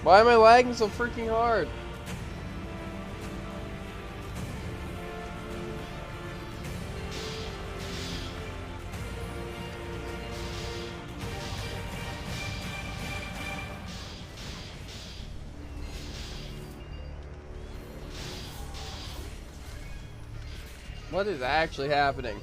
Why am I lagging so freaking hard? What is actually happening?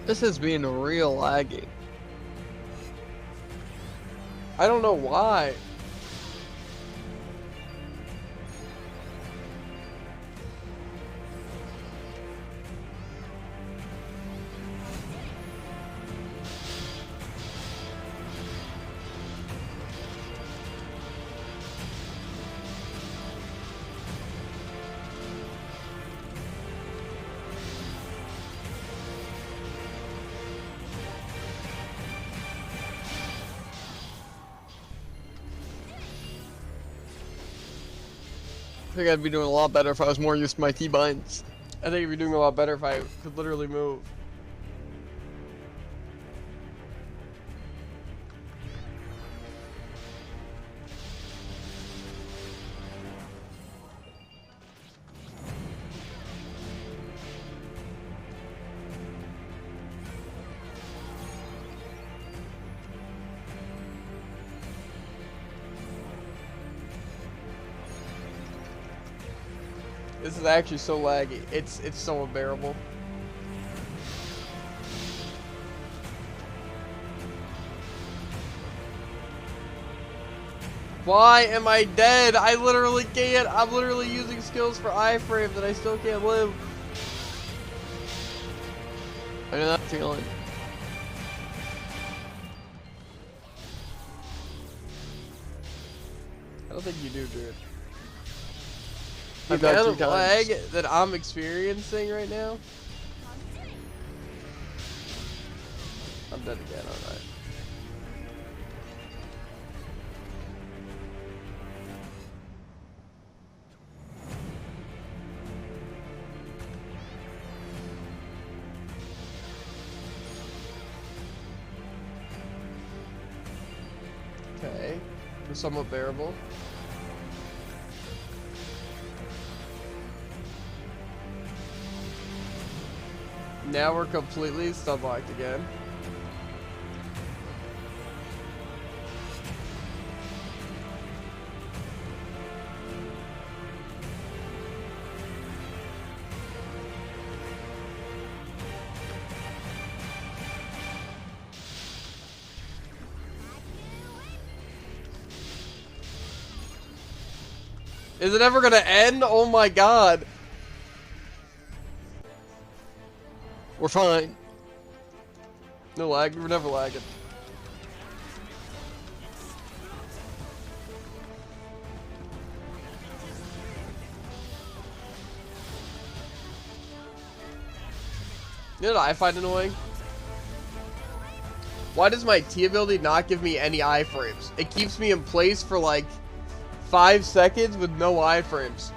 This is being real laggy. I don't know why. I think I'd be doing a lot better if I was more used to my T-binds. I think you'd be doing a lot better if I could literally move. This is actually so laggy. It's so unbearable. Why am I dead? I literally can't. I'm literally using skills for iframe that I still can't live. I know that feeling. I don't think you do, dude. I've The died amount 2 of times. lag that I'm experiencing right now. I'm dead again, alright. Okay, we're somewhat bearable. Now we're completely stun-locked again. Is it ever gonna end? Oh my god. We're fine. No lag, we're never lagging. You know what I find annoying? Why does my T ability not give me any iframes? It keeps me in place for like 5 seconds with no iframes.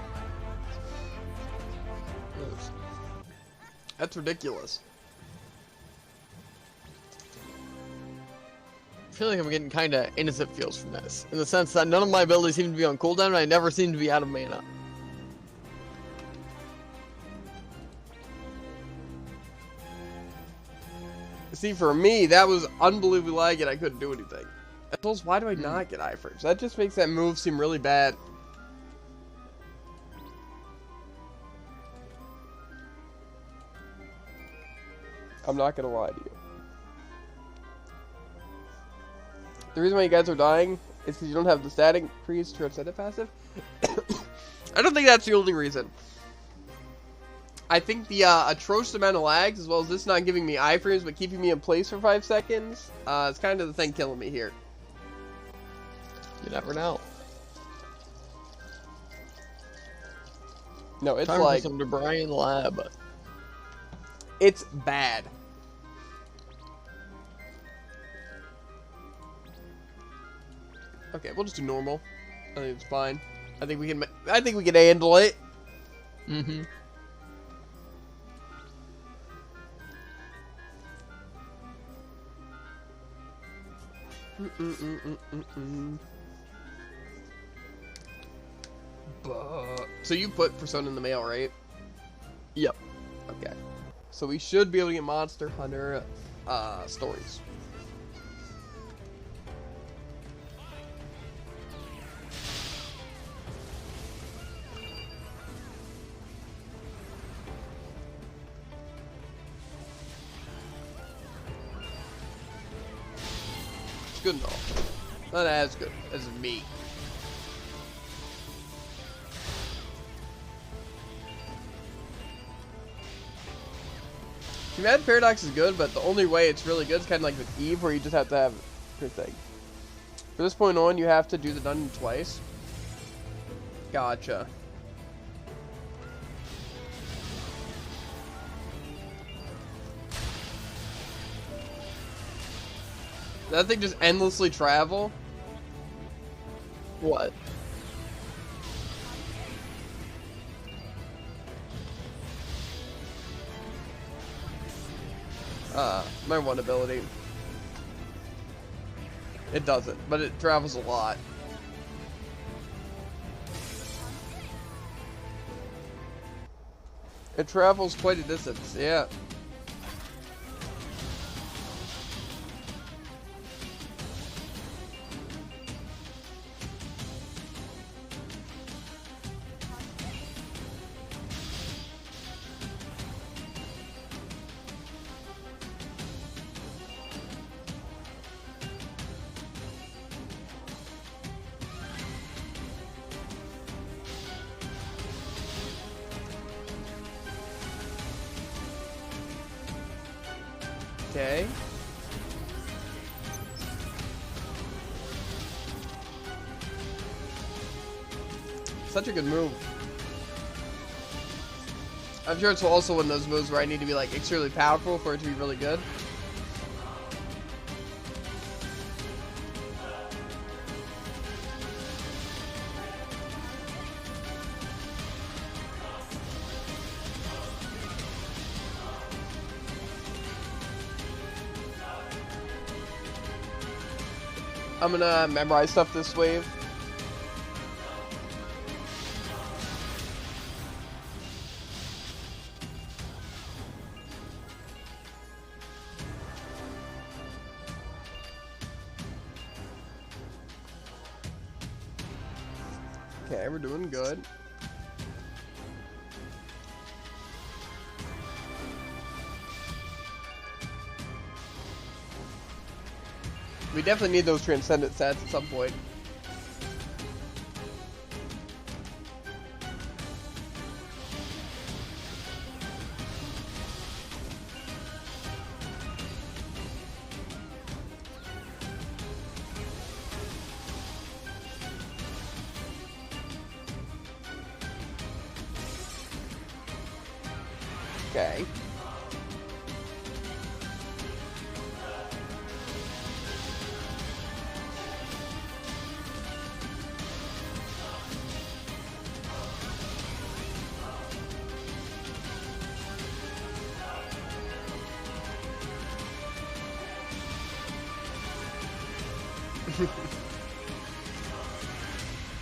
That's ridiculous. I feel like I'm getting kind of innocent feels from this, in the sense that none of my abilities seem to be on cooldown and I never seem to be out of mana. See, for me, that was unbelievably laggy and I couldn't do anything. Assholes, why do I not get iframes? That just makes that move seem really bad. I'm not gonna lie to you. The reason why you guys are dying is because you don't have the stat increase to set it passive. I don't think that's the only reason. I think the atrocious amount of lags, as well as this not giving me iframes but keeping me in place for 5 seconds, is kind of the thing killing me here. You never know. No, it's Time like, for some debris in the lab. it's bad. Okay, we'll just do normal. I think it's fine. I think we can handle it. Mm-hmm. So you put Persona in the mail, right? Yep. Okay. So we should be able to get Monster Hunter stories. It's good enough. Not as good as me. Mad Paradox is good, but the only way it's really good is kind of like with Eve, where you just have to have your thing. From this point on, you have to do the dungeon twice. Gotcha. That thing just endlessly travel? What? My one ability. It doesn't, but it travels a lot. It travels quite a distance, yeah. Okay. Such a good move. I'm sure it's also one of those moves where I need to be like extremely powerful for it to be really good. I'm gonna memorize stuff this wave. Okay, we're doing good. We definitely need those transcendent sets at some point. Okay.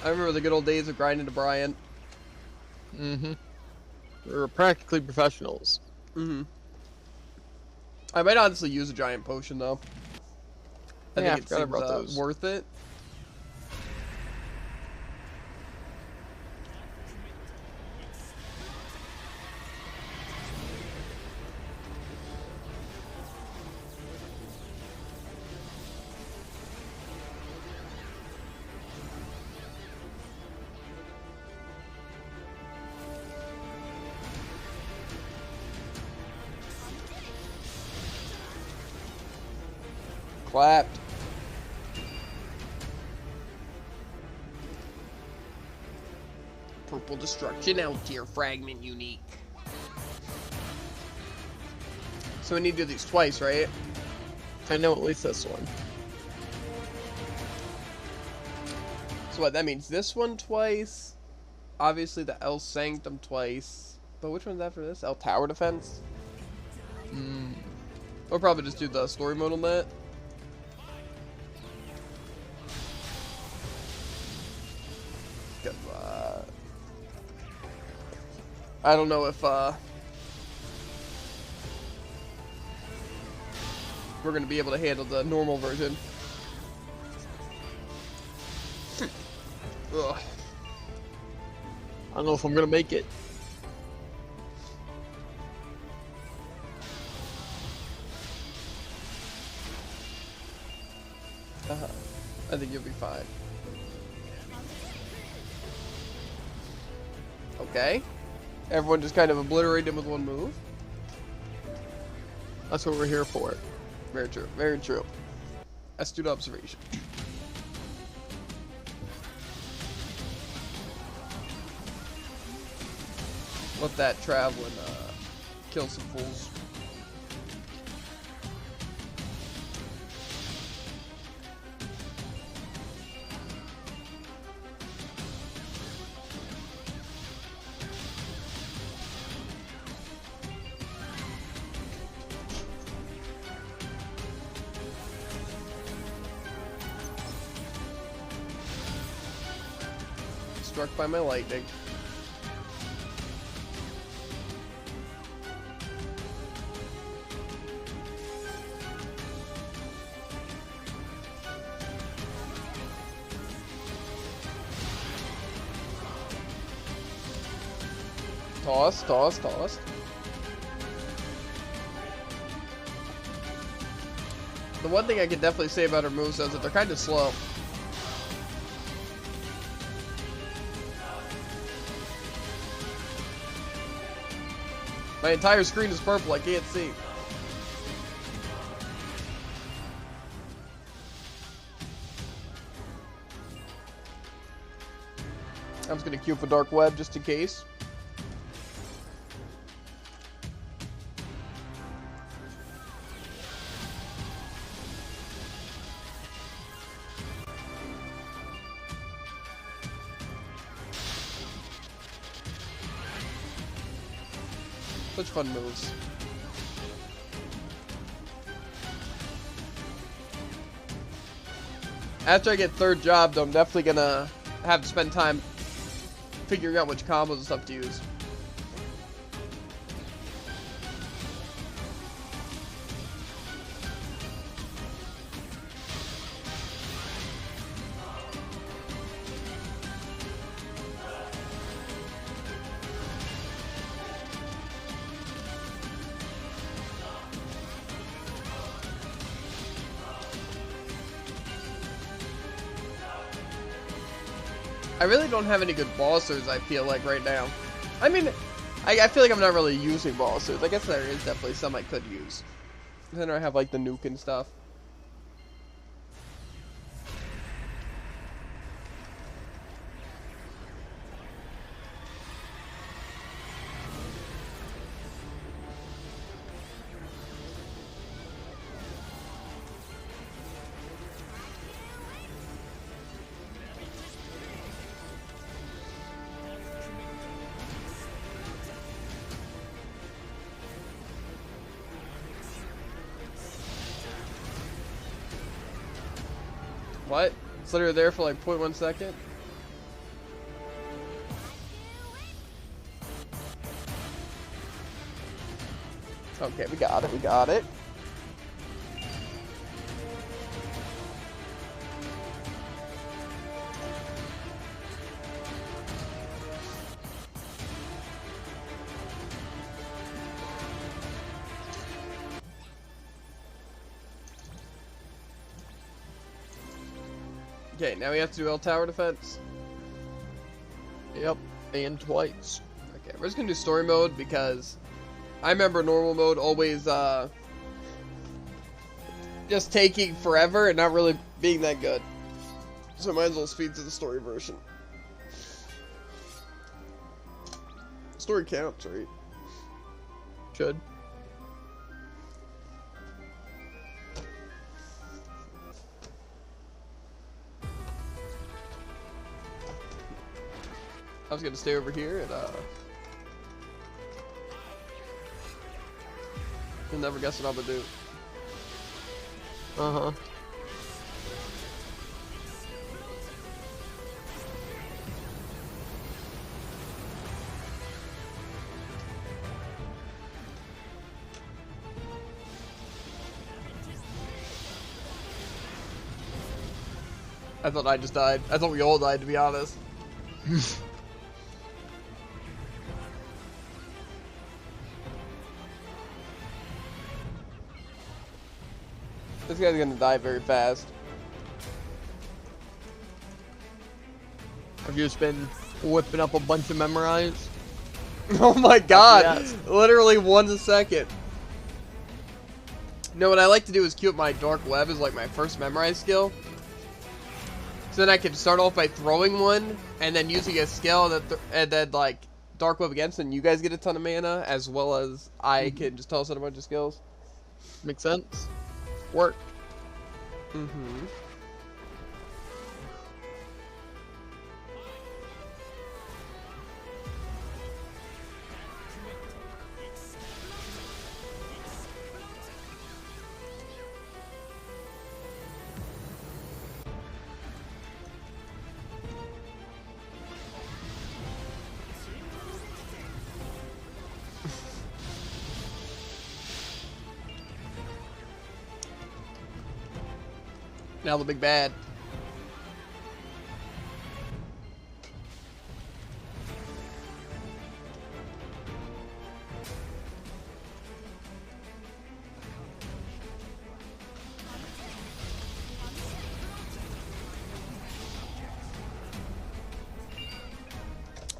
I remember the good old days of grinding to Brian. Mm-hmm. We were practically professionals. Mm-hmm. I might honestly use a giant potion though. I Yeah, think I forgot about it those. seems worth it. Clapped. Purple destruction out tier fragment unique. So we need to do these twice, right? I know at least this one. So what that means? This one twice. Obviously the El Sanctum twice. But which one's after this? El Tower Defense? We'll probably just do the story mode on that. I don't know if we're gonna be able to handle the normal version. Ugh. I don't know if I'm gonna make it. I think you'll be fine. Okay. Everyone just kind of obliterated him with one move. That's what we're here for. Very true. Very true. Astute observation. Let that travel and kill some fools. Struck by my lightning. Toss, toss, toss. The one thing I can definitely say about her moves is that they're kind of slow. My entire screen is purple, I can't see. I'm just gonna queue for Dark Web just in case. Such fun moves. After I get third job, though, I'm definitely gonna have to spend time figuring out which combos and stuff to use. I really don't have any good bossers, I feel like, right now. I mean, I feel like I'm not really using bossers. I guess there is definitely some I could use. Then I have, like, the nuke and stuff. What? It's literally there for like 0.1 second? Okay, we got it, we got it. Okay, now we have to do L tower defense. Yep, and twice. Okay, we're just gonna do story mode because I remember normal mode always just taking forever and not really being that good. So I might as well speed to the story version. Story counts, right? Should. I was gonna stay over here and you'll never guess what I'm gonna do. Uh-huh. I thought I just died. I thought we all died, to be honest. This guy's gonna die very fast. I've just been whipping up a bunch of memorize. Oh my god! Yes. Literally 1 second. No, what I like to do is queue up my Dark Web as like my first memorize skill. So then I can start off by throwing one, and then using a skill that and then like Dark Web against, and you guys get a ton of mana, as well as I can just toss out a bunch of skills. Makes sense. Work. Mm-hmm. Now the big bad.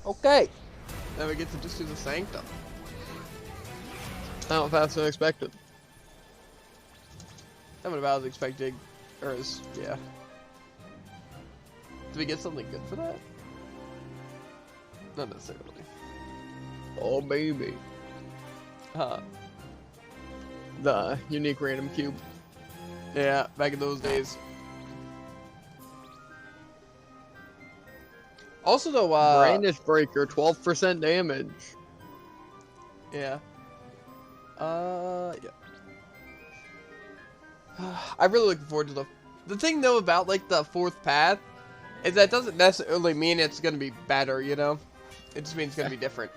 Okay. Now we get to just do the Sanctum. Not faster than expected. That went about as expected. Or as, yeah. Did we get something good for that? Not necessarily. Oh baby. The unique random cube. Yeah, back in those days. Also though, Brandish Breaker, 12% damage. yeah. Yeah. I'm really looking forward to the thing though about like the fourth path is that doesn't necessarily mean it's gonna be better, you know? It just means it's gonna be different.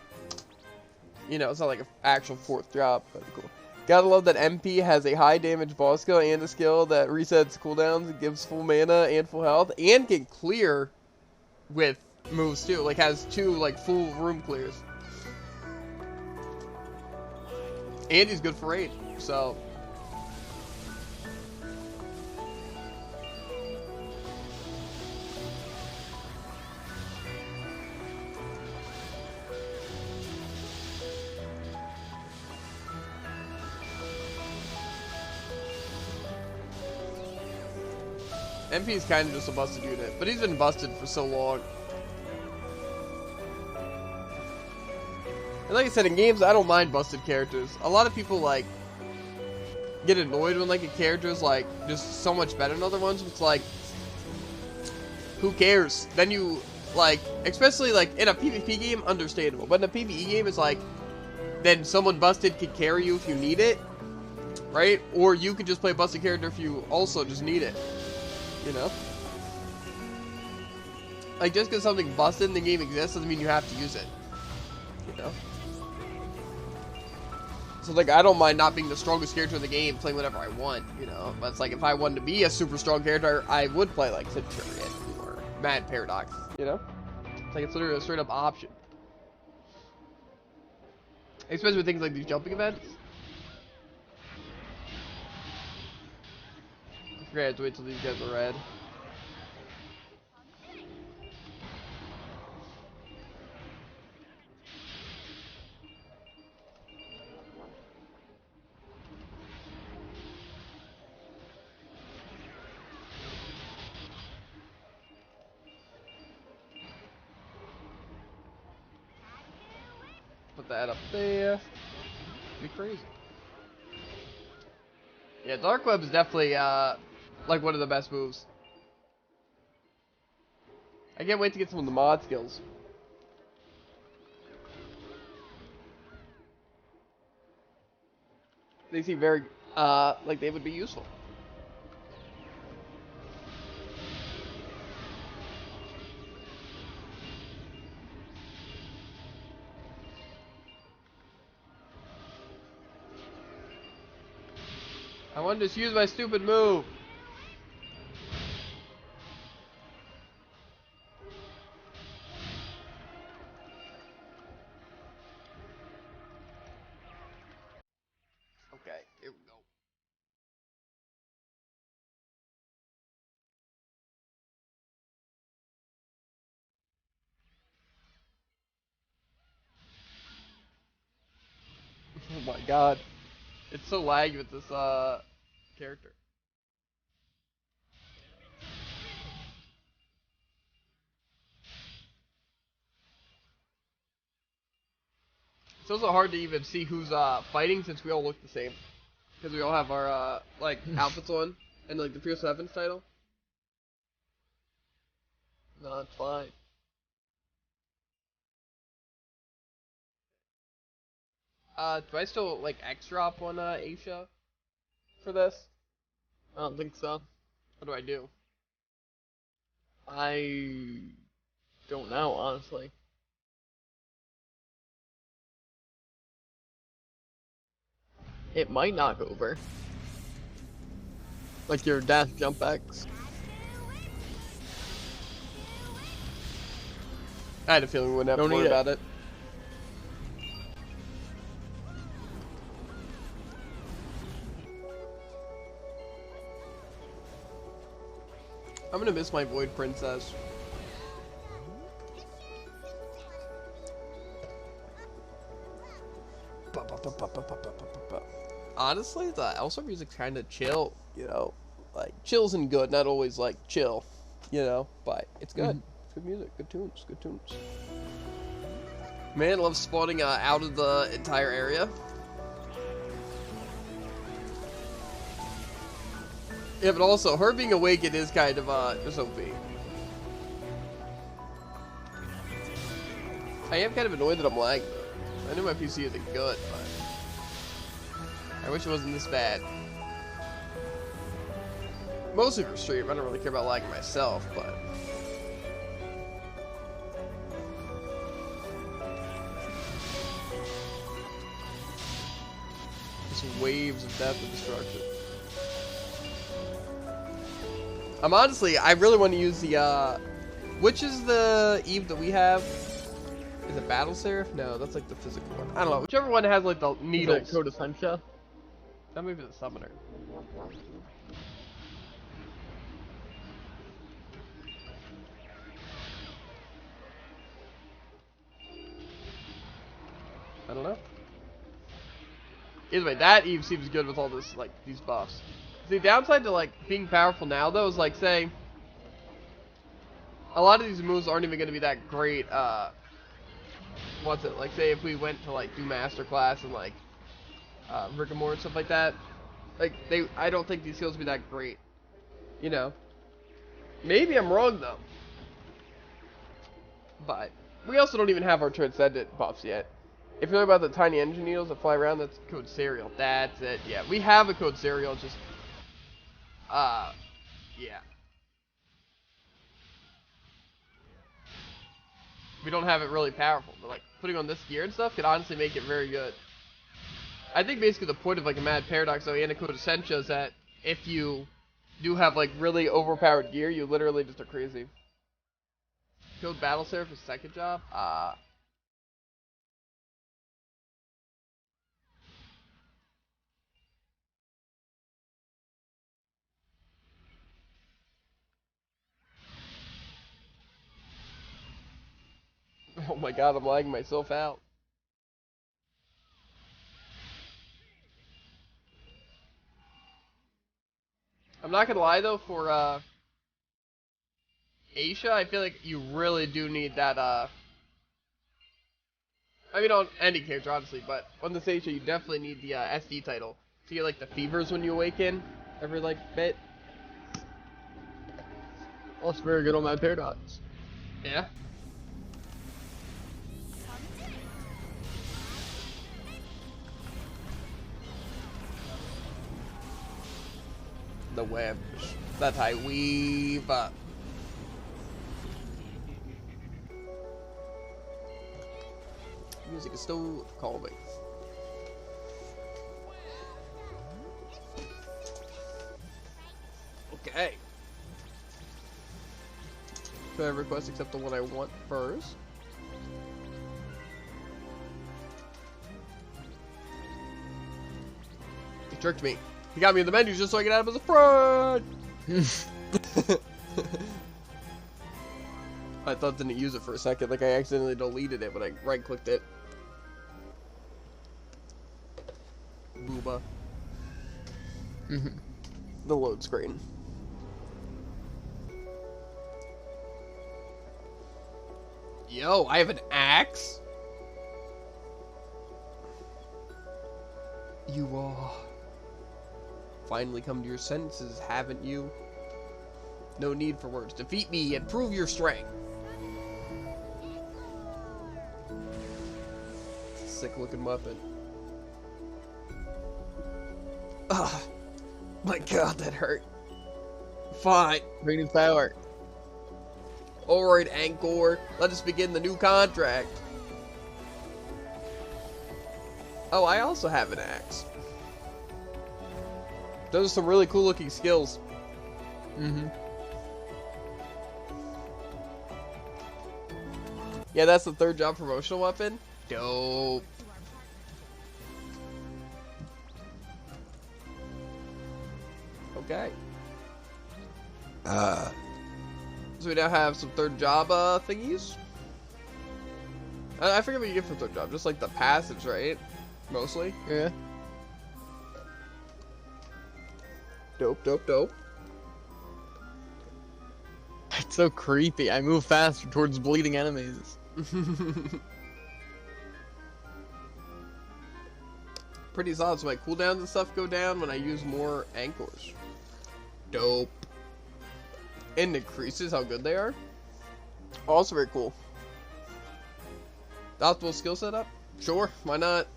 You know, it's not like an actual fourth drop, but cool. Gotta love that MP has a high damage boss skill and a skill that resets cooldowns, gives full mana and full health, and can clear with moves too. Like has 2 like full room clears. And he's good for raid, so MP is kind of just a busted unit, but he's been busted for so long. And like I said, in games, I don't mind busted characters. A lot of people, like, get annoyed when, like, a character is, like, just so much better than other ones. It's like, who cares? Then you, like, especially, like, in a PvP game, understandable. But in a PvE game, it's like, then someone busted can carry you if you need it, right? Or you could just play a busted character if you also just need it. You know? Like, just because something busted in the game exists doesn't mean you have to use it. You know? So, like, I don't mind not being the strongest character in the game, playing whatever I want, you know? But it's like, if I wanted to be a super strong character, I would play, like, Centurion or Mad Paradox, you know? It's like, it's literally a straight-up option. Especially with things like these jumping events. I forget, I have to wait till these guys are red. Put that up there. Be crazy. Yeah, Dark Web is definitely, like one of the best moves. I can't wait to get some of the mod skills. They seem very, like they would be useful. I wanted to use my stupid move. god. It's so laggy with this character. It's also hard to even see who's fighting since we all look the same. Because we all have our like outfits on and like the Pure Sevens title. No, it's fine. Do I still like X drop on Aisha for this? I don't think so. What do I do? I don't know, honestly. It might knock over. Like your dash jump X. I had a feeling we wouldn't have Don't to worry need it. about it. I'm gonna miss my Void Princess. Honestly, the Elsa music's kind of chill, you know, like chill's and good, not always like chill, you know, but it's good. It's good music, good tunes, good tunes. Man, I love spawning out of the entire area. Yeah, but also, her being awakened is kind of, just OP. I am kind of annoyed that I'm lagging. I know my PC isn't good, but I wish it wasn't this bad. Mostly for stream, I don't really care about lagging myself, but... Just waves of death and destruction. I'm honestly, I really want to use the, which is the Eve that we have? Is it Battle Seraph? No, that's like the physical one. I don't know, whichever one has like the needles. Code Essentia. That may be the summoner. I don't know. Either way, that Eve seems good with all this, like, these buffs. The downside to, like, being powerful now, though, is, like, say, a lot of these moves aren't even going to be that great, what's it, like, say if we went to, like, do Master Class and, like, Rigor and stuff like that, like, I don't think these skills would be that great, you know? Maybe I'm wrong, though. But, we also don't even have our Transcendent buffs yet. If you know about the tiny engine needles that fly around, that's Code Serial. That's it, yeah. We have a Code Serial, just... yeah. We don't have it really powerful, but like putting on this gear and stuff could honestly make it very good. I think basically the point of like a Mad Paradox though and a Code Essentia is that if you do have like really overpowered gear, you literally just are crazy. Code Battle Seraph's second job? Oh my god, I'm lagging myself out. I'm not gonna lie though, for Aisha, I feel like you really do need that I mean on any character honestly, but on this Aisha you definitely need the SD title. So you get like the fevers when you awaken every like bit. Also very good on Mad Paradox. Yeah. The web. That I weave up. Music is still calming. Okay. So I request except the one I want first. He tricked me. He got me in the menus just so I could add him as a friend. I thought I didn't use it for a second, like I accidentally deleted it when I right-clicked it. Booba. Mm-hmm. The load screen. Yo, I have an axe? You finally come to your senses, haven't you? No need for words. Defeat me and prove your strength. Sick looking weapon. Ugh. My god, that hurt. Fine. Radiant power. Alright, Angkor. Let us begin the new contract. Oh, I also have an axe. Those are some really cool looking skills. Mm-hmm. Yeah, that's the third job promotional weapon. Dope. Okay. So we now have some third job thingies. I forget what you get for third job. Just like the passives, right? Mostly. Yeah. Dope, dope, dope. It's so creepy. I move faster towards bleeding enemies. Pretty solid. So my cooldowns and stuff go down when I use more anchors. Dope. And increases how good they are. Also very cool. The optimal skill setup? Sure, why not?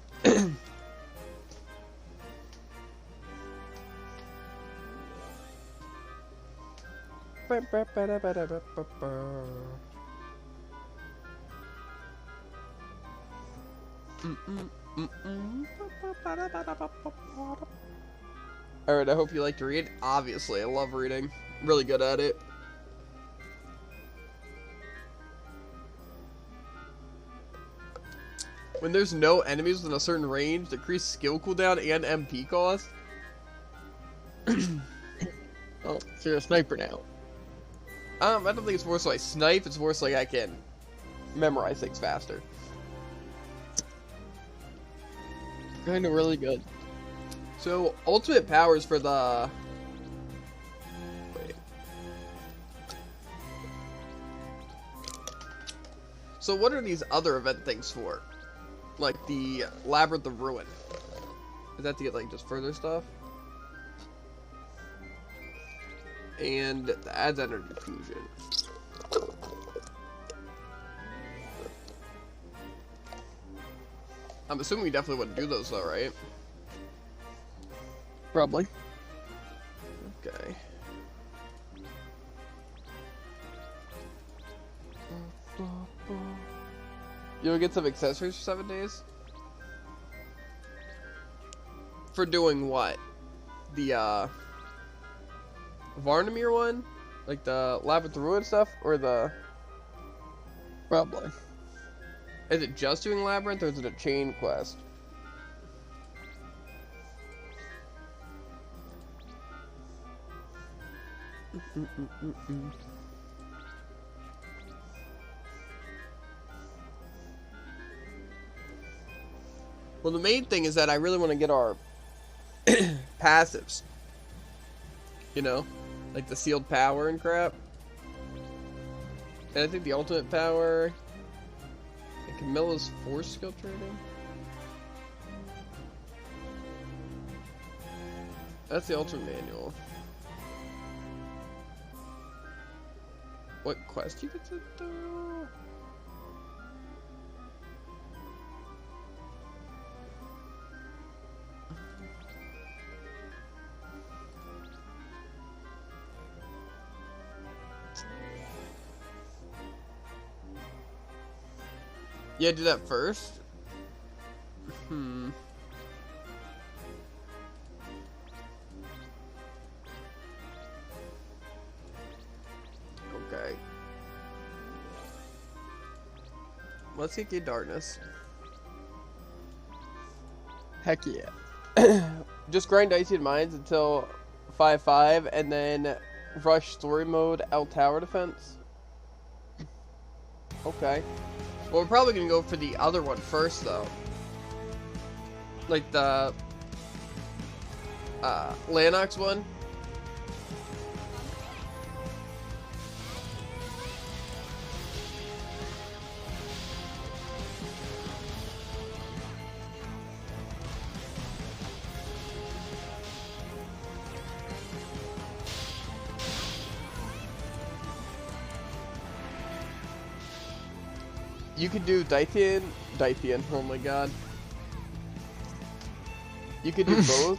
Alright, I hope you like to read. Obviously, I love reading. I'm really good at it. When there's no enemies within a certain range, decrease skill cooldown and MP cost. Oh, so you're a sniper now. I don't think it's more so I snipe, it's more so like I can memorize things faster. Kinda really good. So, ultimate powers for the... Wait. So what are these other event things for? Like the Labyrinth of Ruin. Is that to get like just further stuff? And the adds energy fusion. I'm assuming we definitely wouldn't do those though, right? Probably. Okay. You'll get some accessories for 7 days? For doing what? The, Varnamir one? Like the Labyrinth of Ruin stuff? Or the... Probably. Is it just doing Labyrinth, or is it a chain quest? Well, the main thing is that I really want to get our passives. You know? Like the sealed power and crap. And I think the ultimate power... And Camilla's force skill training. That's the ultimate manual. What quest you get to do? Yeah, do that first. Okay. Let's get Gate Darkness. Heck yeah. Just grind Icy Mines until 5-5, and then rush story mode out tower defense. Okay. Well, we're probably gonna go for the other one first, though. Like the Lanox one. You could do Dythian, oh my god. You could do both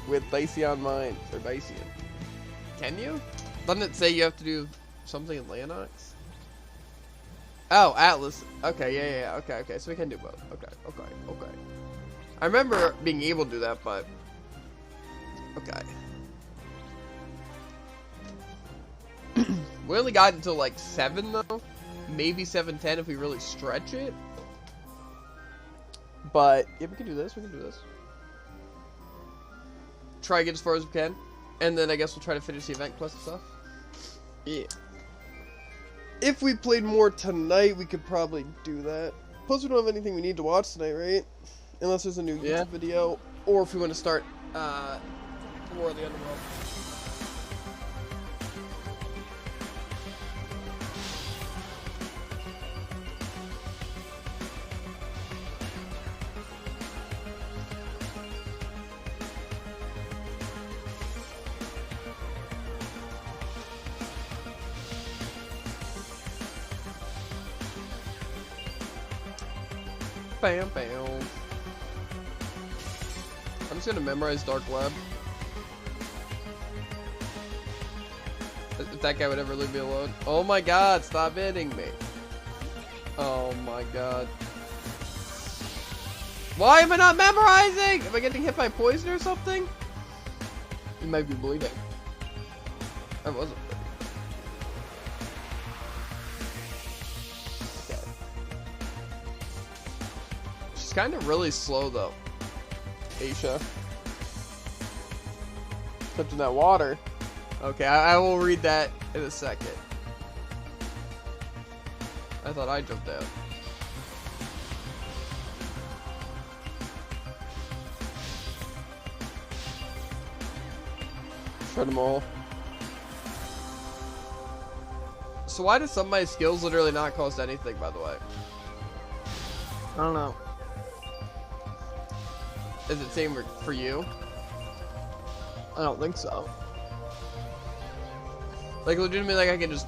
with Dyceon Mines, or Dyceon. Can you? Doesn't it say you have to do something in Lanox? Oh, Atlas. Okay, yeah, okay, so we can do both. Okay. I remember being able to do that, but... Okay. We only got until like 7 though. Maybe 7:10 if we really stretch it. But yeah, we can do this. Try to get as far as we can, and then I guess we'll try to finish the event quest and stuff. Yeah. If we played more tonight, we could probably do that. Plus, we don't have anything we need to watch tonight, right? Unless there's a new YouTube video, or if we want to start War of the Underworld. Bam, bam. I'm just gonna memorize Dark Web. If that guy would ever leave me alone. Oh my god, stop hitting me. Oh my god. Why am I not memorizing? Am I getting hit by poison or something? You might be bleeding. I wasn't. She's kind of really slow though, Aisha. Except in that water. Okay, I will read that in a second. I thought I jumped out. Shred them all. So why do some of my skills literally not cost anything, by the way? I don't know. Is it same for you? I don't think so. Like, legitimately, like, I can just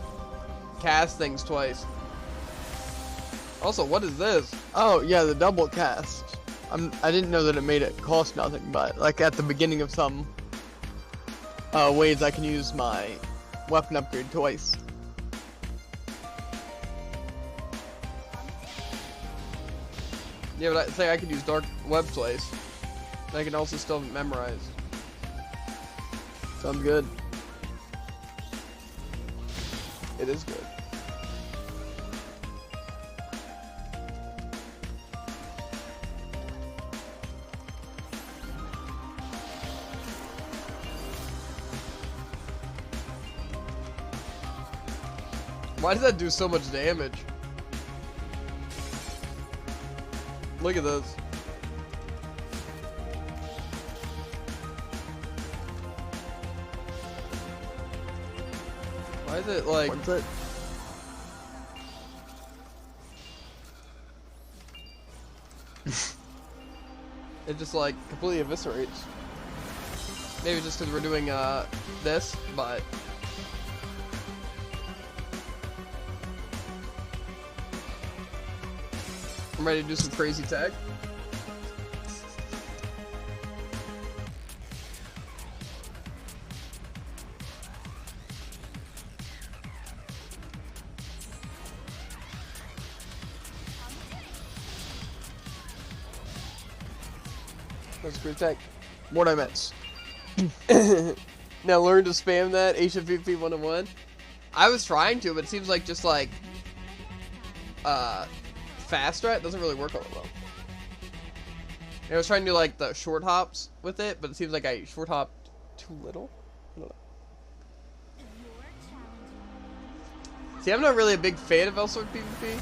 cast things twice. Also, what is this? Oh, yeah, the double cast. I didn't know that it made it cost nothing, but, like, at the beginning of some ways I can use my weapon upgrade twice. Yeah, but say I could use Dark Web twice. And I can also still memorize. Sounds good. It is good. Why does that do so much damage? Look at this. Why is it like... What's it? It just like completely eviscerates. Maybe just because we're doing this, but... I'm ready to do some crazy tag. That's a great tag. What I miss? Now learn to spam that HFVP 101. I was trying to, but it seems like just like fast strat doesn't really work all that well. I was trying to do like the short hops with it, but it seems like I short hopped too little. I don't know. See, I'm not really a big fan of Elsword PvP.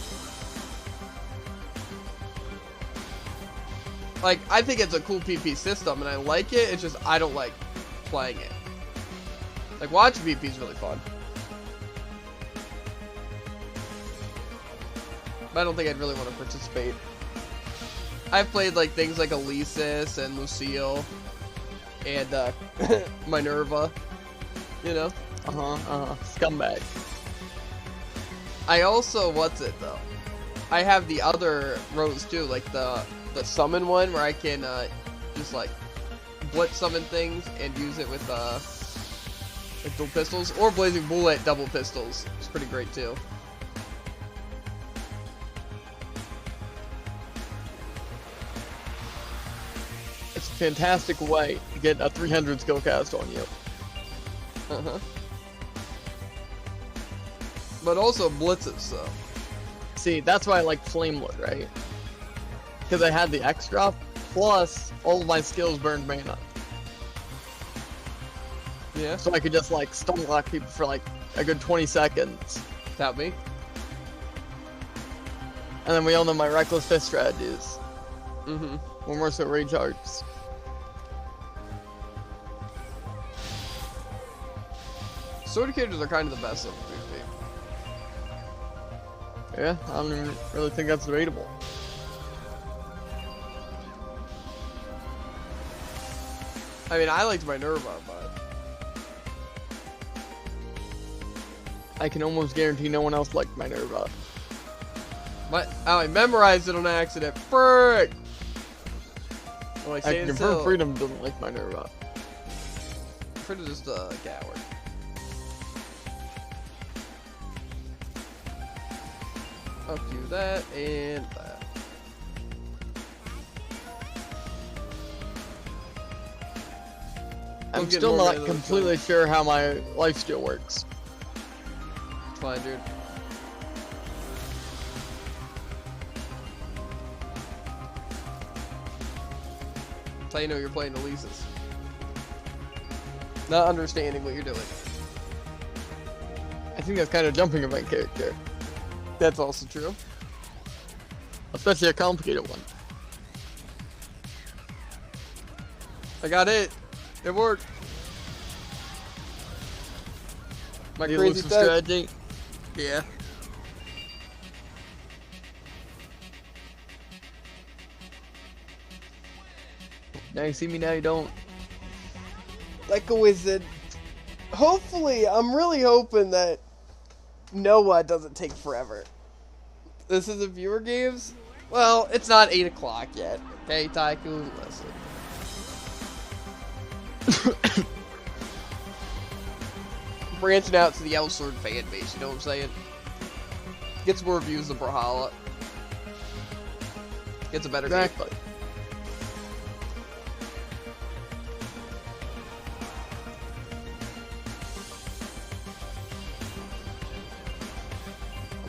like, I think it's a cool PP system, and I like it. It's just I don't like playing it. Like, watching PP is really fun. But I don't think I'd really want to participate. I've played like things like Alesis and Lucille and Minerva, you know? Scumbag. I also, what's it though? I have the other rose too, like the summon one where I can just like blitz summon things and use it with like dual pistols, or Blazing Bullet double pistols. It's pretty great too. It's a fantastic way to get a 300 skill cast on you. But also blitzes, so. See, that's why I like Flamelord, right? Because I had the extra, plus all of my skills burned mana. Yeah. So I could just like stun lock people for like a good 20 seconds. Tap me. And then we all know my Reckless Fist strategies. Mm-hmm. When we're so rage arts. Sword characters are kind of the best of PvP. Yeah, I don't even really think that's debatable. I mean, I liked Minerva, but I can almost guarantee no one else liked Minerva. I memorized it on accident. Frick! Oh, I can confirm Freedom doesn't like Minerva. Freedom's just a coward. Up to that and that. I'm getting still more not mana than completely sure how my life steal works. It's fine, dude. That's how you know you're playing Alesis. Not understanding what you're doing. I think that's kind of jumping in my character. That's also true. Especially a complicated one. I got it. It worked. My The crazy elusive tech. strategy. Yeah. Now you see me, now you don't. Like a wizard. Hopefully, I'm really hoping that Noah doesn't take forever. This is a viewer games? Well, it's not 8 o'clock yet. Okay, Tycoon, listen. Branching out to the Elsword fan base, you know what I'm saying? Gets more views than Brawlhalla. Gets a better game. Exactly.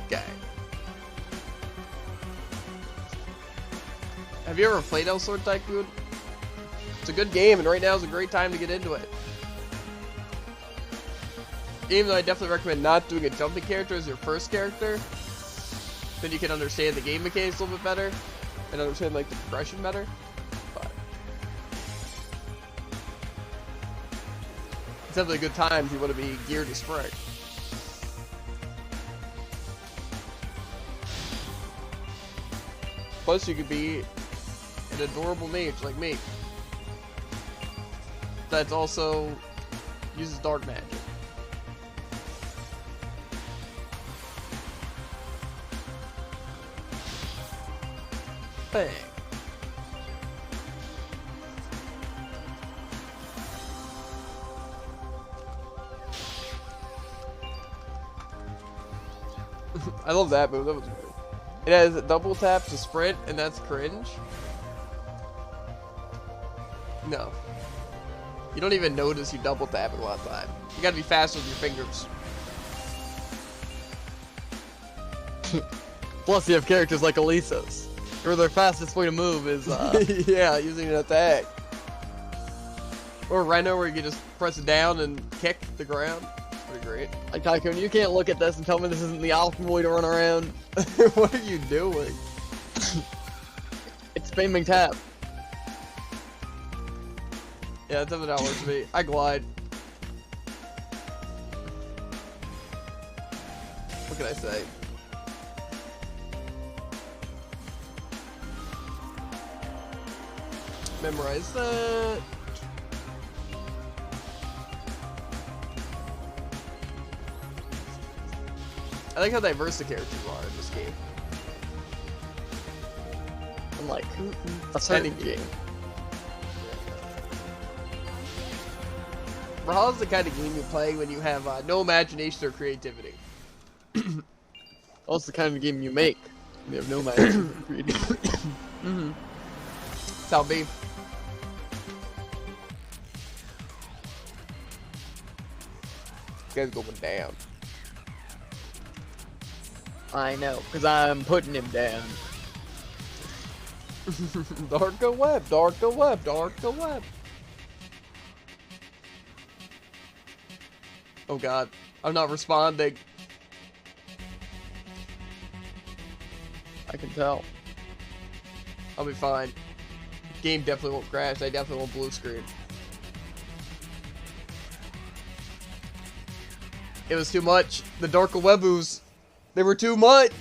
Okay. Have you ever played Elsword Tycoon? It's a good game, and right now is a great time to get into it. Even though I definitely recommend not doing a jumping character as your first character, then you can understand the game mechanics a little bit better, and understand like the progression better. But it's definitely a good time if you want to be geared as frick. Plus, you could be an adorable mage like me. That's also uses dark magic. Bang. I love that move. That was good. It has a double tap to sprint, and that's cringe. No. You don't even notice you double tap at one time. You gotta be faster with your fingers. Plus you have characters like Alesis, where their fastest way to move is Yeah, using an attack. Or Rhino, where you can just press down and kick the ground. Pretty great. like Tycoon, you can't look at this and tell me this isn't the optimal way to run around. What are you doing? It's spamming tap. Yeah, that's not works for me. I glide. What can I say? Memorize that. I like how diverse the characters are in this game. Unlike a certain Any game. Brawl's the kind of game you play when you have no imagination or creativity. Well, it's the kind of game you make. You have no magic. Tell me. This guy's going down. I know, because I'm putting him down. Darker web, darker web, darker web. Oh god, I'm not responding. I can tell. I'll be fine. Game definitely won't crash. I definitely won't blue screen. It was too much. The darker webus, they were too much.